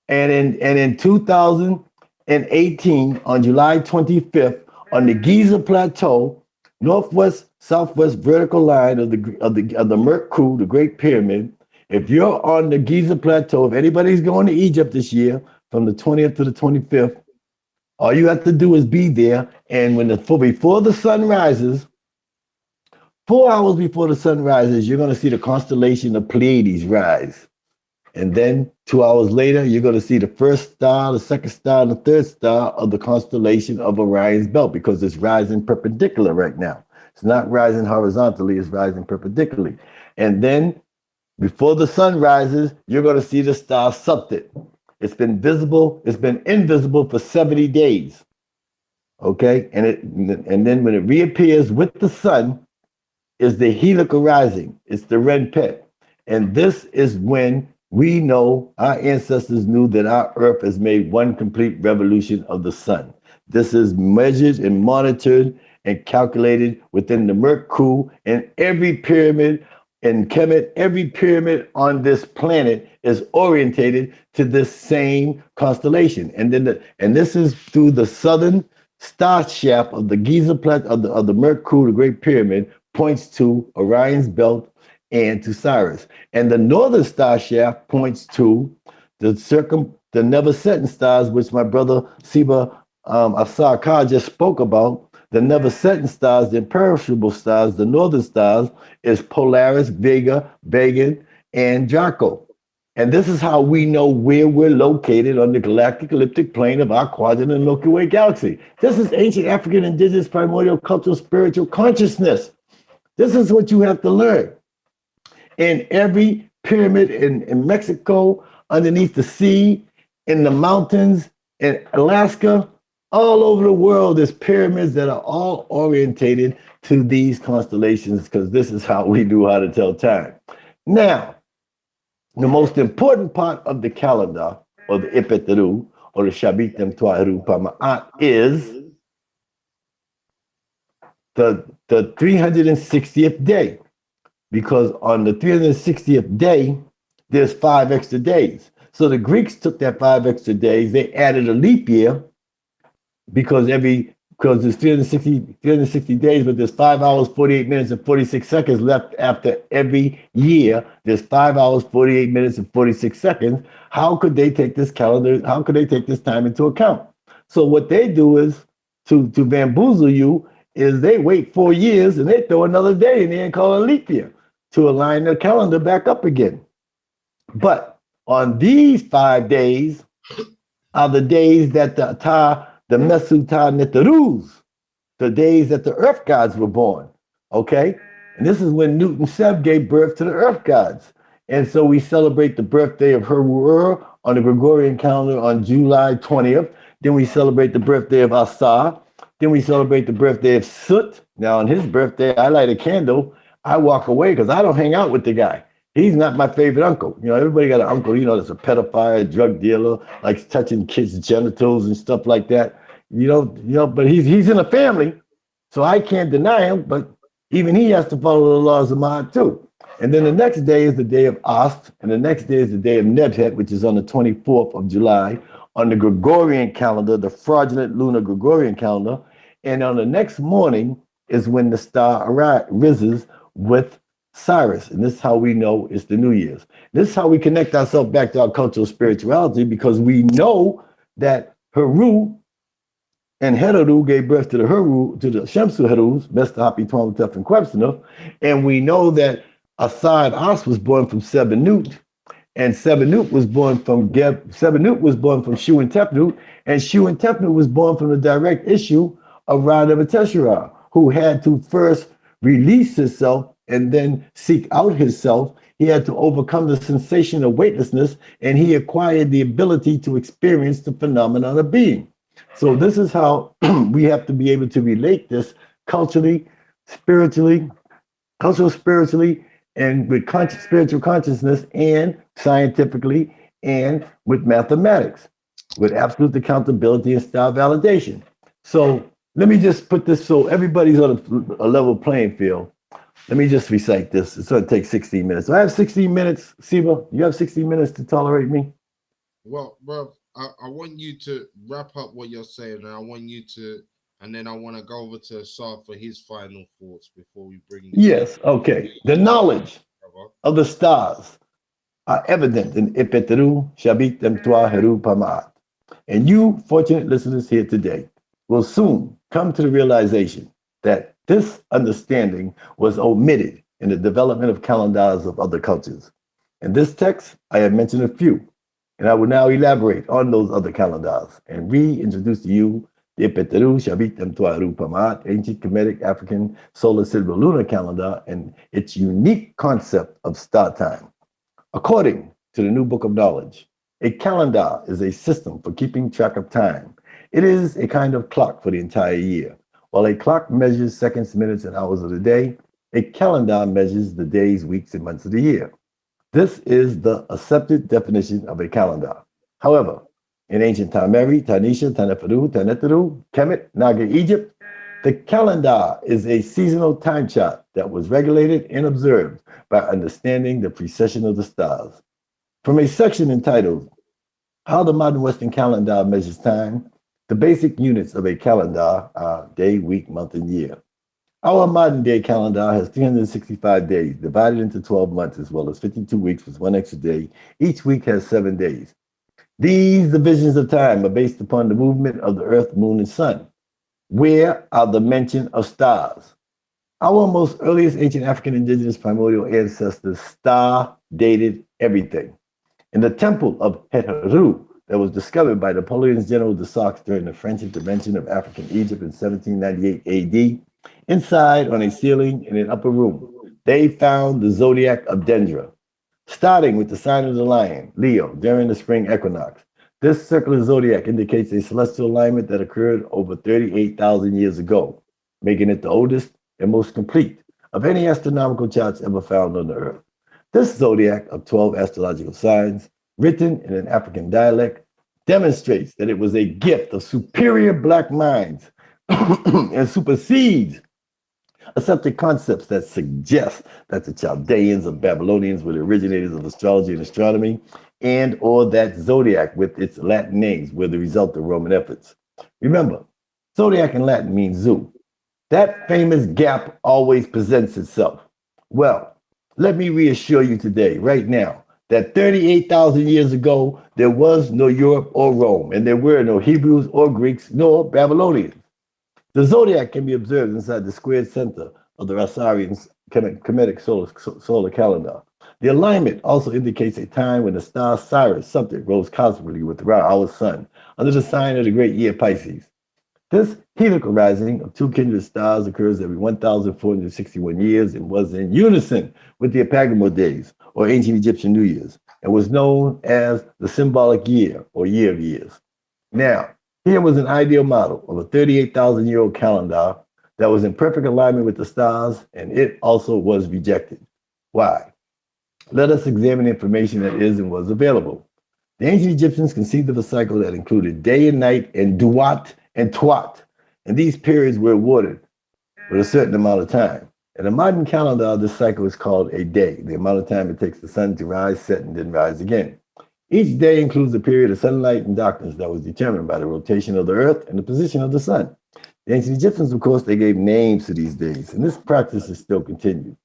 And in 2018, on July 25th, on the Giza Plateau, northwest southwest vertical line of the Merkku, the Great Pyramid. If you're on the Giza Plateau, if anybody's going to Egypt this year, from the 20th to the 25th, all you have to do is be there. And before the sun rises, 4 hours before the sun rises, you're going to see the constellation of Pleiades rise. And then 2 hours later, you're going to see the first star, the second star, and the third star of the constellation of Orion's belt, because it's rising perpendicular right now. It's not rising horizontally, it's rising perpendicularly. And then before the sun rises, you're going to see the star Suptit. It's been invisible for 70 days. Okay? And then when it reappears with the sun, is the helical rising. It's the Ren Pet. And this is when we know, our ancestors knew, that our Earth has made one complete revolution of the sun. This is measured and monitored and calculated within the Merkku, and every pyramid in Kemet, every pyramid on this planet is orientated to this same constellation. And this is through the southern star shaft of the Giza Plateau of the Merkku, the Great Pyramid, points to Orion's belt and to Sirius. And the northern star shaft points to the never setting stars, which my brother Siba ASAR KA just spoke about. The never setting stars, the imperishable stars, the northern stars, is Polaris, Vega, Began, and Draco. And this is how we know where we're located on the galactic elliptic plane of our quadrant in Milky Way galaxy. This is ancient African indigenous primordial cultural spiritual consciousness. This is what you have to learn. In every pyramid in Mexico, underneath the sea, in the mountains, in Alaska, all over the world, there's pyramids that are all orientated to these constellations, because this is how we knew how to tell time. Now, the most important part of the calendar, or the Ipetaru, or the Shabit-Mtwaru-Pama'at, is the 360th day. Because on the 360th day, there's 5 extra days. So the Greeks took that 5 extra days, they added a leap year, because there's 360 days, but there's 5 hours, 48 minutes, and 46 seconds left after every year. There's 5 hours, 48 minutes, and 46 seconds. How could they take this calendar? How could they take this time into account? So what they do is, to bamboozle you, is they wait 4 years and they throw another day in there and call it a leap year to align their calendar back up again. But on these 5 days are the days that the Seshw-Ntchr, the days that the earth gods were born, okay? And this is when Newton Seb gave birth to the earth gods. And so we celebrate the birthday of Herbert on the Gregorian calendar on July 20th. Then we celebrate the birthday of Asar. Then we celebrate the birthday of Sut. Now on his birthday, I light a candle. I walk away because I don't hang out with the guy. He's not my favorite uncle. You know, everybody got an uncle, that's a pedophile, a drug dealer, likes touching kids' genitals and stuff like that. But he's in a family, so I can't deny him. But Even he has to follow the laws of Ma'at too. And then the next day is the day of Ast, and the next day is the day of Nebhet, which is on the 24th of July on the Gregorian calendar, the fraudulent lunar Gregorian calendar. And on the next morning is when the star rises with Cyrus. And this is how we know it's the New Year's. This is how we connect ourselves back to our cultural spirituality, because we know that Heru and Heru gave birth to the Heru, to the Shemsu Herus, Mesta Hapi Twamatef and Quebsonov. And we know that Asad As was born from Sebenut, and Sebenut was born from Seshw-Ntchr, and Seshw-Ntchr was born from the direct issue of Tchr-Pr-Ra, who had to first release himself and then seek out himself. He had to overcome the sensation of weightlessness, and he acquired the ability to experience the phenomenon of being. So this is how we have to be able to relate this culturally, spiritually, and with spiritual consciousness, and scientifically, and with mathematics, with absolute accountability and style validation. So let me just put this so everybody's on a level playing field. Let me just recite this. It's going to take 16 minutes. So I have 16 minutes. Siva, you have 16 minutes to tolerate me? Well, bro, I want you to wrap up what you're saying, and I want you to, and then I want to go over to ASAR for his final thoughts before we bring this. Yes, okay. The knowledge of the stars are evident in Ipetru-Shabit-Dem-Tua-Heru-Pamaat. And you, fortunate listeners here today, will soon come to the realization that this understanding was omitted in the development of calendars of other cultures. In this text, I have mentioned a few, and I will now elaborate on those other calendars and reintroduce to you the Ipetru-Shabit-Dem-Tua-Heru-Pamaat, ancient Kemetic African solar sidereal lunar calendar, and its unique concept of star time. According to the New Book of Knowledge, a calendar is a system for keeping track of time. It is a kind of clock for the entire year. While a clock measures seconds, minutes, and hours of the day, a calendar measures the days, weeks, and months of the year. This is the accepted definition of a calendar. However, in ancient Tameri, Tanisha, Taneferu, Taneteru, Kemet, Naga, Egypt, the calendar is a seasonal time chart that was regulated and observed by understanding the precession of the stars. From a section entitled How the Modern Western Calendar Measures Time, the basic units of a calendar are day, week, month, and year. Our modern day calendar has 365 days divided into 12 months, as well as 52 weeks with one extra day. Each week has 7 days. These divisions of time are based upon the movement of the earth, moon, and sun. Where are the mention of stars? Our most earliest ancient African indigenous primordial ancestors star-dated everything. In the temple of Heru that was discovered by Napoleon's General de Saxe during the French intervention of African Egypt in 1798 AD, inside on a ceiling in an upper room, they found the zodiac of Dendra, starting with the sign of the lion, Leo, during the spring equinox. This circular zodiac indicates a celestial alignment that occurred over 38,000 years ago, making it the oldest and most complete of any astronomical charts ever found on the Earth. This zodiac of 12 astrological signs, written in an African dialect, demonstrates that it was a gift of superior Black minds and supersedes accepted concepts that suggest that the Chaldeans or Babylonians were the originators of astrology and astronomy, and or that zodiac with its Latin names were the result of Roman efforts. Remember, zodiac in Latin means zoo. That famous gap always presents itself. Well, let me reassure you today, right now, that 38,000 years ago, there was no Europe or Rome, and there were no Hebrews or Greeks nor Babylonians. The zodiac can be observed inside the squared center of the Asarian Kemetic solar calendar. The alignment also indicates a time when the star Sirius subject rose cosmically with Ra, our sun, under the sign of the great year Pisces. This helical rising of two kindred stars occurs every 1,461 years and was in unison with the Epagamo days, or ancient Egyptian New Year's, and was known as the symbolic year, or year of years. Now, here was an ideal model of a 38,000-year-old calendar that was in perfect alignment with the stars, and it also was rejected. Why? Let us examine the information that is and was available. The ancient Egyptians conceived of a cycle that included day and night and duat and twat, and these periods were awarded with a certain amount of time. In a modern calendar, this cycle is called a day, the amount of time it takes the sun to rise, set, and then rise again. Each day includes a period of sunlight and darkness that was determined by the rotation of the earth and the position of the sun. The ancient Egyptians, of course, they gave names to these days, and this practice is still continued.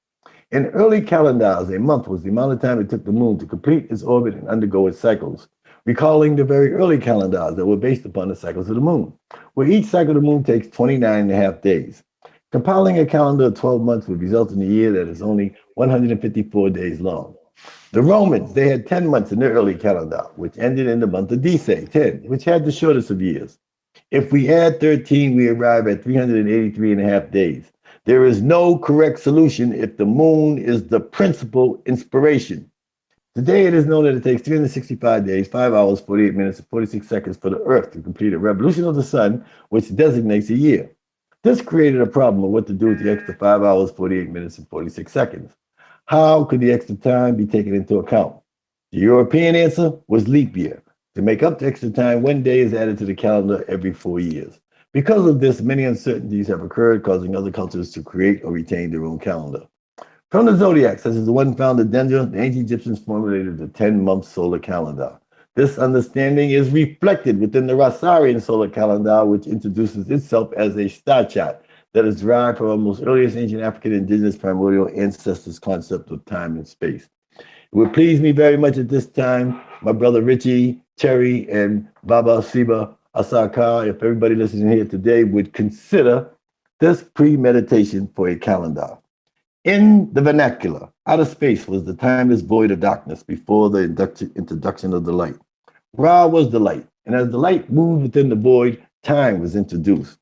In early calendars, a month was the amount of time it took the moon to complete its orbit and undergo its cycles, recalling the very early calendars that were based upon the cycles of the moon, where each cycle of the moon takes 29 and a half days. Compiling a calendar of 12 months would result in a year that is only 154 days long. The Romans, they had 10 months in their early calendar, which ended in the month of Dece, 10, which had the shortest of years. If we add 13, we arrive at 383 and a half days. There is no correct solution if the moon is the principal inspiration. Today, it is known that it takes 365 days, 5 hours, 48 minutes, and 46 seconds for the Earth to complete a revolution of the sun, which designates a year. This created a problem of what to do with the extra 5 hours, 48 minutes, and 46 seconds. How could the extra time be taken into account? The European answer was leap year. To make up the extra time, 1 day is added to the calendar every 4 years. Because of this, many uncertainties have occurred, causing other cultures to create or retain their own calendar. From the zodiac, such as the one found in Dendra, the ancient Egyptians formulated the 10-month solar calendar. This understanding is reflected within the Rosarian solar calendar, which introduces itself as a star chart that is derived from our most earliest ancient African indigenous primordial ancestors' concept of time and space. It would please me very much at this time, my brother Richie, Terry, and Baba Siba ASAR KA, if everybody listening here today would consider this premeditation for a calendar. In the vernacular, outer space was the timeless void of darkness before the introduction of the light. Ra was the light, and as the light moved within the void, time was introduced.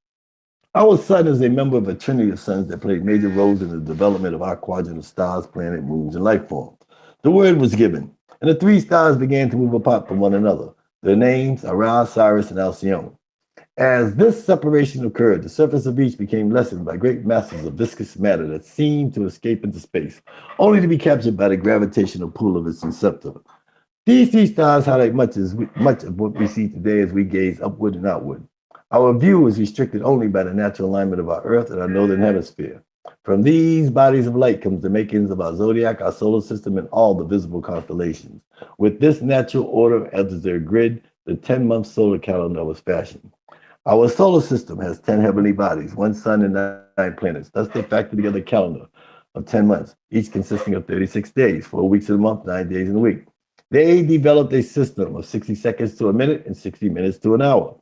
Our sun is a member of a trinity of suns that played major roles in the development of our quadrant of stars, planets, moons, and life forms. The word was given, and the three stars began to move apart from one another. Their names are Ra, Sirius, and Alcyone. As this separation occurred, the surface of each became lessened by great masses of viscous matter that seemed to escape into space, only to be captured by the gravitational pull of its inceptor. These three stars highlight much of what we see today as we gaze upward and outward. Our view is restricted only by the natural alignment of our Earth and our northern hemisphere. From these bodies of light comes the makings of our zodiac, our solar system, and all the visible constellations. With this natural order as their grid, the 10-month solar calendar was fashioned. Our solar system has 10 heavenly bodies, 1 sun, and 9 planets. Thus, they factor together a calendar of 10 months, each consisting of 36 days, 4 weeks in a month, 9 days in a week. They developed a system of 60 seconds to a minute and 60 minutes to an hour.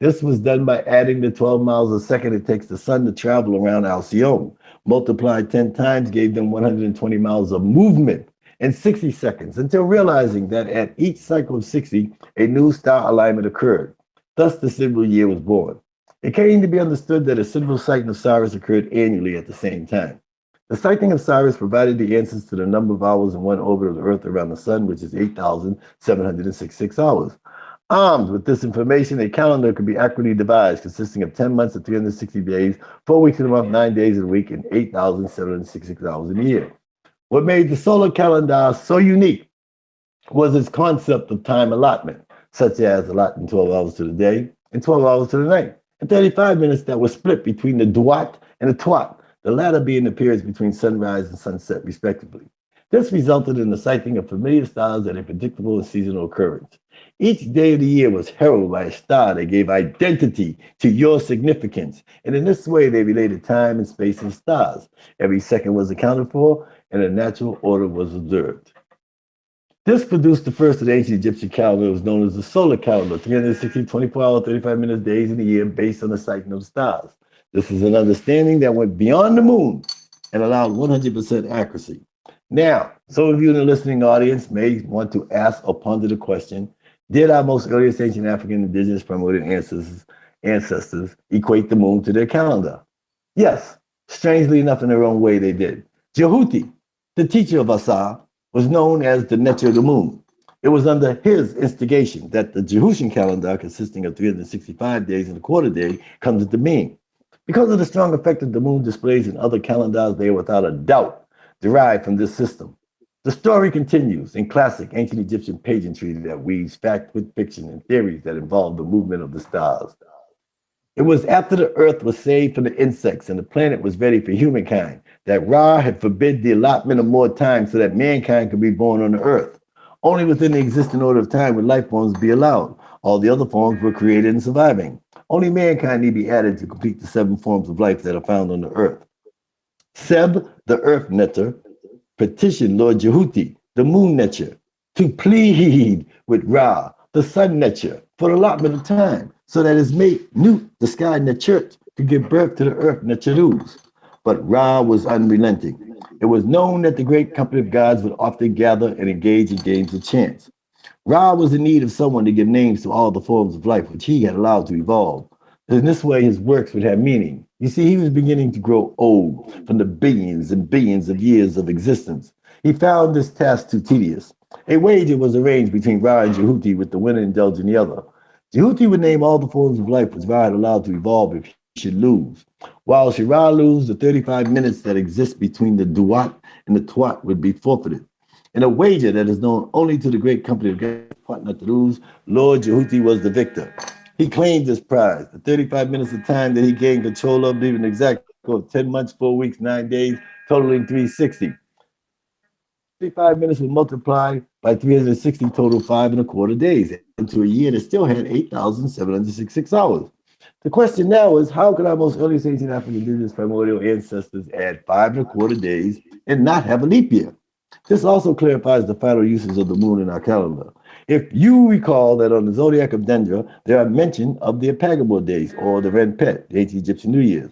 This was done by adding the 12 miles a second it takes the sun to travel around Alcyone. Multiplied 10 times gave them 120 miles of movement in 60 seconds, until realizing that at each cycle of 60, a new star alignment occurred. Thus, the civil year was born. It came to be understood that a civil sighting of Sirius occurred annually at the same time. The sighting of Sirius provided the answers to the number of hours in one orbit of the Earth around the sun, which is 8,766 hours. Armed with this information, a calendar could be accurately devised, consisting of 10 months of 360 days, 4 weeks in a month, 9 days in a week, and 8,766 hours in a year. What made the solar calendar so unique was its concept of time allotment, such as allotting 12 hours to the day and 12 hours to the night, and 35 minutes that were split between the duat and the twat, the latter being the periods between sunrise and sunset, respectively. This resulted in the sighting of familiar stars at a predictable and seasonal occurrence. Each day of the year was heralded by a star that gave identity to your significance, and in this way they related time and space and stars. Every second was accounted for, and a natural order was observed. This produced the first of the ancient Egyptian calendar. It was known as the solar calendar, 360, 24-hour, 35-minute days in a year based on the sighting of the stars. This is an understanding that went beyond the moon and allowed 100% accuracy. Now, some of you in the listening audience may want to ask or ponder the question, did our most earliest ancient African indigenous primordial ancestors equate the moon to their calendar? Yes, strangely enough, in their own way they did. Jehuti, the teacher of ASAR, was known as the Tchr of the moon. It was under his instigation that the Jehutian calendar, consisting of 365 days and a quarter day, comes into being. Because of the strong effect that the moon displays in other calendars, they are without a doubt derived from this system. The story continues in classic ancient Egyptian pageantry that weaves fact with fiction and theories that involve the movement of the stars. It was after the earth was saved from the insects and the planet was ready for humankind that Ra had forbid the allotment of more time so that mankind could be born on the earth. Only within the existing order of time would life forms be allowed. All the other forms were created and surviving. Only mankind need be added to complete the 7 forms of life that are found on the earth. Seb, the earth Netchr, petitioned Lord Jehuti, the moon Netchr, to plead with Ra, the sun Netchr, for the allotment of time, so that his mate Nut, the sky Netchr, could give birth to the earth Netchrus. But Ra was unrelenting. It was known that the great company of gods would often gather and engage in games of chance. Ra was in need of someone to give names to all the forms of life which he had allowed to evolve. In this way, his works would have meaning. You see, he was beginning to grow old from the billions and billions of years of existence. He found this task too tedious. A wager was arranged between Ra and Jehuti, with the winner indulging the other. Jehuti would name all the forms of life which Ra had allowed to evolve if he should lose. While should Ra lose, the 35 minutes that exist between the Duat and the Twat would be forfeited. In a wager that is known only to the great company of Nat-Rus, Lord Jehuti was the victor. He claimed his prize, the 35 minutes of time that he gained control of, leaving an exact of 10 months, 4 weeks, 9 days, totaling 360. 35 minutes would multiply by 360, total 5¼ days, into a year that still had 8,766 hours. The question now is, how could our most earliest ancient African indigenous primordial ancestors add 5¼ days and not have a leap year? This also clarifies the final uses of the moon in our calendar. If you recall that on the zodiac of Dendra, there are mention of the Apagabor days, or the Ren Pet, the ancient Egyptian New Year's.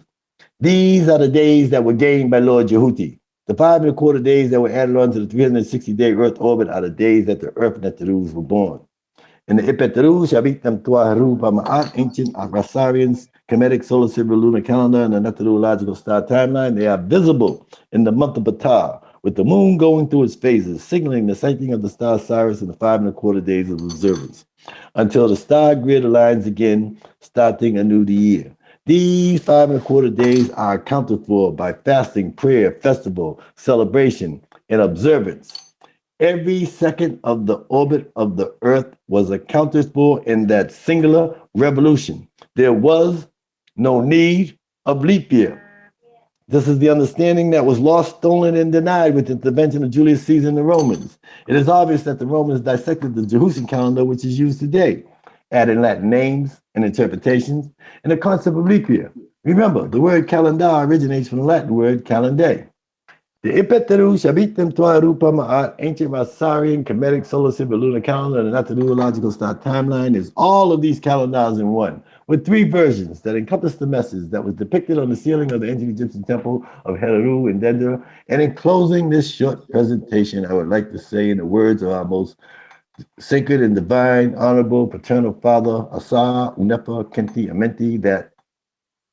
These are the days that were gained by Lord Jehuti. The 5¼ days that were added on to the 360-day Earth orbit are the days that the Earth Netchrus were born. In the Ipetru, Tchr-Pr-Ra, ancient Agrasarians, Kemetic solar civil lunar calendar, and the Netchrological star timeline, they are visible in the month of Ptah, with the moon going through its phases, signaling the sighting of the star Sirius in the 5¼ days of observance, until the star grid aligns again, starting anew the year. These 5¼ days are accounted for by fasting, prayer, festival, celebration, and observance. Every second of the orbit of the Earth was accounted for in that singular revolution. There was no need of leap year. This is the understanding that was lost, stolen, and denied with the intervention of Julius Caesar and the Romans. It is obvious that the Romans dissected the Jehusian calendar, which is used today, adding Latin names and interpretations, and the concept of leap year. Remember, the word calendar originates from the Latin word calendae. The Ipetru, Shabitem, Tchr-Pr-Ra, ancient Asarian, Kemetic solar civil lunar calendar, and the Natharuological star timeline is all of these calendars in one, with 3 versions that encompass the message that was depicted on the ceiling of the ancient Egyptian temple of Heru in Dendra. And in closing this short presentation, I would like to say, in the words of our most sacred and divine, honorable paternal father, ASAR Kha Amenti, that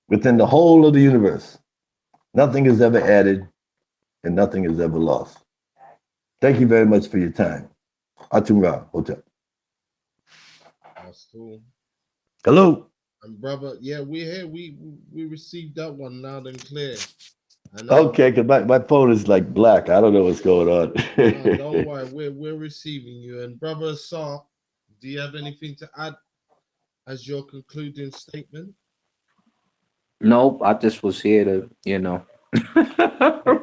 within the whole of the universe, nothing is ever added and nothing is ever lost. Thank you very much for your time. Atum-Ra, Hotel. That's cool. Hello. And brother, yeah, we're here. We received that one loud and clear. And, okay, because my phone is like black. I don't know what's going on. no, don't worry, we're receiving you. And brother ASAR, do you have anything to add as your concluding statement? Nope, I just was here to, you know.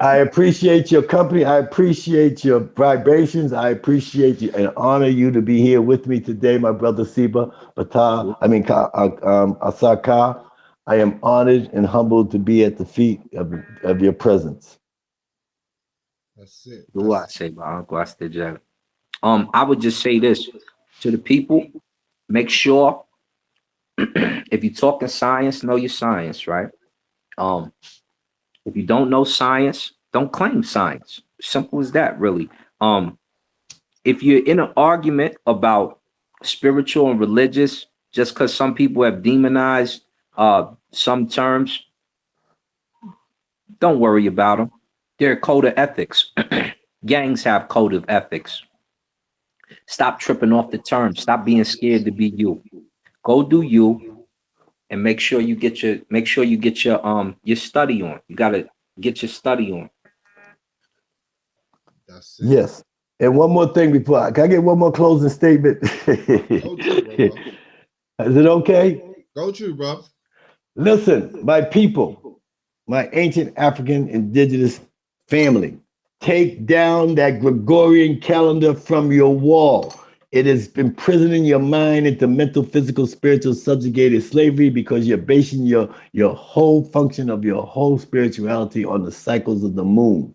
I appreciate your company. I appreciate your vibrations. I appreciate you and honor you to be here with me today, my brother Seba, ASAR KA. I am honored and humbled to be at the feet of your presence. That's it. I would just say this to the people: make sure if you're talking science, know your science, right? If you don't know science, don't claim science. Simple as that, really. If you're in an argument about spiritual and religious, just because some people have demonized some terms, don't worry about them. They're a code of ethics. Gangs have code of ethics. Stop tripping off the terms. Stop being scared to be you. Go do you, and make sure you get your study on. You gotta get your study on. That's it. Yes. And one more thing before can I get one more closing statement? Go true, bro. Is it okay? Go true, bro. Listen, my people, my ancient African indigenous Family, take down that Gregorian calendar from your wall. It has been imprisoning your mind into mental, physical, spiritual, subjugated slavery because you're basing your whole function of your whole spirituality on the cycles of the moon.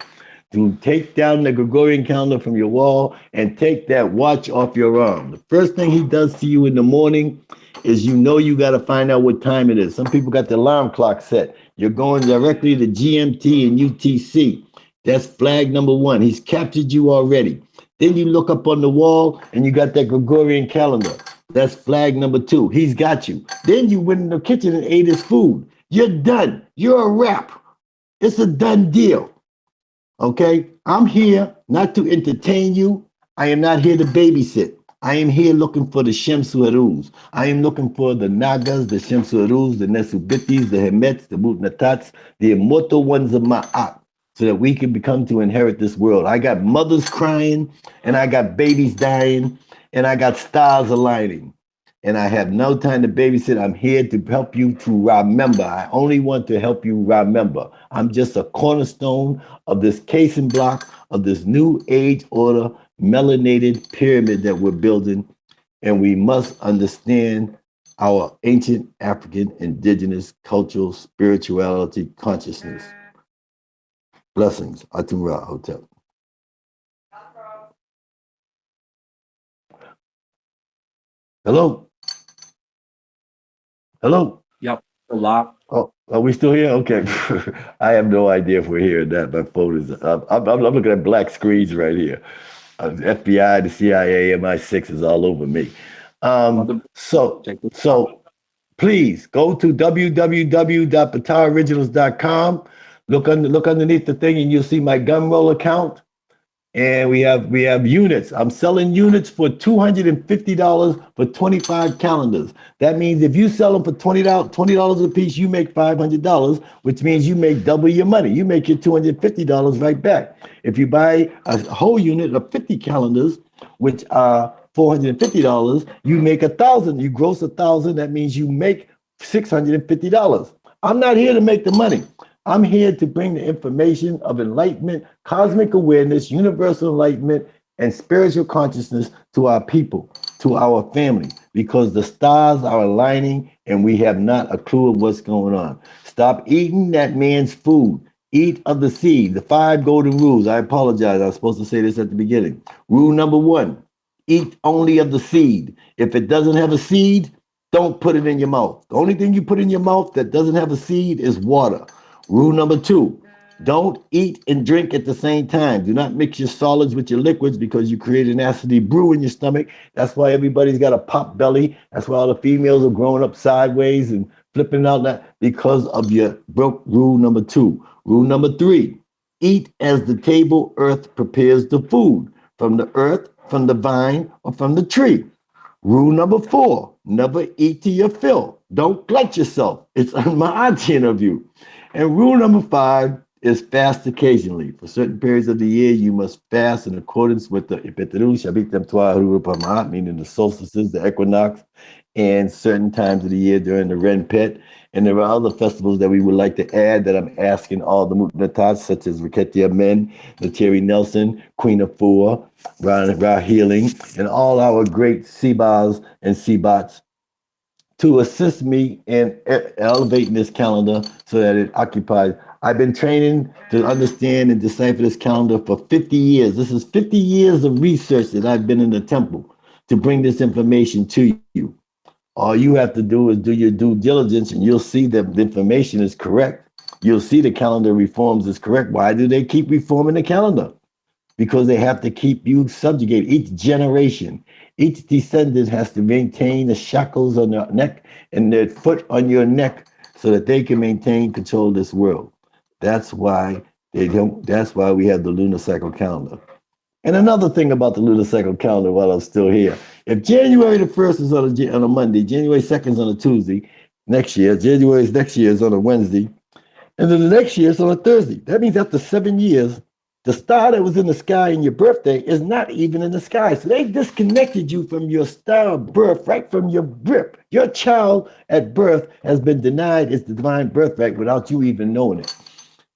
To take down the Gregorian calendar from your wall and take that watch off your arm. The first thing he does to you in the morning is you got to find out what time it is. Some people got the alarm clock set. You're going directly to GMT and UTC. That's flag number one. He's captured you already. Then you look up on the wall and you got that Gregorian calendar. That's flag number two. He's got you. Then you went in the kitchen and ate his food. You're done. You're a wrap. It's a done deal. Okay? I'm here not to entertain you. I am not here to babysit. I am here looking for the Seshw-Ntchr. I am looking for the Nagas, the Seshw-Ntchr, the Nesubitis, the Hemets, the Mutnatats, the immortal ones of Ma'at, so that we can become to inherit this world. I got mothers crying, and I got babies dying, and I got stars aligning. And I have no time to babysit. I'm here to help you to remember. I only want to help you remember. I'm just a cornerstone of this casing block of this new age order melanated pyramid that we're building. And we must understand our ancient African indigenous cultural spirituality consciousness. Blessings. Atum-Ra Hotel. Hello. Hello. Yep. Lock. Oh, are we still here? Okay. I have no idea if we're here or not. My phone is. I'm looking at black screens right here. FBI, the CIA, MI6 is all over me. So please go to www.PtahOriginals.com. Look underneath the thing, and you'll see my Gumroll account. And we have units. I'm selling units for $250 for 25 calendars. That means if you sell them for $20 a piece, you make $500, which means you make double your money. You make your $250 right back. If you buy a whole unit of 50 calendars, which are $450, you make 1,000. You gross 1,000. That means you make $650. I'm not here to make the money. I'm here to bring the information of enlightenment, cosmic awareness, universal enlightenment, and spiritual consciousness to our people, to our family, because the stars are aligning and we have not a clue of what's going on. Stop eating that man's food. Eat of the seed. The 5 golden rules. I apologize. I was supposed to say this at the beginning. Rule number 1, eat only of the seed. If it doesn't have a seed, don't put it in your mouth. The only thing you put in your mouth that doesn't have a seed is water. Rule number 2, don't eat and drink at the same time. Do not mix your solids with your liquids because you create an acidy brew in your stomach. That's why everybody's got a pop belly. That's why all the females are growing up sideways and flipping out, that because of your broke rule number 2. Rule number 3, eat as the table earth prepares the food, from the earth, from the vine, or from the tree. Rule number 4, never eat to your fill. Don't glut yourself. It's unma'atian of you. And rule number 5 is fast occasionally. For certain periods of the year, you must fast in accordance with the Tchr-Pr-Ra, meaning the solstices, the equinox, and certain times of the year during the Ren Pet. And there are other festivals that we would like to add that I'm asking all the Mutnatats, such as Riketia Men, the Terry Nelson, Queen of Four, Ra Healing, and all our great Sebas and Sebats to assist me in elevating this calendar so that it occupies. I've been training to understand and decipher this calendar for 50 years. This is 50 years of research that I've been in the temple to bring this information to you. All you have to do is do your due diligence and you'll see that the information is correct. You'll see the calendar reforms is correct. Why do they keep reforming the calendar? Because they have to keep you subjugated. Each generation, each descendant has to maintain the shackles on their neck and their foot on your neck so that they can maintain control of this world. That's why they don't. That's why we have the lunar cycle calendar. And another thing about the lunar cycle calendar, while I'm still here, if January the 1st is on a Monday, January 2nd is on a Tuesday, January's next year is on a Wednesday, and then the next year is on a Thursday. That means after 7 years, the star that was in the sky in your birthday is not even in the sky. So they disconnected you from your star of birth, right from your birth. Your child at birth has been denied its divine birthright without you even knowing it.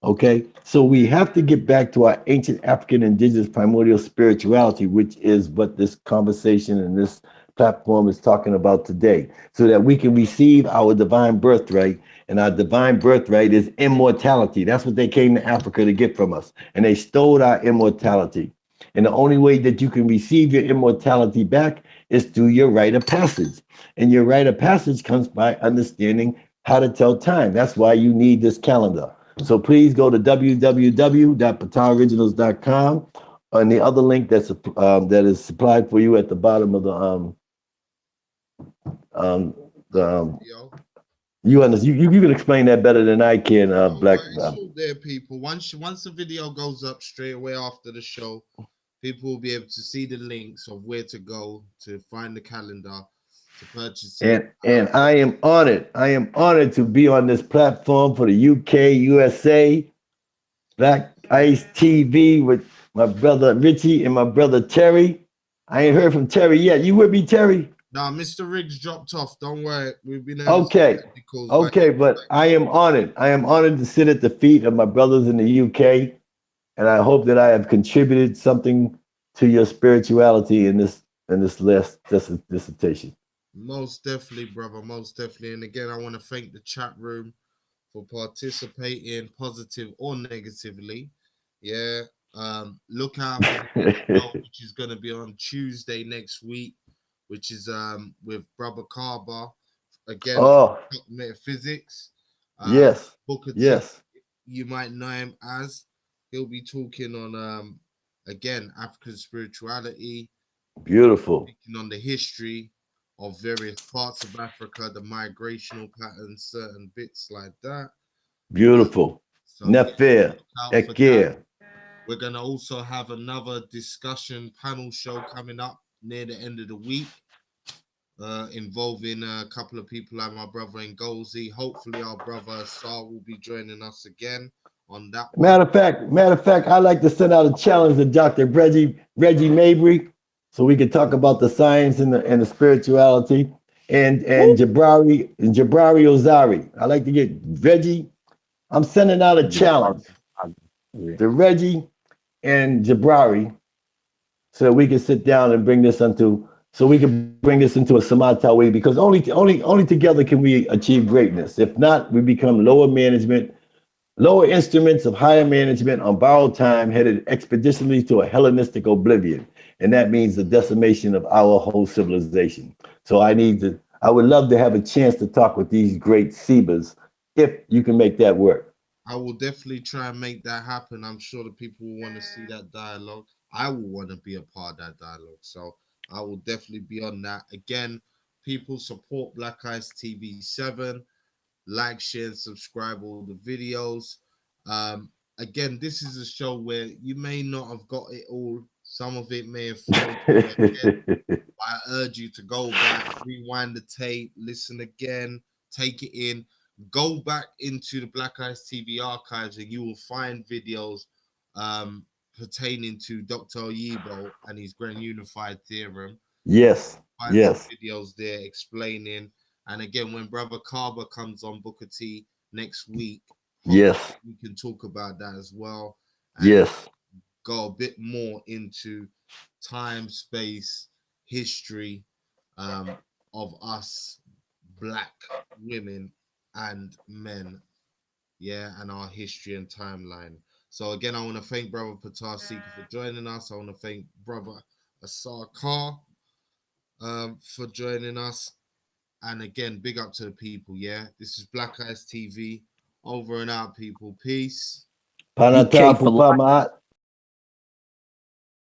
Okay, so we have to get back to our ancient African indigenous primordial spirituality, which is what this conversation and this platform is talking about today, so that we can receive our divine birthright. And our divine birthright is immortality. That's what they came to Africa to get from us. And they stole our immortality. And the only way that you can receive your immortality back is through your rite of passage. And your rite of passage comes by understanding how to tell time. That's why you need this calendar. So please go to www.ptahoriginals.com and the other link that is supplied for you at the bottom of the Yo. you understand, you can explain that better than I can, Black. It's all there, people. Once the video goes up straight away after the show, people will be able to see the links of where to go to find the calendar to purchase it. And I am honored. I am honored to be on this platform for the UK, USA, Black Ice TV with my brother Richie and my brother Terry. I ain't heard from Terry yet. You with me, Terry? Now, Mr. Riggs dropped off. Don't worry. We've been Okay. Okay, but I am honored. I am honored to sit at the feet of my brothers in the UK. And I hope that I have contributed something to your spirituality in this last dissertation. Most definitely, brother. Most definitely. And again, I want to thank the chat room for participating, positive or negatively. Yeah. Look out for the next show, which is going to be on Tuesday next week, which is with Brother Carver again. Metaphysics. Yes. Booker T, yes. you might know him as. He'll be talking on again African spirituality. Beautiful. Speaking on the history of various parts of Africa, the migrational patterns, certain bits like that. Beautiful. So Nefer, Ekir. we're gonna also have another discussion panel show coming up near the end of the week, involving a couple of people like my brother Ngozi. Hopefully, our brother ASAR will be joining us again on that one. Matter of fact, I'd like to send out a challenge to Dr. Reggie Mabry, so we could talk about the science and the spirituality, and Jabari Ozari. I'd like to get Reggie. I'm sending out a challenge to Reggie and Jabari, so that we can sit down and bring this into a Samata way, because only together can we achieve greatness. If not, we become lower instruments of higher management on borrowed time, headed expeditiously to a Hellenistic oblivion. And that means the decimation of our whole civilization. So I would love to have a chance to talk with these great Sebas, if you can make that work. I will definitely try and make that happen. I'm sure the people will want to see that dialogue. I will want to be a part of that dialogue. So I will definitely be on that. Again, people support Black Ice TV 7. Like, share, and subscribe all the videos. Again, this is a show where you may not have got it all. Some of it may have flown through your head. I urge you to go back, rewind the tape, listen again, take it in, go back into the Black Ice TV archives, and you will find videos pertaining to Dr. Oyibo and his Grand Unified Theorem. Yes. Find some videos there explaining. And again, when Brother Carver comes on Booker T next week, we can talk about that as well. And go a bit more into time, space, history of us Black women and men, and our history and timeline. So again, I want to thank Brother Ptah Seker for joining us. I want to thank Brother ASAR KA for joining us. And again, big up to the people, This is Black Ice TV. Over and out, people. Peace. BK for life.